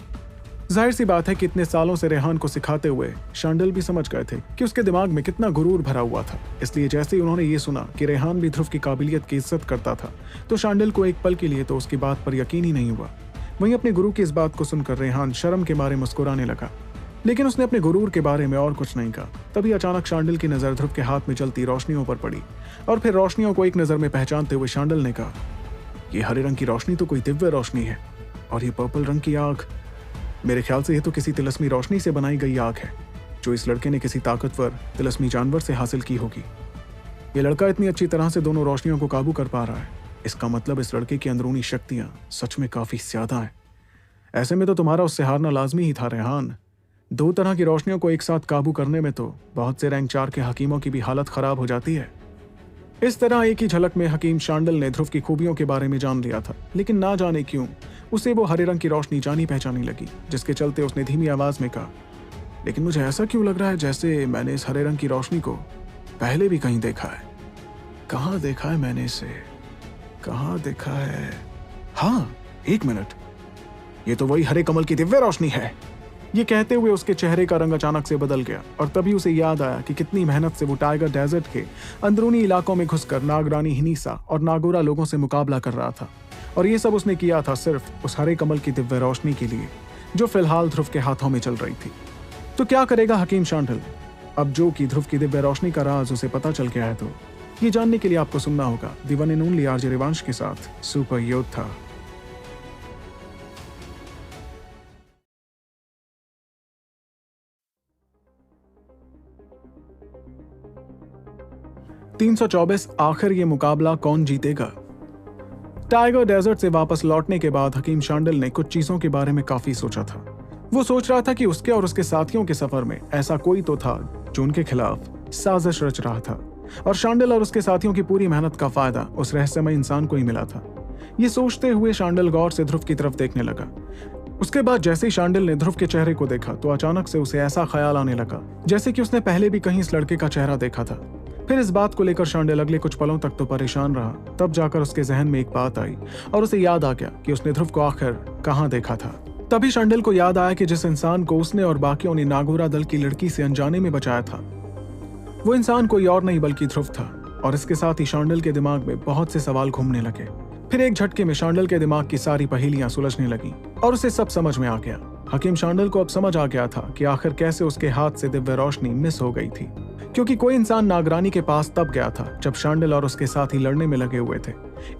जाहिर सी बात है कि इतने सालों से रेहान को सिखाते हुए शांडिल भी समझ गए थे कि उसके दिमाग में कितना गुरूर भरा हुआ था। इसलिए जैसे ही उन्होंने ये सुना कि रेहान भी ध्रुव की काबिलियत की इज्जत करता था, तो शांडिल को एक पल के लिए तो उसकी बात पर यकीन ही नहीं हुआ। वहीं अपने गुरु की इस बात को सुनकर रेहान शर्म के मारे मुस्कुराने लगा, लेकिन उसने अपने गुरूर के बारे में और कुछ नहीं कहा। तभी अचानक शांडिल की नजर ध्रुव के हाथ में चलती रोशनियों पर पड़ी और फिर रोशनियों को एक नजर में पहचानते हुए शांडिल ने कहा, ये हरे रंग की रोशनी तो कोई दिव्य रोशनी है, और ये पर्पल रंग की आग, मेरे ख्याल से ये तो किसी तिलस्मी रोशनी से बनाई गई आग है, जो इस लड़के ने किसी ताकतवर तिलस्मी जानवर से हासिल की होगी। ये लड़का इतनी अच्छी तरह से दोनों रोशनियों को काबू कर पा रहा है, इसका मतलब इस लड़के की अंदरूनी शक्तियां सच में काफी ज्यादा हैं। ऐसे में तो तुम्हारा उससे हारना लाजमी ही था रेहान। 2 तरह की रोशनियों को एक साथ काबू करने में तो बहुत से रैंक 4 के हकीमों की भी हालत खराब हो जाती है। इस तरह एक ही झलक में हकीम शांडिल ने ध्रुव की खूबियों के बारे में जान लिया था, लेकिन ना जाने क्यों उसे वो हरे रंग की रोशनी जानी पहचानी लगी, जिसके चलते उसने धीमी आवाज में कहा, लेकिन मुझे ऐसा क्यों लग रहा है जैसे मैंने इस हरे रंग की रोशनी को पहले भी कहीं देखा है। कहाँ देखा है मैंने इसे, कहाँ देखा है? हाँ, 1 मिनट, ये तो वही हरे कमल की दिव्य रोशनी है। ये कहते हुए उसके चेहरे का रंग अचानक से बदल गया और तभी उसे याद आया कि कितनी मेहनत से वो टाइगर डेजर्ट के अंदरूनी इलाकों में घुसकर नागरानी हिनीसा और नागोरा लोगों से मुकाबला कर रहा था, और ये सब उसने किया था सिर्फ उस हरे कमल की दिव्य रोशनी के लिए, जो फिलहाल ध्रुव के हाथों में चल रही थी। तो क्या करेगा हकीम शांडिल अब जो कि ध्रुव की दिव्य रोशनी का राज उसे पता चल गया है? तो ये जानने के लिए आपको सुनना होगा the one and only RJ Rivansh के साथ सुपर योद्धा। आखिर ये मुकाबला कौन जीतेगा? टाइगर डेजर्ट से वापस लौटने के बाद हकीम शांडिल ने कुछ चीजों के बारे में काफी सोचा था। वो सोच रहा था कि उसके और उसके साथियों के सफर में ऐसा कोई तो था जो उनके खिलाफ साजिश रच रहा था, और शांडिल और उसके साथियों की पूरी मेहनत का फायदा उस रहस्यमय इंसान को ही मिला था। ये सोचते हुए शांडिल गौर से ध्रुव की तरफ देखने लगा। उसके बाद जैसे ही शांडिल ने ध्रुव के चेहरे को देखा तो अचानक से उसे ऐसा ख्याल आने लगा जैसे कि उसने पहले भी कहीं इस लड़के का चेहरा देखा था। फिर इस बात को लेकर शांडिल अगले कुछ पलों तक तो परेशान रहा, तब जाकर उसके जहन में एक बात आई और उसे याद आ गया कि उसने ध्रुव को आखिर कहाँ देखा था। तभी शांडिल को याद आया कि जिस इंसान को उसने और बाकियों ने नागोरा दल की लड़की से अनजाने में बचाया था, वो इंसान कोई और नहीं बल्कि ध्रुव था। और इसके साथ ही शांडिल के दिमाग में बहुत से सवाल घूमने लगे। फिर एक झटके में शांडिल के दिमाग की सारी पहेलियां सुलझने लगी और उसे सब समझ में आ गया। हकीम शांडिल को अब समझ आ गया था कि आखिर कैसे उसके हाथ से दिव्य रोशनी मिस हो गई थी, क्योंकि कोई इंसान नागरानी के पास तब गया था जब शांडिल और उसके साथी लड़ने में लगे हुए थे।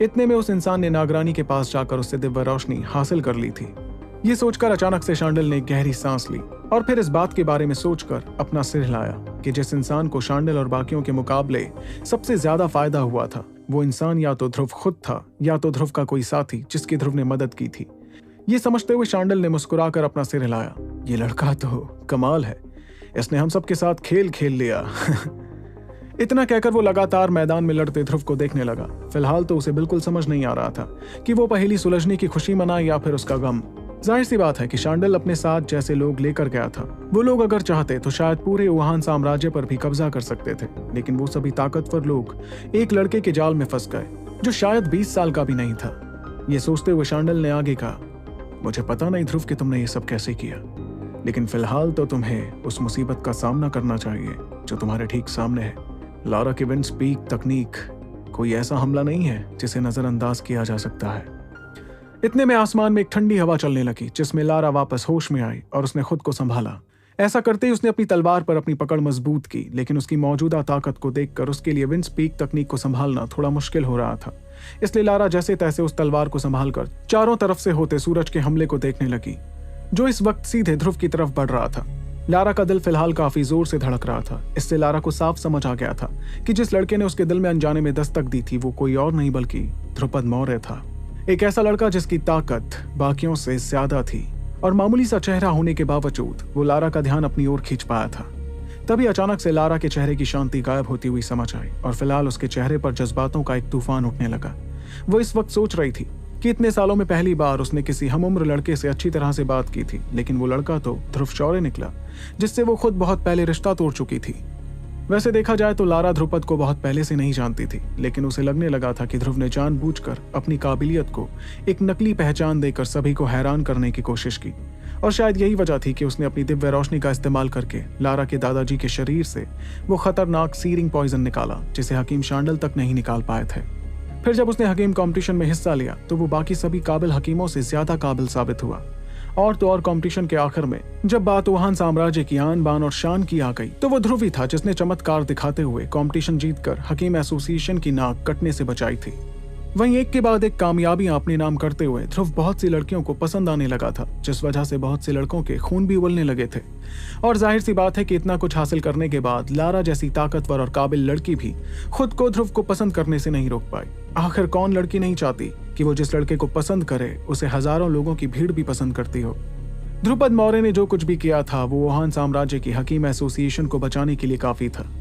इतने में उस इंसान ने नागरानी के पास जाकर उससे दिव्य रोशनी हासिल कर ली थी। ये सोचकर अचानक से शांडिल ने एक गहरी सांस ली और फिर इस बात के बारे में सोचकर अपना सिर हिलाया कि जिस इंसान को शांडिल और बाकियों के मुकाबले सबसे ज्यादा फायदा हुआ था, वो इंसान या तो ध्रुव खुद था या तो ध्रुव का कोई साथी जिसकी ध्रुव ने मदद की थी। ये समझते हुए शांडिल ने मुस्कुराकर अपना सिर हिलाया। ये लड़का तो कमाल है, इसने हम सबके साथ खेल खेल लिया। इतना कहकर वो लगातार मैदान में लड़ते ध्रुव को देखने लगा। फिलहाल तो उसे बिल्कुल समझ नहीं आ रहा था कि वो पहेली सुलझने की खुशी मनाए या फिर उसका गम। जाहिर सी बात है कि शांडिल अपने साथ जैसे लोग लेकर गया था, वो लोग अगर चाहते तो शायद पूरे वुहान साम्राज्य पर भी कब्जा कर सकते थे, लेकिन वो सभी ताकतवर लोग एक लड़के के जाल में फंस गए जो शायद 20 साल का भी नहीं था। ये सोचते हुए शांडिल ने आगे कहा, मुझे पता नहीं ध्रुव कि तुमने ये सब कैसे किया, लेकिन फिलहाल तो तुम्हें उस मुसीबत का सामना करना चाहिए जो तुम्हारे ठीक सामने है। लारा की विंड स्पीक तकनीक कोई ऐसा हमला नहीं है जिसे नजरअंदाज किया जा सकता है। इतने में आसमान में एक ठंडी हवा चलने लगी जिसमें लारा वापस होश में आई और उसने खुद को संभाला। ऐसा करते ही उसने अपनी तलवार पर अपनी पकड़ मजबूत की, लेकिन उसकी मौजूदा ताकत को देखकर उसके लिए विंड स्पीक तकनीक को संभालना थोड़ा मुश्किल हो रहा था। इसलिए लारा जैसे तैसे उस तलवार को संभालकर चारों तरफ से होते सूरज के हमले को देखने लगी, जो इस वक्त सीधे ध्रुव की तरफ बढ़ रहा था। लारा का दिल फिलहाल काफी जोर से धड़क रहा था। इससे लारा को साफ समझ आ गया था कि जिस लड़के ने उसके दिल में अनजाने में दस्तक दी थी वो कोई और नहीं बल्कि ध्रुपद मौर्य था। एक ऐसा लड़का जिसकी ताकत बाकियों से ज्यादा थी और मामूली सा चेहरा होने के बावजूद वो लारा का ध्यान अपनी ओर खींच पाया था। तभी अचानक से लारा के चेहरे की शांति गायब होती हुई समझ आई और फिलहाल उसके चेहरे पर जज्बातों का एक तूफान उठने लगा। वो इस वक्त सोच रही थी कि इतने सालों में पहली बार उसने किसी हमउम्र लड़के से अच्छी तरह से बात की थी, लेकिन वो लड़का तो ध्रुव शौर्य निकला जिससे वो खुद बहुत पहले रिश्ता तोड़ चुकी थी। वैसे देखा जाए तो लारा ध्रुपद को बहुत पहले से नहीं जानती थी, लेकिन उसे लगने लगा था कि ध्रुव ने जानबूझकर अपनी काबिलियत को एक नकली पहचान देकर सभी को हैरान करने की कोशिश की। और शायद यही वजह थी कि उसने अपनी दिव्य रोशनी का इस्तेमाल करके लारा के दादाजी के शरीर से वो खतरनाक सीरिंग पॉइजन निकाला जिसे हकीम शांडल तक नहीं निकाल पाए थे। फिर जब उसने हकीम कंपटीशन में हिस्सा लिया तो वो बाकी सभी काबिल हकीमों से ज्यादा काबिल साबित हुआ। और तो और कंपटीशन के आखिर में जब बात वुहान साम्राज्य की आन बान और शान की आ गई तो वो ध्रुव ही था जिसने चमत्कार दिखाते हुए कंपटीशन जीतकर हकीम एसोसिएशन की नाक कटने से बचाई थी। वहीं एक के बाद एक कामयाबियां अपने नाम करते हुए ध्रुव बहुत सी लड़कियों को पसंद आने लगा था, जिस वजह से बहुत से लड़कों के खून भी उबलने लगे थे। और जाहिर सी बात है कि इतना कुछ हासिल करने के बाद लारा जैसी ताकतवर और काबिल लड़की भी खुद को ध्रुव को पसंद करने से नहीं रोक पाई। आखिर कौन लड़की नहीं चाहती कि वो जिस लड़के को पसंद करे उसे हजारों लोगों की भीड़ भी पसंद करती हो। ध्रुपद मौर्य ने जो कुछ भी किया था वो वुहान साम्राज्य की हकीम एसोसिएशन को बचाने के लिए काफी था।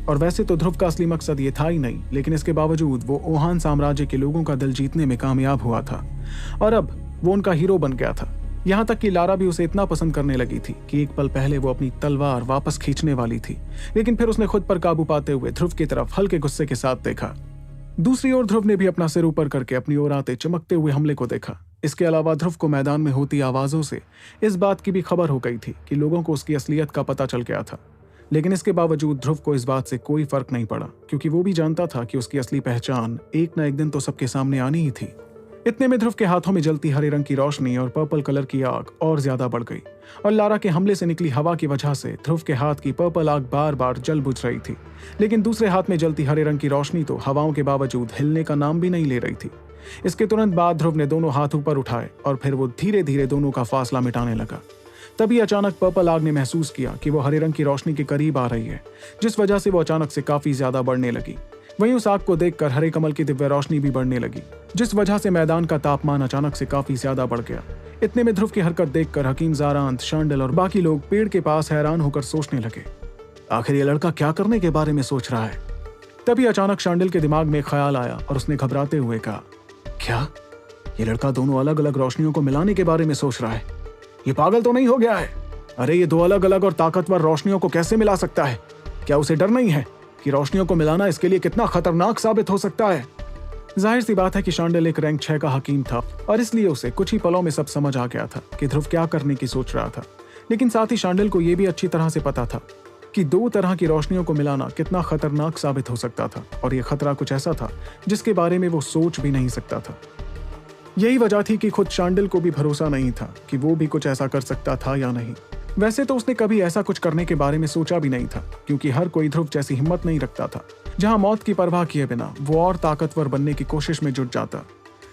और वैसे तो ध्रुव का असली मकसद ये था ही नहीं, लेकिन इसके बावजूद वो वुहान साम्राज्य के लोगों का दिल जीतने में कामयाब हुआ था और अब वो उनका हीरो बन गया था। यहाँ तक कि लारा भी उसे इतना पसंद करने लगी थी कि एक पल पहले वो अपनी तलवार वापस खींचने वाली थी, लेकिन फिर उसने खुद पर काबू पाते हुए ध्रुव की तरफ हल्के गुस्से के साथ देखा। दूसरी ओर ध्रुव ने भी अपना सिर ऊपर करके अपनी ओर आते चमकते हुए हमले को देखा। इसके अलावा ध्रुव को मैदान में होती आवाजों से इस बात की भी खबर हो गई थी कि लोगों को उसकी असलियत का पता चल गया था, लेकिन इसके बावजूद ध्रुव को इस बात से कोई फर्क नहीं पड़ा क्योंकि वो भी जानता था कि उसकी असली पहचान एक न एक दिन तो सबके सामने आनी ही थी। इतने में ध्रुव के हाथों में जलती हरे रंग की रोशनी और पर्पल कलर की आग और ज्यादा बढ़ गई और लारा के हमले से निकली हवा की वजह से ध्रुव के हाथ की पर्पल आग बार बार जल बुझ रही थी, लेकिन दूसरे हाथ में जलती हरे रंग की रोशनी तो हवाओं के बावजूद हिलने का नाम भी नहीं ले रही थी। इसके तुरंत बाद ध्रुव ने दोनों हाथ ऊपर उठाए और फिर वो धीरे धीरे दोनों का फासला मिटाने लगा। तभी अचानक पर्पल आग ने महसूस किया कि वो हरे रंग की रोशनी के करीब आ रही है, जिस वजह से वो अचानक से काफी ज्यादा बढ़ने लगी। वहीं उस आग को देखकर हरे कमल की दिव्य रोशनी भी बढ़ने लगी, जिस वजह से मैदान का तापमान अचानक से काफी ज्यादा बढ़ गया। इतने में ध्रुव की हरकत देखकर हकीम ज़ारांत, शांडल और बाकी लोग पेड़ के पास हैरान होकर सोचने लगे, आखिर ये लड़का क्या करने के बारे में सोच रहा है। तभी अचानक शांडल के दिमाग में ख्याल आया और उसने घबराते हुए कहा, क्या ये लड़का दोनों अलग अलग रोशनियों को मिलाने के बारे में सोच रहा है? ये पागल तो नहीं हो गया है? अरे ये दो अलग अलग और ताकतवर रोशनियों को कैसे मिला सकता है? क्या उसे डर नहीं है कि रोशनियों को मिलाना इसके लिए कितना खतरनाक साबित हो सकता है? जाहिर सी बात है कि शांडल एक रैंक 6 का हकीम था और इसलिए उसे कुछ ही पलों में सब समझ आ गया था कि ध्रुव क्या करने की सोच रहा था। लेकिन साथ ही शांडल को यह भी अच्छी तरह से पता था कि दो तरह की रोशनियों को मिलाना कितना खतरनाक साबित हो सकता था और यह खतरा कुछ ऐसा था जिसके बारे में वो सोच भी नहीं सकता था। यही वजह थी कि खुद शांडल को भी भरोसा नहीं था कि वो भी कुछ ऐसा कर सकता था या नहीं। वैसे तो उसने कभी ऐसा कुछ करने के बारे में सोचा भी नहीं था, क्योंकि हर कोई ध्रुव जैसी हिम्मत नहीं रखता था जहां मौत की परवाह किए बिना वो और ताकतवर बनने की कोशिश में जुट जाता।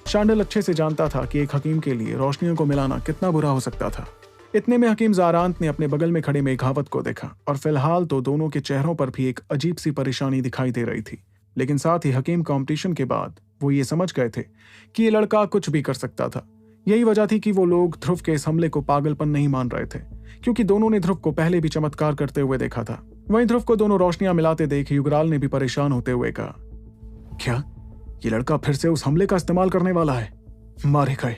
शांडल अच्छे से जानता था कि एक हकीम के लिए रोशनियों को मिलाना कितना बुरा हो सकता था। इतने में हकीम ज़ारांत ने अपने बगल में खड़े मेघावत को देखा और फिलहाल तो दोनों के चेहरों पर भी एक अजीब सी परेशानी दिखाई दे रही थी, लेकिन साथ ही हकीम कंपटीशन के बाद वो ये समझ गए थे कि ये लड़का कुछ भी कर सकता था। यही वजह थी कि वो लोग ध्रुव के इस हमले को पागलपन नहीं मान रहे थे, क्योंकि दोनों ने ध्रुव को पहले भी चमत्कार करते हुए देखा था। वहीं ध्रुव को दोनों रोशनियां मिलाते देख युगराल ने भी परेशान होते हुए कहा, क्या ये लड़का फिर से उस हमले का इस्तेमाल करने वाला है? मारे गए।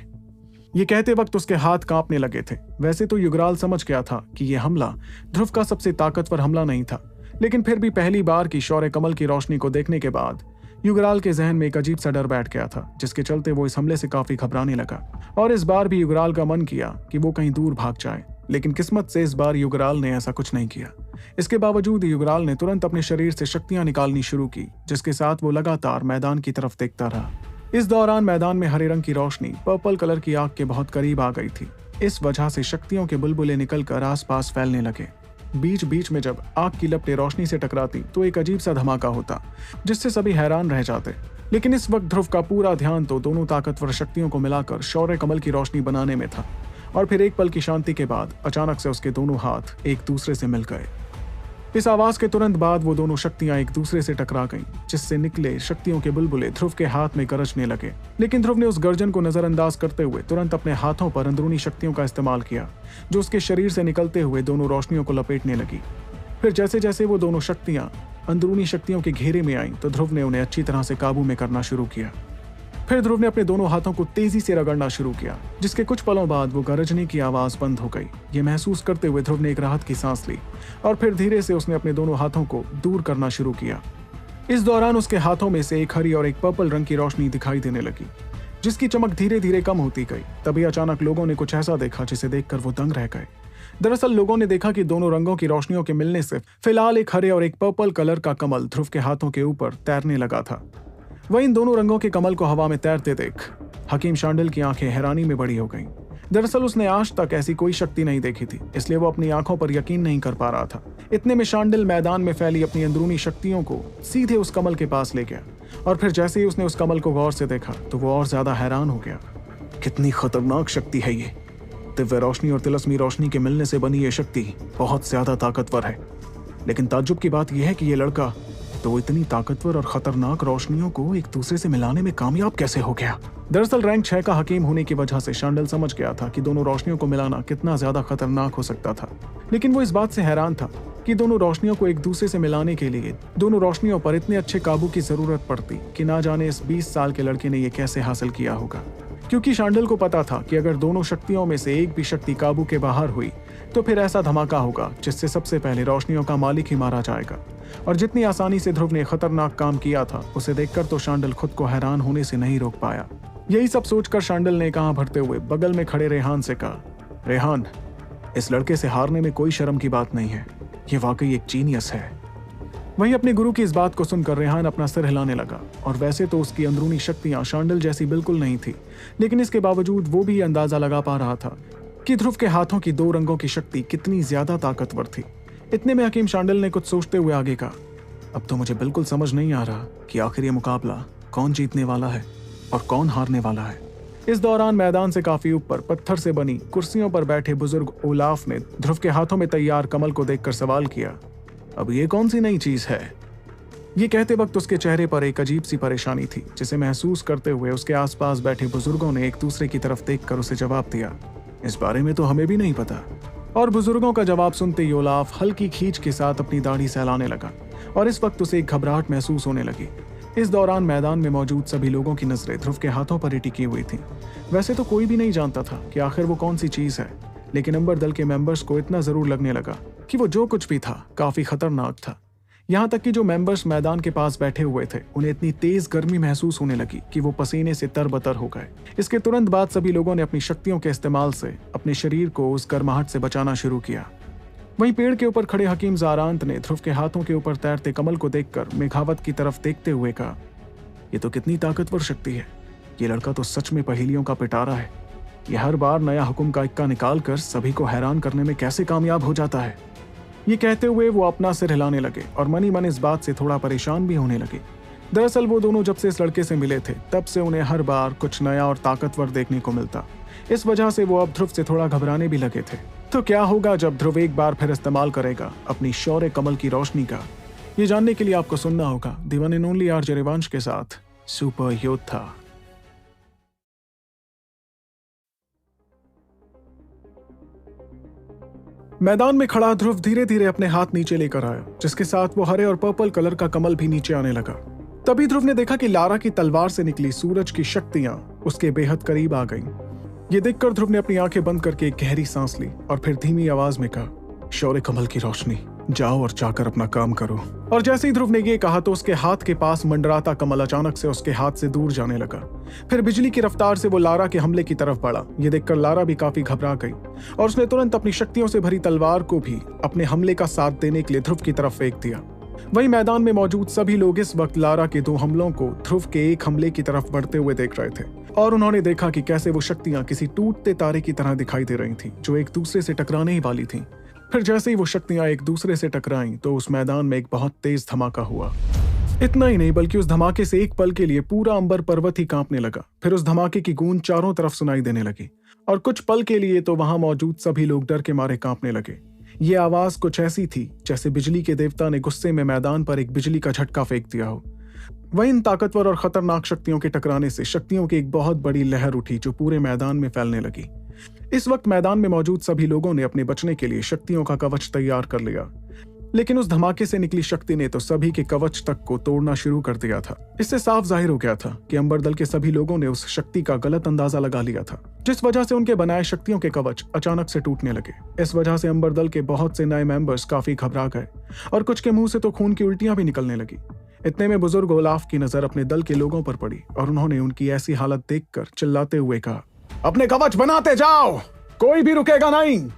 ये कहते वक्त उसके हाथ कांपने लगे थे। वैसे तो युगराल समझ गया था कि यह हमला ध्रुव का सबसे ताकतवर हमला नहीं था, लेकिन फिर भी पहली बार की शौर्य कमल की रोशनी को देखने के बाद युगराल के जहन में एक अजीब सा डर बैठ गया था, जिसके चलते वो इस हमले से काफी घबराने लगा। और इस बार भी युगराल का मन किया कि वो कहीं दूर भाग जाए, लेकिन किस्मत से इस बार युगराल ने ऐसा कुछ नहीं किया। इसके बावजूद युगराल ने तुरंत अपने शरीर से शक्तियां निकालनी शुरू की, जिसके साथ वो लगातार मैदान की तरफ देखता रहा। इस दौरान मैदान में हरे रंग की रोशनी पर्पल कलर की आग के बहुत करीब आ गई थी। इस वजह से शक्तियों के बुलबुले निकलकर आसपास फैलने लगे। बीच बीच में जब आग की लपटें रोशनी से टकराती तो एक अजीब सा धमाका होता, जिससे सभी हैरान रह जाते। लेकिन इस वक्त ध्रुव का पूरा ध्यान तो दोनों ताकतवर शक्तियों को मिलाकर शौर्य कमल की रोशनी बनाने में था। और फिर एक पल की शांति के बाद अचानक से उसके दोनों हाथ एक दूसरे से मिल गए। इस आवाज के तुरंत बाद वो दोनों शक्तियां एक दूसरे से टकरा गईं, जिससे निकले शक्तियों के बुलबुले ध्रुव के हाथ में गरजने लगे। लेकिन ध्रुव ने उस गर्जन को नजरअंदाज करते हुए तुरंत अपने हाथों पर अंदरूनी शक्तियों का इस्तेमाल किया, जो उसके शरीर से निकलते हुए दोनों रोशनियों को लपेटने लगी। फिर जैसे जैसे वो दोनों शक्तियां अंदरूनी शक्तियों के घेरे में आईं, तो ध्रुव ने उन्हें अच्छी तरह से काबू में करना शुरू किया। फिर ध्रुव ने अपने दोनों हाथों को तेजी से रगड़ना शुरू किया, जिसके कुछ पलों बाद वो गरजने की आवाज बंद हो गई। ये महसूस करते हुए ध्रुव ने एक राहत की सांस ली और फिर धीरे से उसने अपने दोनों हाथों को दूर करना शुरू किया। इस दौरान उसके हाथों में से एक हरी और एक पर्पल रंग की रोशनी दिखाई देने लगी, जिसकी चमक धीरे धीरे कम होती गई। तभी अचानक लोगों ने कुछ ऐसा देखा जिसे देखकर वो दंग रह गए। दरअसल लोगों ने देखा कि दोनों रंगों की रोशनियों के मिलने से फिलहाल एक हरे और एक पर्पल कलर का कमल ध्रुव के हाथों के ऊपर तैरने लगा था। वह इन दोनों रंगों के कमल को हवा में तैरते देख हकीम शांडिल की आंखें हैरानी में बड़ी हो गईं। दरअसल उसने आज तक ऐसी कोई शक्ति नहीं देखी थी, इसलिए वो अपनी आंखों पर यकीन नहीं कर पा रहा था। इतने में शांडिल मैदान में फैली अपनी अंदरूनी शक्तियों को सीधे उस कमल के पास ले गया और फिर जैसे ही उसने उस कमल को गौर से देखा तो वो और ज्यादा हैरान हो गया। कितनी खतरनाक शक्ति है ये! दिव्य रोशनी और तिलस्मी रोशनी के मिलने से बनी ये शक्ति बहुत ज्यादा ताकतवर है। लेकिन ताज्जुब की बात यह है कि ये लड़का तो वो इतनी ताकतवर और खतरनाक रोशनियों को एक दूसरे से मिलाने में कामयाब कैसे हो गया। दरअसल रैंक 6 का हकीम होने की वजह से शांडिल समझ गया था कि दोनों रोशनियों को मिलाना कितना ज्यादा खतरनाक हो सकता था। लेकिन वो इस बात से हैरान था कि दोनों रोशनियों को एक दूसरे से मिलाने के लिए दोनों रोशनियों पर इतने अच्छे काबू की जरूरत पड़ती कि ना जाने इस 20 साल के लड़के ने ये कैसे हासिल किया होगा। क्योंकि शांडिल को पता था कि अगर दोनों शक्तियों में से एक भी शक्ति काबू के बाहर हुई तो फिर ऐसा धमाका होगा जिससे सबसे पहले रोशनियों का मालिक ही मारा जाएगा। और जितनी आसानी से ध्रुव ने खतरनाक काम किया था उसे देखकर तो शांडिल खुद को हैरान होने से नहीं रोक पाया। यही सब सोचकर शांडिल ने कहां भरते हुए बगल में खड़े रेहान से कहा, रेहान, इस लड़के से हारने में कोई शर्म की बात नहीं है, ये वाकई एक जीनियस है। वहीं अपने गुरु की इस बात को सुनकर रेहान अपना सिर हिलाने लगा और वैसे तो उसकी अंदरूनी शक्तियां शांडिल जैसी बिल्कुल नहीं थी, लेकिन इसके बावजूद वो भी अंदाजा लगा पा रहा था कि ध्रुव के हाथों की 2 रंगों की शक्ति कितनी ज्यादा ताकतवर थी। इतने में हकीम शांडिल ने कुछ सोचते हुए आगे कहा, अब तो मुझे बिल्कुल समझ नहीं आ रहा कि आखिर ये मुकाबला कौन जीतने वाला है और कौन हारने वाला है। इस दौरान मैदान से काफी ऊपर पत्थर से बनी कुर्सियों पर बैठे बुजुर्ग ओलाफ ने ध्रुव के हाथों में तैयार कमल को देखकर सवाल किया, अब ये कौन सी नई चीज है? ये कहते वक्त उसके चेहरे पर एक अजीब सी परेशानी थी, जिसे महसूस करते हुए उसके आसपास बैठे बुजुर्गों ने एक दूसरे की तरफ देखकर उसे जवाब दिया, इस बारे में तो हमें भी नहीं पता। और बुजुर्गों का जवाब सुनते ही ओलाफ हल्की खींच के साथ अपनी दाढ़ी सहलाने लगा और इस वक्त उसे एक घबराहट महसूस होने लगी। इस दौरान मैदान में मौजूद सभी लोगों की नजरें ध्रुव के हाथों पर ही टिकी हुई थी। वैसे तो कोई भी नहीं जानता था कि आखिर वो कौन सी चीज है, लेकिन अंबर दल के मेंबर्स को इतना जरूर लगने लगा कि वो जो कुछ भी था काफी खतरनाक था। यहाँ तक कि जो मेंबर्स मैदान के पास बैठे हुए थे उन्हें इतनी तेज गर्मी महसूस होने लगी कि वो पसीने से तरबतर हो गए। इसके तुरंत बाद सभी लोगों ने अपनी शक्तियों के इस्तेमाल से अपने शरीर को उस गर्माहट से बचाना शुरू किया। वहीं पेड़ के ऊपर खड़े हकीम ज़ारांत ने ध्रुव के हाथों के ऊपर तैरते कमल को देखकर मेघावत की तरफ देखते हुए कहा, ये तो कितनी ताकतवर शक्ति है, ये लड़का तो सच में पहेलियों का पिटारा है। ये हर बार नया हुक्म का इक्का निकाल कर सभी को हैरान करने में कैसे कामयाब हो जाता है। ये कहते हुए वो अपना सिर हिलाने लगे और मनी मन इस बात से थोड़ा परेशान भी होने लगे। दरअसल वो दोनों जब से इस लड़के से मिले थे तब से उन्हें हर बार कुछ नया और ताकतवर देखने को मिलता। इस वजह से वो अब ध्रुव से थोड़ा घबराने भी लगे थे। तो क्या होगा जब ध्रुव एक बार फिर इस्तेमाल करेगा अपनी शौर्य कमल की रोशनी का, ये जानने के लिए आपको सुनना होगा the one and only RJ Rivansh के साथ सुपर योद्धा। मैदान में खड़ा ध्रुव धीरे धीरे अपने हाथ नीचे लेकर आया, जिसके साथ वो हरे और पर्पल कलर का कमल भी नीचे आने लगा। तभी ध्रुव ने देखा कि लारा की तलवार से निकली सूरज की शक्तियां उसके बेहद करीब आ गईं। ये देखकर ध्रुव ने अपनी आंखें बंद करके एक गहरी सांस ली और फिर धीमी आवाज में कहा, शौर्य कमल की रोशनी, जाओ और जाकर अपना काम करो। और जैसे ही ध्रुव ने ये कहा तो उसके हाथ के पास मंडराता कमल अचानक से उसके हाथ से दूर जाने लगा। फिर बिजली की रफ्तार से वो लारा के हमले की तरफ बढ़ा। ये देखकर लारा भी काफी घबरा गई और उसने तुरंत अपनी शक्तियों से भरी तलवार को भी अपने हमले का साथ देने के लिए ध्रुव की तरफ फेंक दिया। वहीं मैदान में मौजूद सभी लोग इस वक्त लारा के 2 हमलों को ध्रुव के एक हमले की तरफ बढ़ते हुए देख रहे थे और उन्होंने देखा कि कैसे वो शक्तियां किसी टूटते तारे की तरह दिखाई दे रही थी जो एक दूसरे से टकराने ही वाली थी। फिर जैसे ही वो शक्तियां एक दूसरे से टकराईं तो उस मैदान में एक बहुत तेज धमाका हुआ। इतना ही नहीं बल्कि उस धमाके से एक पल के लिए पूरा अंबर पर्वत ही कांपने लगा। फिर उस धमाके की गूंज चारों तरफ सुनाई देने लगी और कुछ पल के लिए तो वहां मौजूद सभी लोग डर के मारे कांपने लगे। ये आवाज कुछ ऐसी थी जैसे बिजली के देवता ने गुस्से में मैदान पर एक बिजली का झटका फेंक दिया हो। वहीं इन ताकतवर और खतरनाक शक्तियों के टकराने से शक्तियों की एक बहुत बड़ी लहर उठी जो पूरे मैदान में फैलने लगी। इस वक्त मैदान में मौजूद सभी लोगों ने अपने बचने के लिए शक्तियों का कवच तैयार कर लिया, लेकिन उस धमाके से निकली शक्ति ने तो सभी के कवच तक को तोड़ना शुरू कर दिया था। इससे साफ जाहिर हो गया था कि अंबर दल के सभी लोगों ने उस शक्ति का गलत अंदाजा लगा लिया था, जिस वजह से उनके बनाए शक्तियों के कवच अचानक से टूटने लगे। इस वजह से अंबर दल के बहुत से नए मेंबर्स काफी घबरा गए और कुछ के मुंह से तो खून की उल्टियां भी निकलने लगी। इतने में बुजुर्ग ओलाफ की नजर अपने दल के लोगों पर पड़ी और उन्होंने उनकी ऐसी हालत देखकर चिल्लाते हुए कहा, अपने कवच बनाते जाओ, कोई भी रुकेगा नहीं।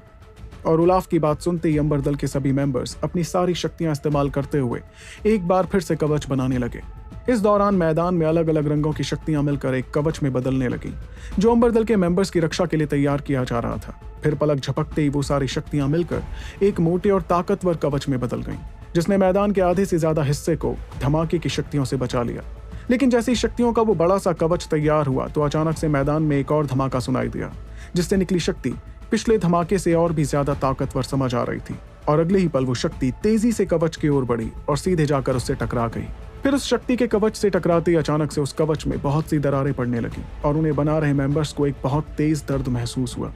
और ओलाफ की बात सुनते ही अंबर दल के सभी मेंबर्स अपनी सारी शक्तियां इस्तेमाल करते हुए एक बार फिर से कवच बनाने लगे। इस दौरान मैदान में अलग अलग रंगों की शक्तियां मिलकर एक कवच में बदलने लगी, जो अंबर दल के मेंबर्स की रक्षा के लिए तैयार किया जा रहा था। फिर पलक झपकते ही वो सारी शक्तियां मिलकर एक मोटे और ताकतवर कवच में बदल गईं, जिसने मैदान के आधे से ज्यादा हिस्से को धमाके की शक्तियों से बचा लिया। लेकिन जैसे ही शक्तियों का वो बड़ा सा कवच तैयार हुआ तो अचानक से मैदान में एक और धमाका सुनाई दिया, जिससे निकली शक्ति पिछले धमाके से और भी ज्यादा ताकतवर समझ आ रही थी। और अगले ही पल वो शक्ति तेजी से कवच की ओर बढ़ी और सीधे जाकर उससे टकरा गई। फिर उस शक्ति के कवच से टकराते ही अचानक से उस कवच में बहुत सी दरारें पड़ने लगी और उन्हें बना रहे मेंबर्स को एक बहुत तेज दर्द महसूस हुआ।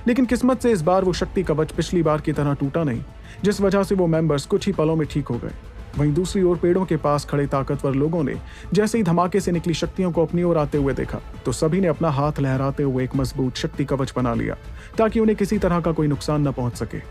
लेकिन किस्मत से इस बार वो शक्ति कवच पिछली बार की तरह टूटा नहीं, जिस वजह से वो मेंबर्स कुछ ही पलों में ठीक हो गए। वहीं दूसरी ओर पेड़ों के पास खड़े ताकतवर लोगों ने जैसे ही धमाके से निकली शक्तियों को अपनी ओर आते हुए देखा तो सभी ने अपना हाथ लहराते हुए एक मजबूत शक्ति कवच बना लिया, ताकि उन्हें किसी तरह का कोई नुकसान न पहुंच सके।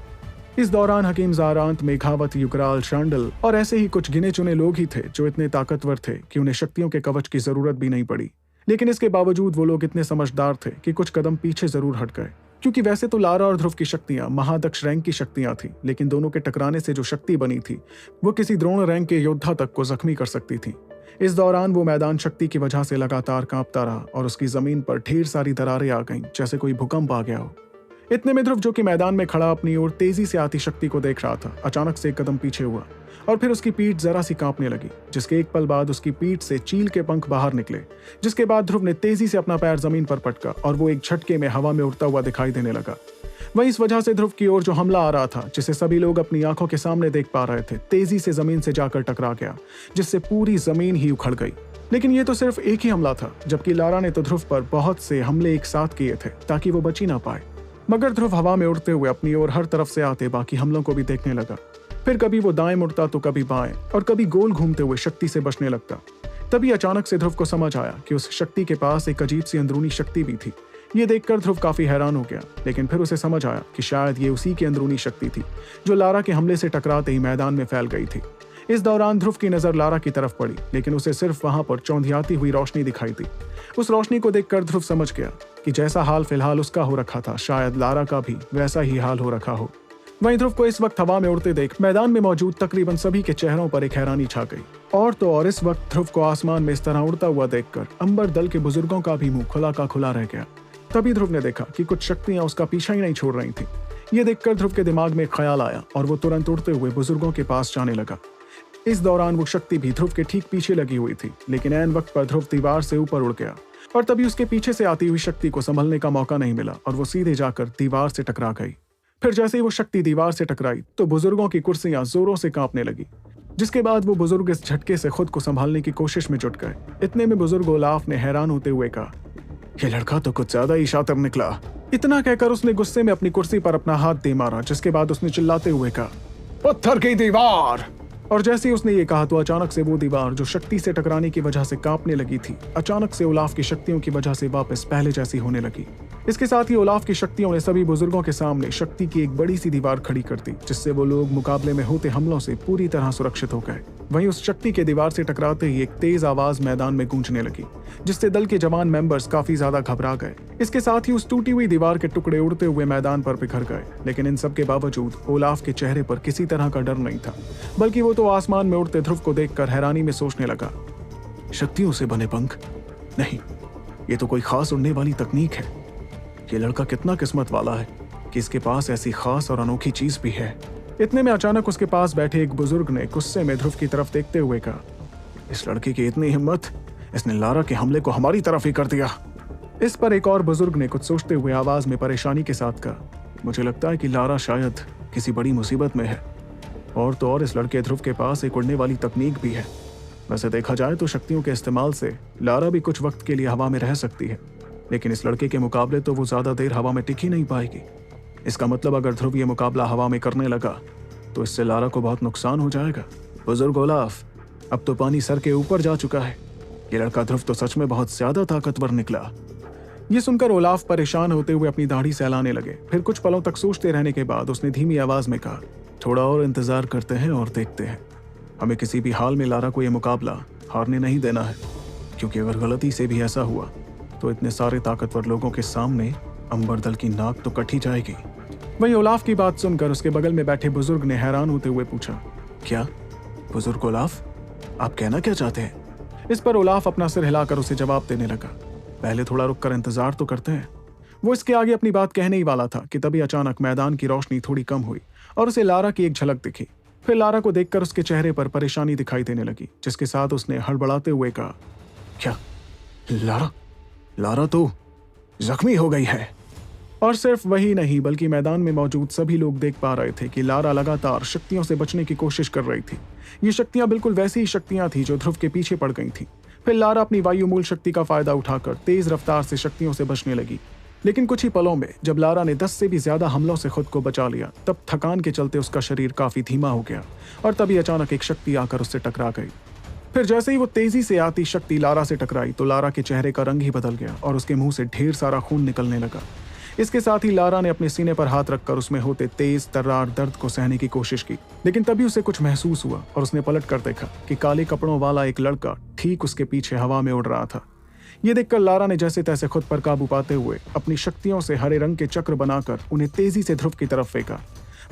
इस दौरान हकीम ज़ारांत, मेघावत, युगराल, शांडल और ऐसे ही कुछ गिने चुने लोग ही थे जो इतने ताकतवर थे कि उन्हें शक्तियों के कवच की जरूरत भी नहीं पड़ी। लेकिन इसके बावजूद वो लोग इतने समझदार थे कि कुछ कदम पीछे जरूर हट गए, क्योंकि वैसे तो लारा और ध्रुव की शक्तियां महादक्ष रैंक की शक्तियां थी, लेकिन दोनों के टकराने से जो शक्ति बनी थी वो किसी द्रोण रैंक के योद्धा तक को जख्मी कर सकती थी। इस दौरान वो मैदान शक्ति की वजह से लगातार कांपता रहा और उसकी जमीन पर ढेर सारी दरारें आ गईं, जैसे कोई भूकंप आ गया हो। इतने में ध्रुव, जो कि मैदान में खड़ा अपनी ओर तेजी से आती शक्ति को देख रहा था, अचानक से एक कदम पीछे हुआ और फिर उसकी पीठ जरा सी कांपने लगी, जिसके एक पल बाद उसकी पीठ से चील के पंख बाहर निकले, जिसके बाद ध्रुव ने तेजी से अपना पैर जमीन पर पटका और वो एक झटके में हवा में उड़ता हुआ दिखाई देने लगा। वहीं इस वजह से ध्रुव की ओर जो हमला आ रहा था, जिसे सभी लोग अपनी आंखों के सामने देख पा रहे थे, तेजी से जमीन से जाकर टकरा गया, जिससे पूरी जमीन ही उखड़ गई। लेकिन ये तो सिर्फ एक ही हमला था, जबकि लारा ने तो ध्रुव पर बहुत से हमले एक साथ किए थे ताकि वो बची ना पाए। मगर ध्रुव हवा में उड़ते हुए अपनी ओर हर तरफ से आते बाकी हमलों को भी देखने लगा। फिर कभी वो दाएं मुड़ता तो कभी बाएं और कभी गोल घूमते हुए शक्ति से बचने लगता। तभी अचानक से ध्रुव को समझ आया कि उस शक्ति के पास एक अजीब सी अंदरूनी शक्ति भी थी। ये देखकर ध्रुव काफी हैरान हो गया, लेकिन फिर उसे समझ आया कि शायद ये उसी की अंदरूनी शक्ति थी जो लारा के हमले से टकराते ही मैदान में फैल गई थी। इस दौरान ध्रुव की नजर लारा की तरफ पड़ी, लेकिन उसे सिर्फ वहां पर चौंधियाती हुई रोशनी दिखाई दी। उस रोशनी को देखकर ध्रुव समझ गया कि जैसा हाल फिलहाल उसका हो रखा था, शायद लारा का भी वैसा ही हाल हो रखा हो। वहीं ध्रुव को इस वक्त हवा में उड़ते देख मैदान में मौजूद तकरीबन सभी के चेहरों पर एक हैरानी छा गई। और तो और इस वक्त ध्रुव को आसमान में इस तरह उड़ता हुआ देखकर अंबर दल के बुजुर्गों का भी मुंह खुला का खुला रह गया। तभी ध्रुव ने देखा कि कुछ शक्तियां उसका पीछा ही नहीं छोड़ रही थी। ये देखकर ध्रुव के दिमाग में एक ख्याल आया और वो तुरंत उड़ते हुए बुजुर्गों के पास जाने लगा। इस दौरान वो शक्ति भी ध्रुव के ठीक पीछे लगी हुई थी, लेकिन ऐन वक्त पर ध्रुव दीवार से ऊपर उड़ गया और तभी उसके पीछे से आती हुई शक्ति को संभलने का मौका नहीं मिला और वो सीधे जाकर दीवार से टकरा गई। फिर जैसे ही वो शक्ति दीवार से टकराई तो बुजुर्गों की कुर्सियां जोरों से कांपने लगी, जिसके बाद वो बुजुर्ग इस झटके से खुद को संभालने की कोशिश में जुट गए। इतने में बुजुर्ग ओलाफ ने हैरान होते हुए कहा, ये लड़का तो कुछ ज्यादा ही शातिर निकला। इतना कहकर उसने गुस्से में अपनी कुर्सी पर अपना हाथ दे मारा, जिसके बाद उसने चिल्लाते हुए कहा, पत्थर की दीवार। और जैसे ही उसने ये कहा तो अचानक से वो दीवार जो शक्ति से टकराने की वजह से कांपने लगी थी, अचानक से ओलाफ की शक्तियों की वजह से वापस पहले जैसी होने लगी। इसके साथ ही ओलाफ की शक्तियों ने सभी बुजुर्गों के सामने शक्ति की एक बड़ी सी दीवार खड़ी कर दी, जिससे वो लोग मुकाबले में होते हमलों से पूरी तरह सुरक्षित हो गए। वहीं उस शक्ति के दीवार से टकराते ही एक तेज आवाज मैदान में गूंजने लगी, जिससे दल के जवान मेंबर्स काफी ज्यादा घबरा गए। इसके साथ ही उस टूटी हुई दीवार के टुकड़े उड़ते हुए मैदान पर बिखर गए। लेकिन इन सब के बावजूद ओलाफ के चेहरे पर किसी तरह का डर नहीं था, बल्कि वो तो आसमान में उड़ते ध्रुव को देखकर हैरानी में सोचने लगा, शक्तियों से बने पंख नहीं, ये तो कोई खास उड़ने वाली तकनीक है। ये लड़का कितना किस्मत वाला है कि इसके पास ऐसी खास और अनोखी चीज भी है। इतने में अचानक उसके पास बैठे एक बुजुर्ग ने गुस्से में ध्रुव की तरफ देखते हुए कहा, इस लड़के की इतनी हिम्मत, इसने लारा के हमले को हमारी तरफ ही कर दिया। इस पर एक और बुजुर्ग ने कुछ सोचते हुए आवाज में परेशानी के साथ कहा, मुझे लगता है कि लारा शायद किसी बड़ी मुसीबत में है। और तो और इस लड़के ध्रुव के पास एक उड़ने वाली तकनीक भी है। वैसे देखा जाए तो शक्तियों के इस्तेमाल से लारा भी कुछ वक्त के लिए हवा में रह सकती है, लेकिन इस लड़के के मुकाबले तो वो ज्यादा देर हवा में टिक ही नहीं पाएगी। इसका मतलब अगर ध्रुव ये मुकाबला हवा में करने लगा तो इससे लारा को बहुत नुकसान हो जाएगा। बुजुर्ग ओलाफ, अब तो पानी सर के ऊपर जा चुका है। ये लड़का ध्रुव तो सच में बहुत ज्यादा ताकतवर निकला। ये सुनकर ओलाफ परेशान होते हुए अपनी दाढ़ी सहलाने लगे। फिर कुछ पलों तक सोचते रहने के बाद उसने धीमी आवाज में कहा, थोड़ा और इंतजार करते हैं और देखते हैं। हमें किसी भी हाल में लारा को यह मुकाबला हारने नहीं देना है, क्योंकि अगर गलती से भी ऐसा हुआ तो इतने सारे ताकतवर लोगों के सामने अंबर दल की नाक तो कट ही जाएगी। वहीं ओलाफ की बात सुनकर उसके बगल में बैठे बुजुर्ग ने हैरान होते हुए पूछा, क्या बुजुर्ग ओलाफ, आप कहना क्या चाहते हैं? इस पर ओलाफ अपना सिर हिलाकर उसे जवाब देने लगा, पहले थोड़ा रुककर इंतजार तो करते हैं। वो इसके आगे अपनी बात कहने ही वाला था कि तभी अचानक मैदान की रोशनी थोड़ी कम हुई और उसे लारा की एक झलक दिखी। फिर लारा को देखकर उसके चेहरे पर परेशानी दिखाई देने लगी, जिसके साथ उसने हड़बड़ाते हुए कहा, क्या लारा लारा तो जख्मी हो गई है। और सिर्फ वही नहीं बल्कि मैदान में मौजूद सभी लोग देख पा रहे थे कि लारा लगातार शक्तियों से बचने की कोशिश कर रही थी। ये शक्तियां बिल्कुल वैसी ही शक्तियां थी जो ध्रुव के पीछे पड़ गई थी। फिर लारा अपनी वायुमूल शक्ति का फायदा उठाकर तेज रफ्तार से शक्तियों से बचने लगी। लेकिन कुछ ही पलों में जब लारा ने 10 से भी ज्यादा हमलों से खुद को बचा लिया, तब थकान के चलते उसका शरीर काफी धीमा हो गया और तभी अचानक एक शक्ति आकर उससे टकरा गई। फिर जैसे ही वो तेजी से आती शक्ति लारा से टकराई तो लारा के चेहरे का रंग ही बदल गया और उसके मुंह से ढेर सारा खून निकलने लगा। इसके साथ ही लारा ने अपने सीने पर हाथ रखकर उसमें होते तेज तर्रार दर्द को सहने की कोशिश की, लेकिन तभी उसे कुछ महसूस हुआ और उसने पलट कर देखा कि काले कपड़ों वाला एक लड़का ठीक उसके पीछे हवा में उड़ रहा था। ये देखकर लारा ने जैसे तैसे खुद पर काबू पाते हुए अपनी शक्तियों से हरे रंग के चक्र बनाकर उन्हें तेजी से ध्रुव की तरफ फेंका,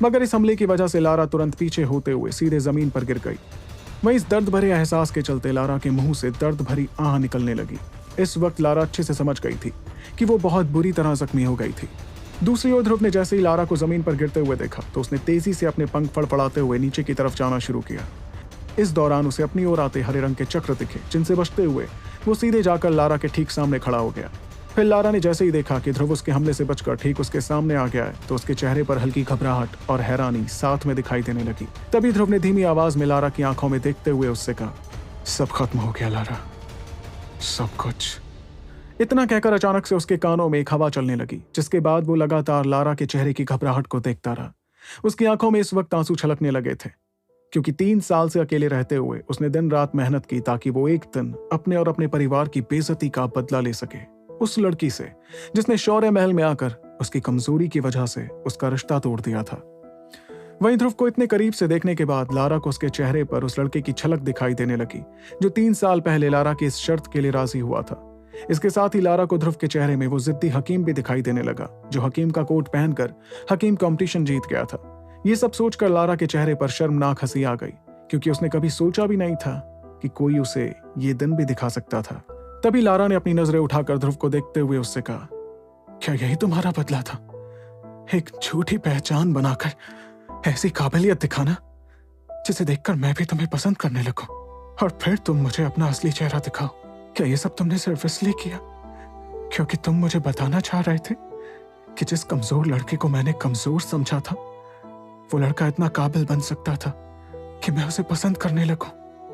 मगर इस हमले की वजह से लारा तुरंत पीछे होते हुए सीधे जमीन पर गिर गई। वहीं इस दर्द भरे एहसास के चलते लारा के मुंह से दर्द भरी आह निकलने लगी। इस वक्त लारा अच्छे से समझ गई थी कि वो बहुत बुरी तरह जख्मी हो गई थी। दूसरी ओर ध्रुव ने जैसे ही लारा को जमीन पर गिरते हुए देखा तो उसने तेजी से अपने पंख फड़फड़ाते हुए नीचे की तरफ जाना शुरू किया। इस दौरान उसे अपनी ओर आते हरे रंग के चक्र दिखे, जिनसे बचते हुए वो सीधे जाकर लारा के ठीक सामने खड़ा हो गया। फिर लारा ने जैसे ही देखा कि ध्रुव उसके हमले से बचकर ठीक उसके सामने आ गया है तो उसके चेहरे पर हल्की घबराहट और हैरानी साथ में दिखाई देने लगी। तभी ध्रुव ने धीमी आवाज में लारा की आंखों में देखते हुए उससे कहा, सब खत्म हो गया लारा, सब कुछ। इतना कहकर अचानक से उसके कानों में एक हवा चलने लगी, जिसके बाद वो लगातार लारा के चेहरे की घबराहट को देखता रहा। उसकी आंखों में इस वक्त आंसू छलकने लगे थे, क्योंकि 3 साल से अकेले रहते हुए उसने दिन रात मेहनत की ताकि वो एक दिन अपने और अपने परिवार की बेइज्जती का बदला ले सके उस लड़की से जिसने शौर्य महल में आकर उसकी कमजोरी की वजह से उसका रिश्ता तोड़ दिया था। वहीं ध्रुव को इतने करीब से देखने के बाद लारा को उसके चेहरे पर उस लड़के की झलक दिखाई देने लगी जो 3 साल पहले लारा की इस शर्त के लिए राजी हुआ था। इसके साथ ही लारा को ध्रुव के चेहरे में वो जिद्दी हकीम भी दिखाई देने लगा जो हकीम का कोट पहनकर हकीम कंपटीशन जीत गया था। ये सब सोचकर लारा के चेहरे पर शर्मनाक हंसी आ गई, क्योंकि उसने कभी सोचा भी नहीं था कि कोई उसे ये दिन भी दिखा सकता था। तभी लारा ने अपनी नजरें उठाकर ध्रुव को देखते हुए उससे कहा, क्या यही तुम्हारा बदला था? एक झूठी पहचान बनाकर ऐसी काबिलियत दिखाना जिसे देखकर मैं भी तुम्हें पसंद करने लगूं, और फिर तुम मुझे अपना असली चेहरा दिखाओ। क्या ये सब तुमने सिर्फ इसलिए किया क्योंकि तुम मुझे बताना चाह रहे थे कि जिस कमजोर लड़के को मैंने कमजोर समझा था वो लड़का इतना काबिल बन सकता था कि मैं उसे पसंद करने लगूं?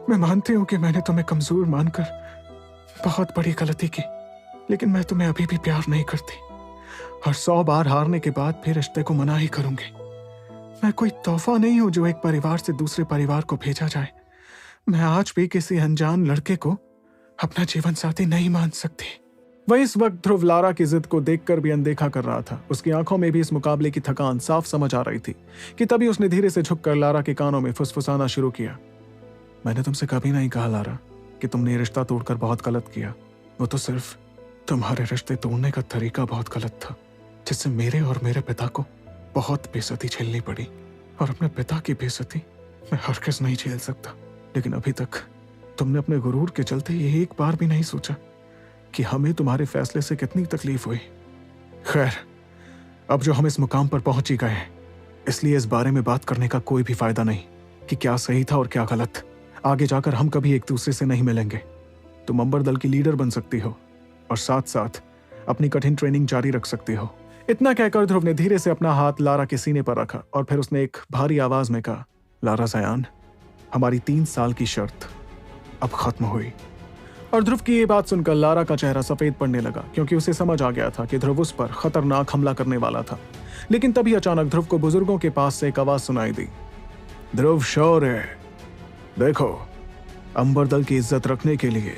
मैं मानती हूं कि मैंने तुम्हें कमजोर मानकर बहुत बड़ी गलती की, लेकिन मैं तुम्हें अभी भी प्यार नहीं करती और 100 बार हारने के बाद फिर रिश्ते को मना ही करूंगी। मैं कोई तोहफा नहीं हूं जो एक परिवार से दूसरे परिवार को भेजा जाए। मैं आज भी किसी अनजान लड़के को अपना जीवन साथी नहीं मान सकती। वहीं इस वक्त ध्रुव लारा की जिद को देखकर भी अनदेखा कर रहा था। उसकी आंखों में भी इस मुकाबले की थकान साफ समझ आ रही थी कि तभी उसने धीरे से झुककर लारा के कानों में फुसफुसाना शुरू किया, मैंने तुमसे कभी नहीं कहा लारा कि तुमने ये रिश्ता तोड़कर बहुत गलत किया। वो तो सिर्फ तुम्हारे रिश्ते तोड़ने का तरीका बहुत गलत था, जिससे मेरे और मेरे पिता को बहुत बेइज्जती झेलनी पड़ी, और अपने पिता की बेइज्जती मैं हरगिज़ नहीं झेल सकता। लेकिन अभी तक तुमने अपने गुरूर के चलते ये एक बार भी नहीं सोचा कि हमें तुम्हारे फैसले से कितनी तकलीफ हुई। खैर, अब जो हम इस मुकाम पर पहुंच ही गए हैं, इसलिए इस बारे में बात करने का कोई भी फायदा नहीं कि क्या सही था और क्या गलत। आगे जाकर हम कभी एक दूसरे से नहीं मिलेंगे। तुम अंबर दल की लीडर बन सकती हो और साथ साथ अपनी कठिन ट्रेनिंग जारी रख सकती हो। इतना कहकर ध्रुव ने धीरे से अपना हाथ लारा के सीने पर रखा और फिर उसने एक भारी आवाज में कहा, लारा ज़यान, हमारी 3 साल की शर्त अब खत्म हुई। और ध्रुव की ये बात सुनकर लारा का चेहरा सफेद पड़ने लगा, क्योंकि उसे समझ आ गया था कि ध्रुव उस पर खतरनाक हमला करने वाला था। लेकिन तभी अचानक ध्रुव को बुजुर्गों के पास से एक आवाज सुनाई दी, ध्रुव शौर्य, देखो, अंबरदल की इज्जत रखने के लिए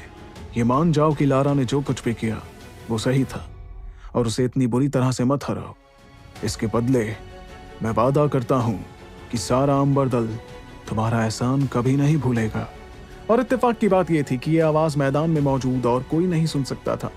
ये मान जाओ कि लारा ने जो कुछ भी किया वो सही था और उसे इतनी बुरी तरह से मत हराओ। इसके बदले मैं वादा करता हूं कि सारा अंबरदल तुम्हारा एहसान कभी नहीं भूलेगा। और इत्तेफाक की बात यह थी कि यह आवाज मैदान में मौजूद और कोई नहीं सुन सकता था।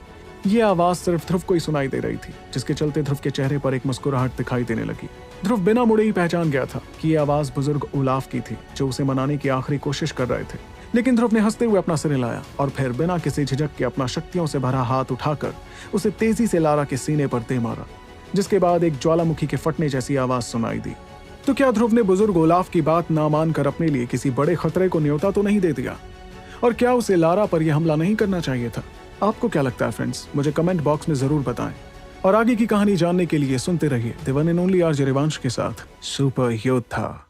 यह आवाज सिर्फ ध्रुव को ही सुनाई दे रही थी, जिसके चलते ध्रुव के चेहरे पर एक मुस्कुराहट दिखाई देने लगी। ध्रुव बिना मुड़े ही पहचान गया था कि यह आवाज बुजुर्ग उलाफ की थी, जो उसे मनाने की आखिरी कोशिश कर रहे थे। लेकिन ध्रुव ने हंसते हुए अपना सिर हिलाया और फिर बिना किसी झिझक के अपना शक्तियों से भरा हाथ उठाकर उसे तेजी से लारा के सीने पर दे मारा, जिसके बाद एक ज्वालामुखी के फटने जैसी आवाज सुनाई दी। तो क्या ध्रुव ने बुजुर्ग उलाफ की बात ना मानकर अपने लिए किसी बड़े खतरे को न्योता तो नहीं दे दिया? और क्या उसे लारा पर यह हमला नहीं करना चाहिए था? आपको क्या लगता है फ्रेंड्स? मुझे कमेंट बॉक्स में जरूर बताएं। और आगे की कहानी जानने के लिए सुनते रहिए the one and only RJ Rivansh के साथ सुपर योद्धा।